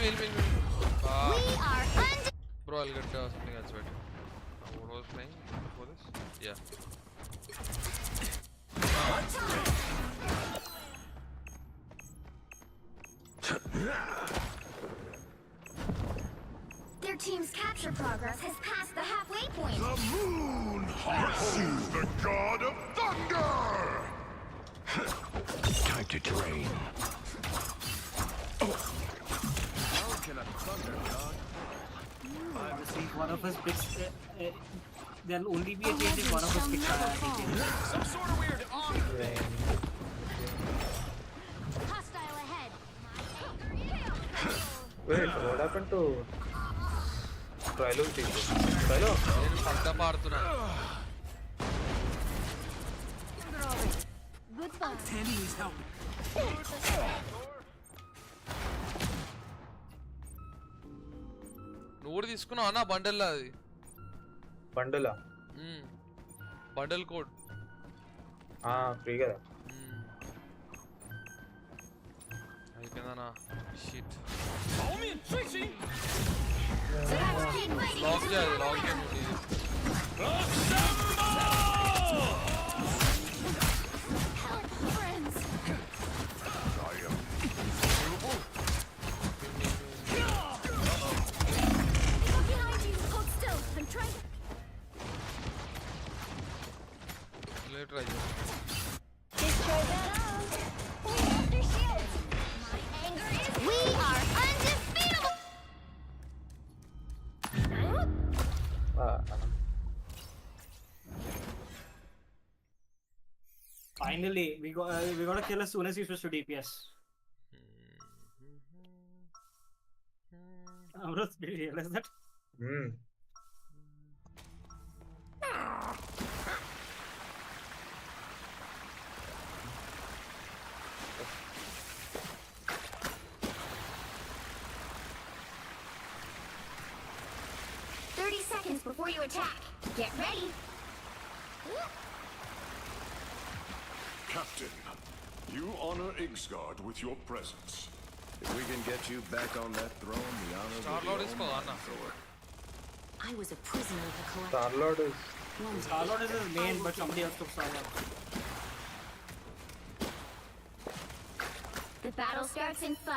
We are Bro, I'll get something else. Wait. What was I playing before this? Yeah. Their team's capture progress has passed the halfway point. The moon haunts you, the god of thunder! Time to train. How can a thunder god? obviously one of us picks. There'll only be a change if one of us picks Some sort of weird Hostile ahead. Wait, what happened to Trilo's team? Trilo? Goodbye. Tandy needs help. నువ్వు తీసుకున్నావు అన్న bundle అది బండలా bundle code free కదా అయిపోయిందన్నా shit Keep lock చేయాలి lock చేయండి friends. Look behind you. Hold still. I'm trying to. Later Destroy that all. Pull after shields. My anger is. We are undefeatable. Finally, we got to kill as soon as he switched to DPS. Amrut, did you realize that? Hmm. 30 seconds before you attack. Get ready. Captain, you honor Ixgard with your presence. If we can get you back on that throne, the honor will be all mine, Thor. I was a prisoner of the collective. Star-Lord is... Star-Lord is his main, but somebody else took Star-Lord. The battle starts in 5,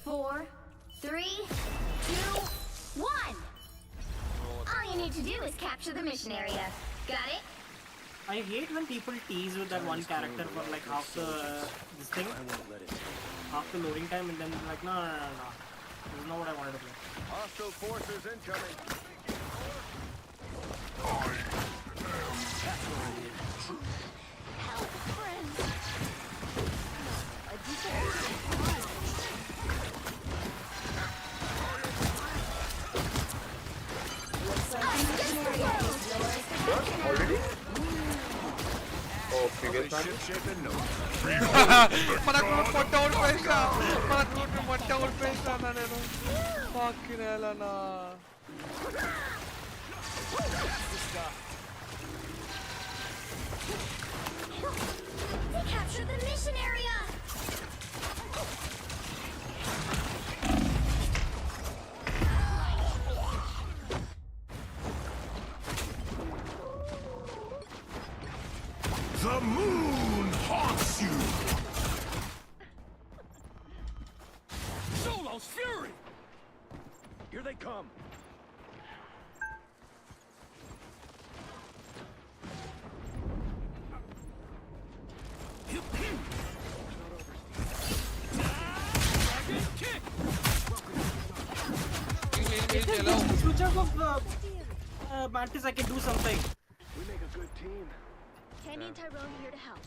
4, 3, 2, 1. All you need to do is capture the mission area. Got it? I hate when people tease with that one character for like half the this thing, half the loading time, and then like no. This is not what I wanted to play. Hostile forces incoming. Help, friend. What? Already? Oh, previous match? మనకు మొట్ట ఓడిపోయినా మనకు మొట్ట ఓడిపోయినా నేను fucking hell అన్నా They captured the mission area. The moon haunts you! Solo's fury! Here they come. If there's switch off of Mantis, I can do something. We make a good team. Candy and Tyrone here to help.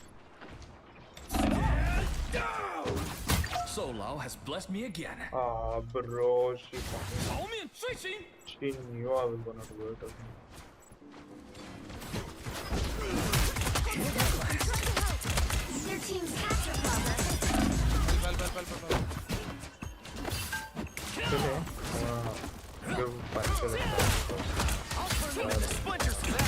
Solo has blessed me again. Ah, bro, she knew I was gonna do it. Your team's capture progress. Okay. Give 5 seconds. I'll turn them into splinters for that.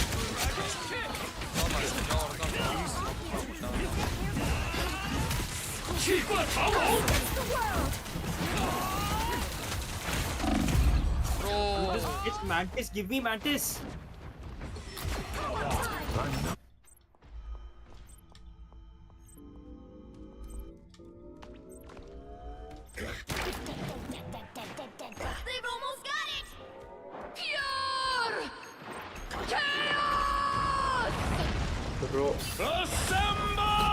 It's Mantis. Give me Mantis. They've almost got it! Pure chaos! Bro. Assemble!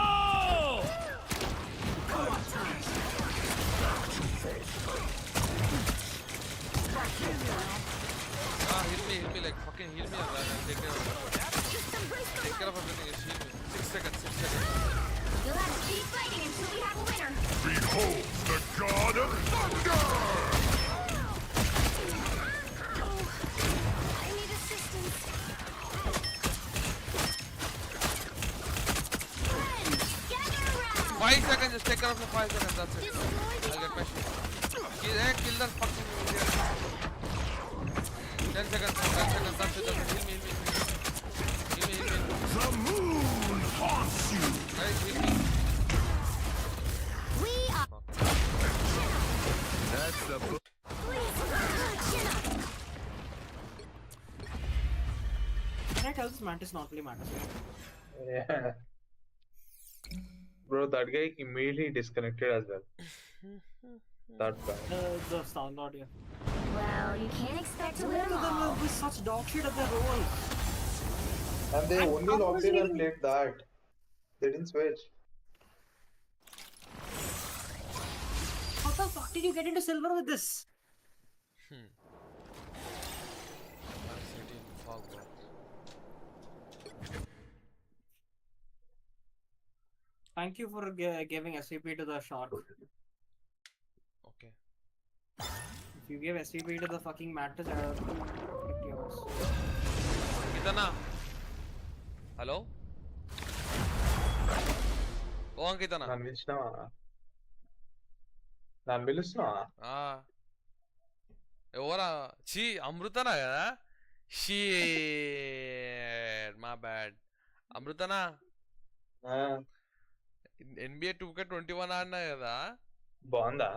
Heal me, like fucking heal me and take care of everything. Just heal me. 6 seconds. You'll have to keep fighting until we have a winner. Behold the god of thunder! I need assistance. Friends, gather around. 5 seconds, just take care of the 5 seconds, that's it. I'll get my shit. Kill that fucking idiot. 10 seconds, that's it. Heal me. The moon haunts you! Guys, heal me. We are. That's the Please, chin up. Can I tell this Mantis not play Mantis? Yeah. Bro, that guy immediately disconnected as well. That bad. The sound audio. Well, you can't expect to win Both them of them all. are such dog shit at their roles. And they only logged in and played that. They didn't switch. How the fuck did you get into silver with this? Thank you for giving SCP to the shark. Okay. If you give SCP to the fucking mattress, I will kick your ass. Kitana? Hello? ఓ అంకితనా నన్ను పిలిచినావా నన్ను పిలుస్తున్నావా ఎవరా చీ అమృతనా కదా she మా bad అమృతనా NBA 2K21 ఆడినా కదా బాగుందా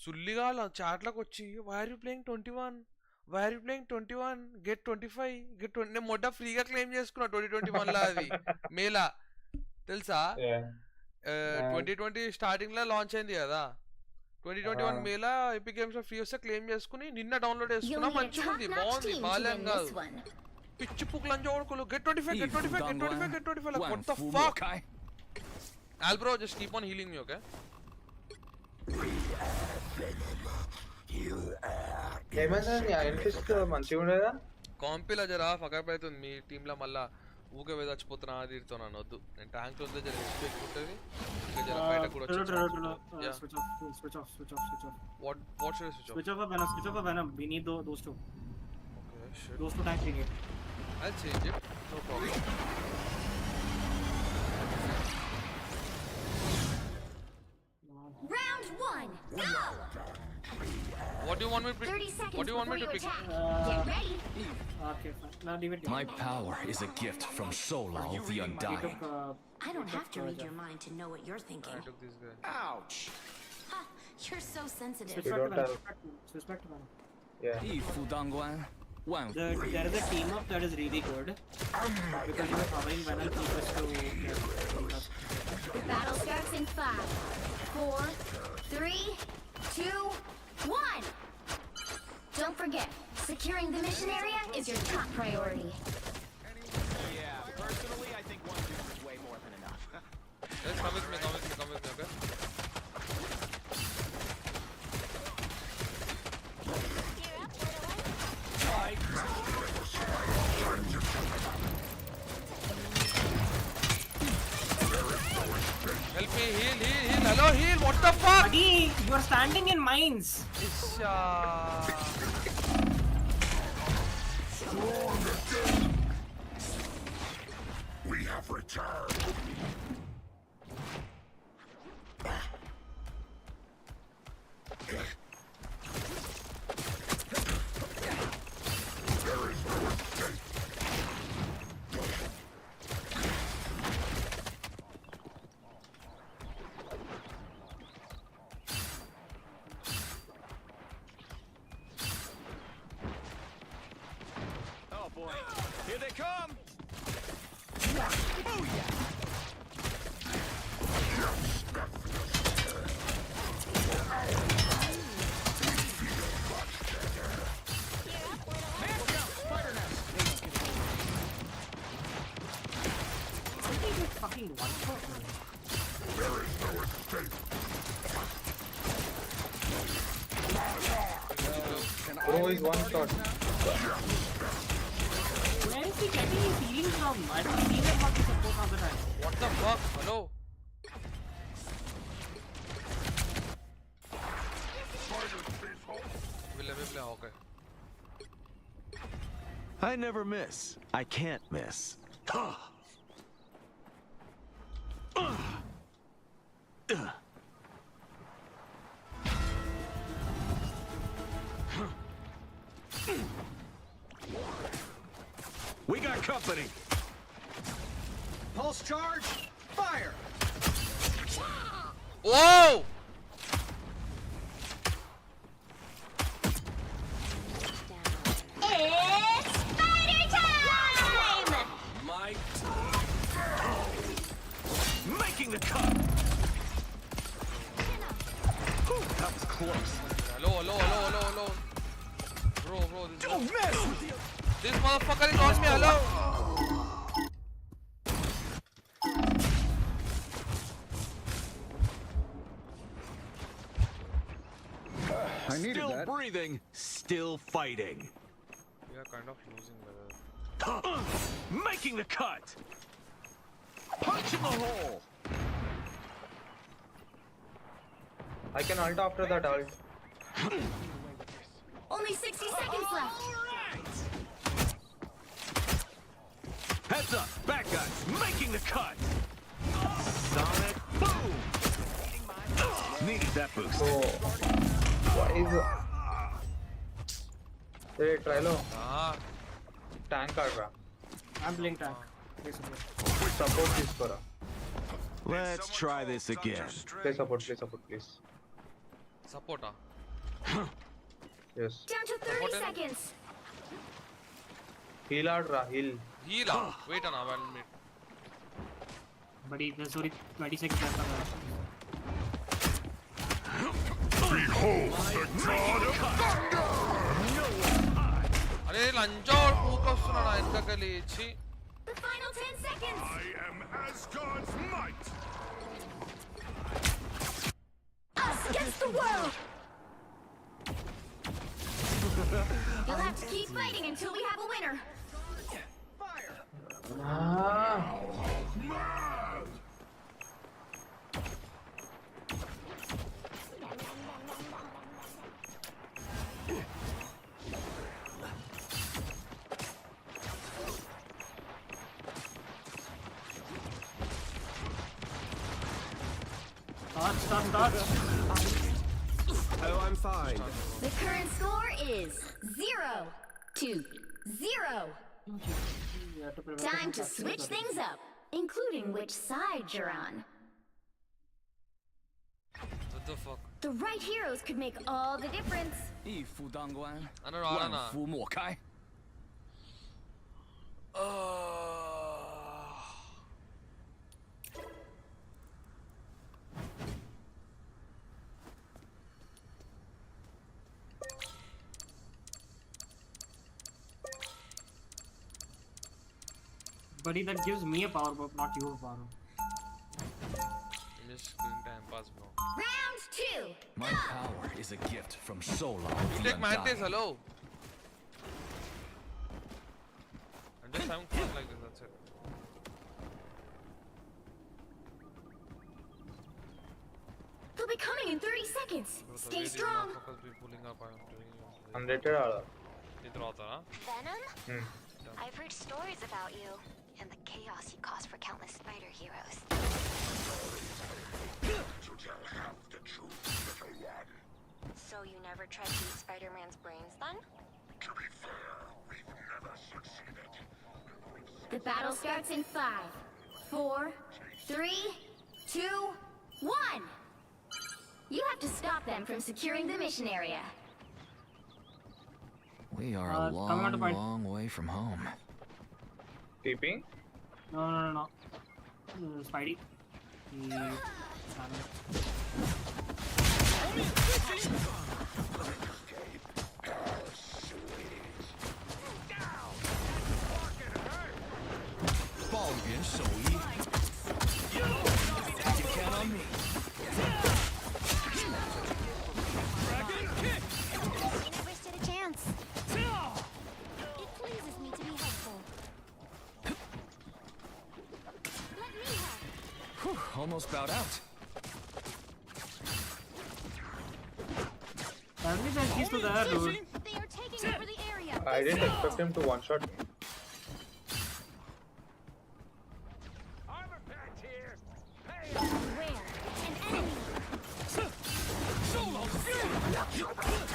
సుల్లిగా చాట్లకు వచ్చి why are you playing 21 get 25 get 20 నేను మొట్ట ఫ్రీగా క్లెయిమ్ చేసుకున్నా 2021 లా అది మేలా తెలుసా 2020 స్టార్టింగ్ లో లాంచ్ అయింది కదా 2021 మేలా ఎపిక్ గేమ్స్ లో ఫ్రీ వస్తే క్లెయిమ్ చేసుకుని నిన్న డౌన్లోడ్ చేసుకున్నా మంచిగా ఉంది బాగుంది బాలేం కాదు పిచ్చి పుక్లంజ ఓడుకోలు get 25 get 25 get 25 get 25 like what the fuck Albro just keep on healing me okay ఏమైనా నీ ఐరన్ ఫిస్ట్ మంచిగా ఉండేదా కాంపిలా జరా ఫకప్ అవుతుంది మీ టీంలో మళ్ళా ఊకే వేద చచ్చిపోతున్నా అది ఇరుతున్నాను వద్దు నేను ట్యాంక్ లో జర ఎక్స్పెక్ట్ ఉంటుంది ఇంకా జర బయట కూడా Switch off. what should I switch off Venom. We need those two. Okay, shit. Those two tanks we need. I'll change it. No problem. Round 1. Go. What do you want me to pick? 30 seconds What do you want me to pick? Get ready. Okay, fine. Now leave it. My power is a gift from Solal the Undying. I don't have to read your mind to know what you're thinking. I took this guy. Ouch! Ha! You're so sensitive. Switch back to Venom. Yeah. There is a team up that is really good because you are covering Venom keepers to. The battle starts in 5, 4, 3, 2, 1. Don't forget, securing the mission area is your top priority. Yeah, personally, I think one dude is way more than enough. Let's come with me, okay? Help me, heal, hello, heal, what the fuck? Buddy, you are standing in mines. We have returned. There is no escape. Oh boy, here they come! Fucking one shot. There is no escape. Bro is one shot. Where is he getting his healing from? I don't see that fucking support all the time. What the fuck? Hello? We'll play Hawkeye. I never miss. I can't miss. We got company. Pulse charge, fire! Whoa! It's spider time! Making the cut. Whew, that was close. Hello. Bro, Don't mess with you. this motherfucker is on me, hello? I needed Still that. breathing, still fighting. We are kind of losing, brother. Making the cut. Punch in the hole. I can ult after that ult. Only 60 seconds left. Heads up, bad guys, making the cut. Sonic boom. Needed that boost. So why is hey try lo tank कर रहा I'm playing tank. support this करा Let's try this again. play support please Support yes Down to 30 seconds. heal आड़ रहा heal Heal wait on 1 minute. Buddy, there's only 20 seconds left. Behold the god of thunder! अरे लंजोर पूका सुना ना इनका कली छी. The final 10 seconds. I am Asgard's might. Us against the world. You'll have to keep fighting until we have a winner. Start. Oh, I'm fine. The current score is 0-0. Time to switch things up, including which side you're on. What the fuck? The right heroes could make all the difference. 一夫当关， Ano 万夫莫开。 Buddy, that gives me a power buff, not your power. I'm just doing time pass, bro. Round 2. My power is a gift from Solar. You take Mantis, hello. I'm just having fun like this, that's it. They'll be coming in 30 seconds. Stay strong. Pulling up, I'm doing unrated आड़ा Venom? I've heard stories about you and the chaos you cause for countless spider heroes. So you never tried to use Spider-Man's brains then? To be fair, we've never succeeded. The battle starts in 5, 4, 3, 2, 1. You have to stop them from securing the mission area. We are a long way from home. TPing? No. Spidey. You count on me. Almost bowed out. He's still there, dude. They are taking over the area. I didn't expect him to one-shot me. Beware, an enemy.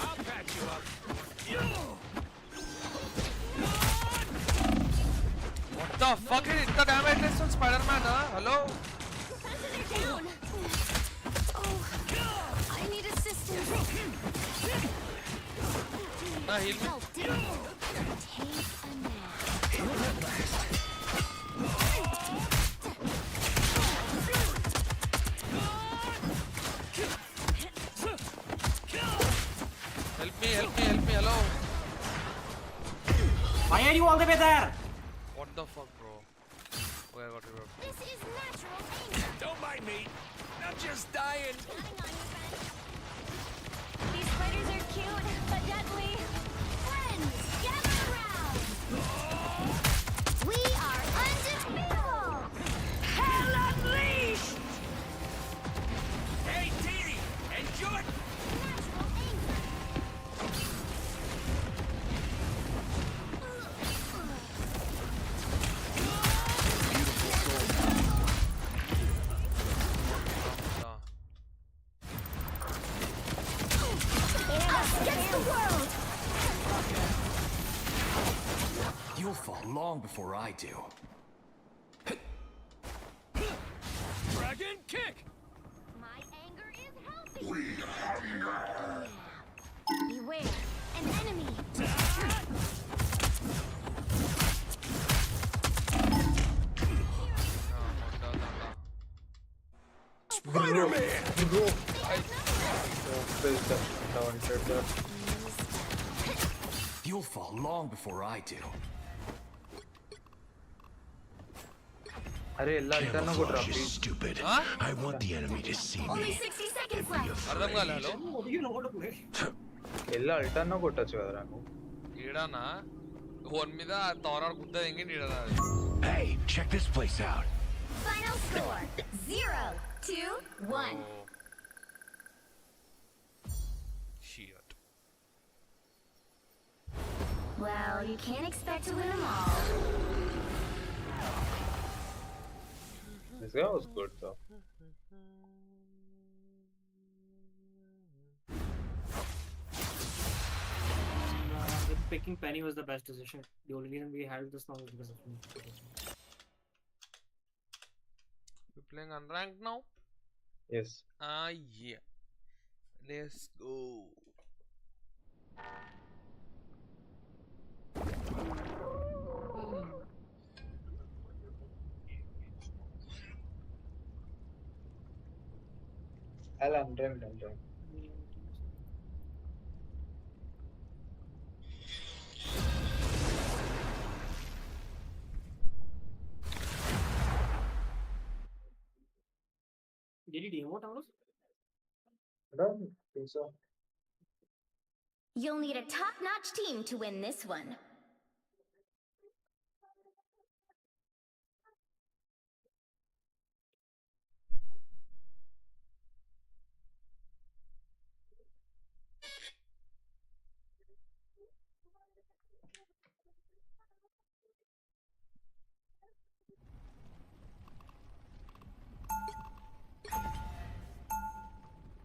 I'll patch you up. What the fuck is it? The damage is on Spider-Man, huh? Hello? They're down. Oh, I need assistance. Heal me. Help, take a nap. Help me, hello. Why are you all the way there? What the fuck, bro? Okay, I got revived. This is natural anger. Don't mind me. I'm just dying. These spiders are cute, but deadly. Friends, gather around. We are undefeatable. Hell unleashed! Hey, Dee! Enjoy You'll fall long before I do. Dragon kick! My anger is healthy. Beware, an enemy. Spider-Man! You'll fall long before I do. Camouflage is stupid. I want the enemy to see Only me. 60 seconds left. You know what to play. Ella altana kottachu kada naku. Idana one mida Thora gudda engi idana. Hey, check this place out. Final score 0-1. Shit. Well, you can't expect to win them all. This guy was good though. Picking Penny was the best decision. The only reason we had this now is because of me. We're playing unranked now? Yes. Yeah. Let's go. I'm ranked. Did he demote ours? I don't think so. You'll need a top-notch team to win this one.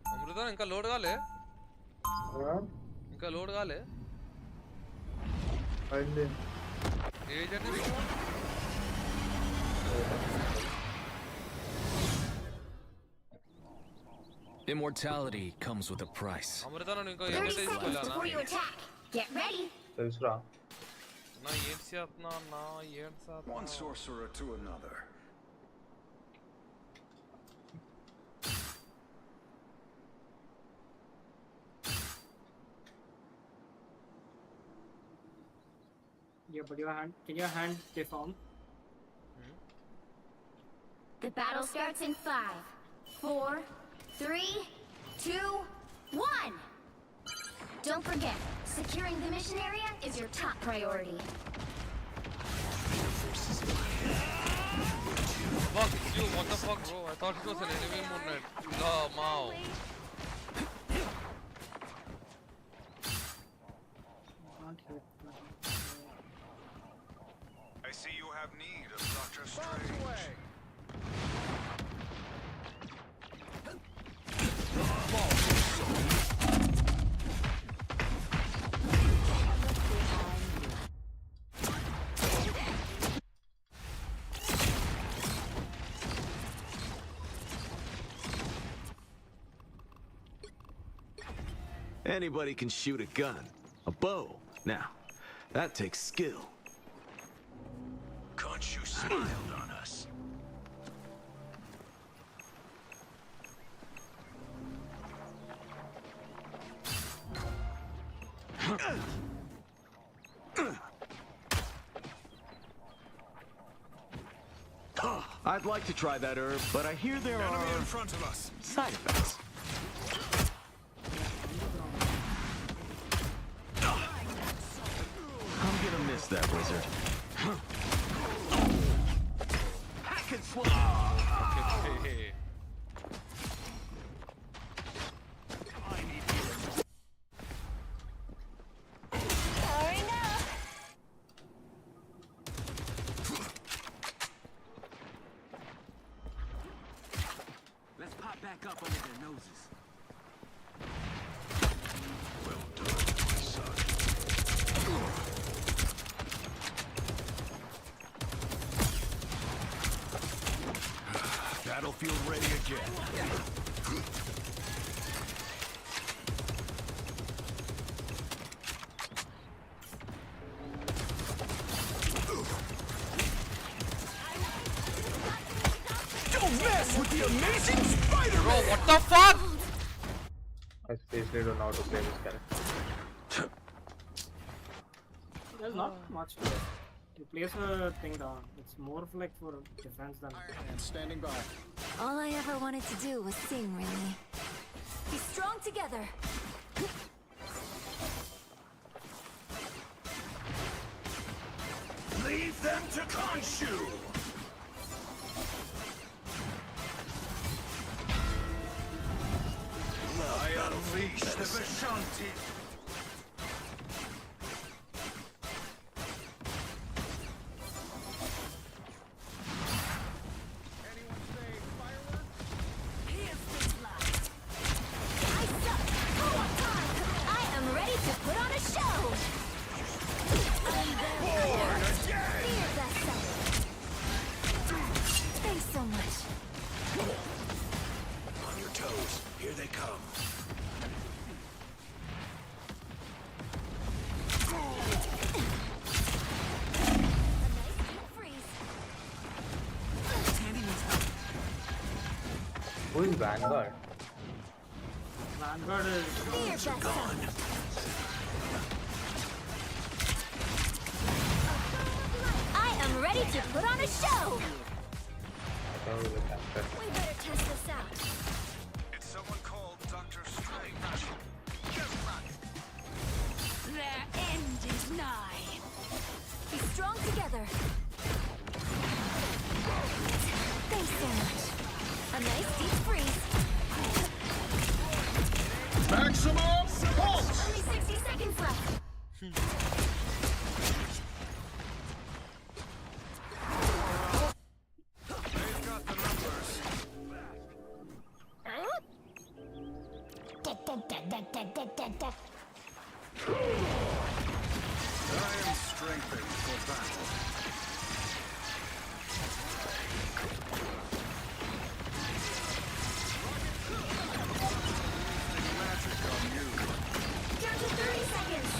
Amrita इनका load गाले इनका load गाले ये journey भी Immortality comes with a price. Amrita ने इनका 30 seconds before you attack. Get ready. ना ये साथ ना ये साथ One sorcerer to another. Yeah, but your hand, can your hand deform? The battle starts in 5, 4, 3, 2, 1. Don't forget, securing the mission area is your top priority. Fuck you, what the fuck bro? I thought it was an enemy Moon Knight. La Mao. I see you have need of Dr. Strange. Anybody can shoot a gun. A bow. Now, that takes skill. Khonshu smiled on us. I'd like to try that herb, but I hear there are in front of us. side effects. I'm gonna miss that wizard. Hack and slash. Let's pop back up under their noses. Well done, my son. with the amazing Spider-Man! Bro, what the fuck? I seriously don't know how to play this character. There's not much to it. You place a thing down. It's more of like for defense than. And standing by. All I ever wanted to do was sing, really. Be strong together. Leave them to Khonshu! I unleash the Vishanti! I am ready to put on a show. Born again! Fear thyself. Thanks so much. On your toes, here they come. Who is Vanguard? Vanguard is. Fear thyself. I am ready to put on a show. I thought it was a character. We better test this out. It's someone called Dr. Strange. Their end is nigh. Be strong together. Thanks so much. A nice deep freeze. Maximum pulse! Only 60 seconds left. I am strengthened for battle. Magic on you. Down to 30 seconds.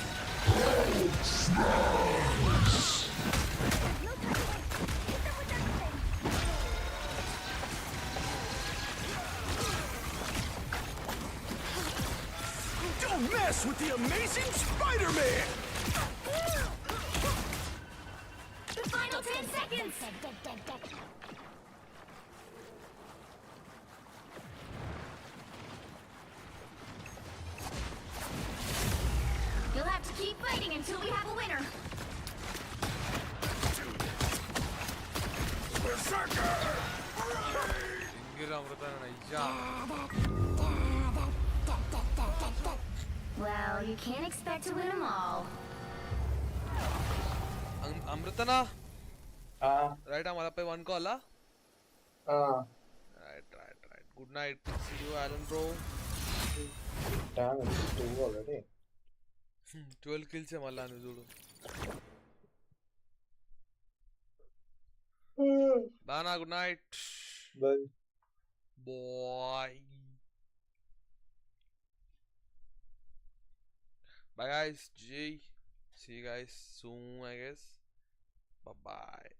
Don't mess with the amazing Spider-Man! The final 10 seconds. You'll have to keep fighting until we have a winner. Berserker! Well, you can't expect to win them all. Amritana? Right, I'm पे one call, huh? Right. Good night. See you, Alan, bro. Damn, it's 2 already. 12 kills है मल्ला ने जोड़ो. Bana, good night. Bye. Boy. Bye guys. GG. See you guys soon, I guess. Bye bye.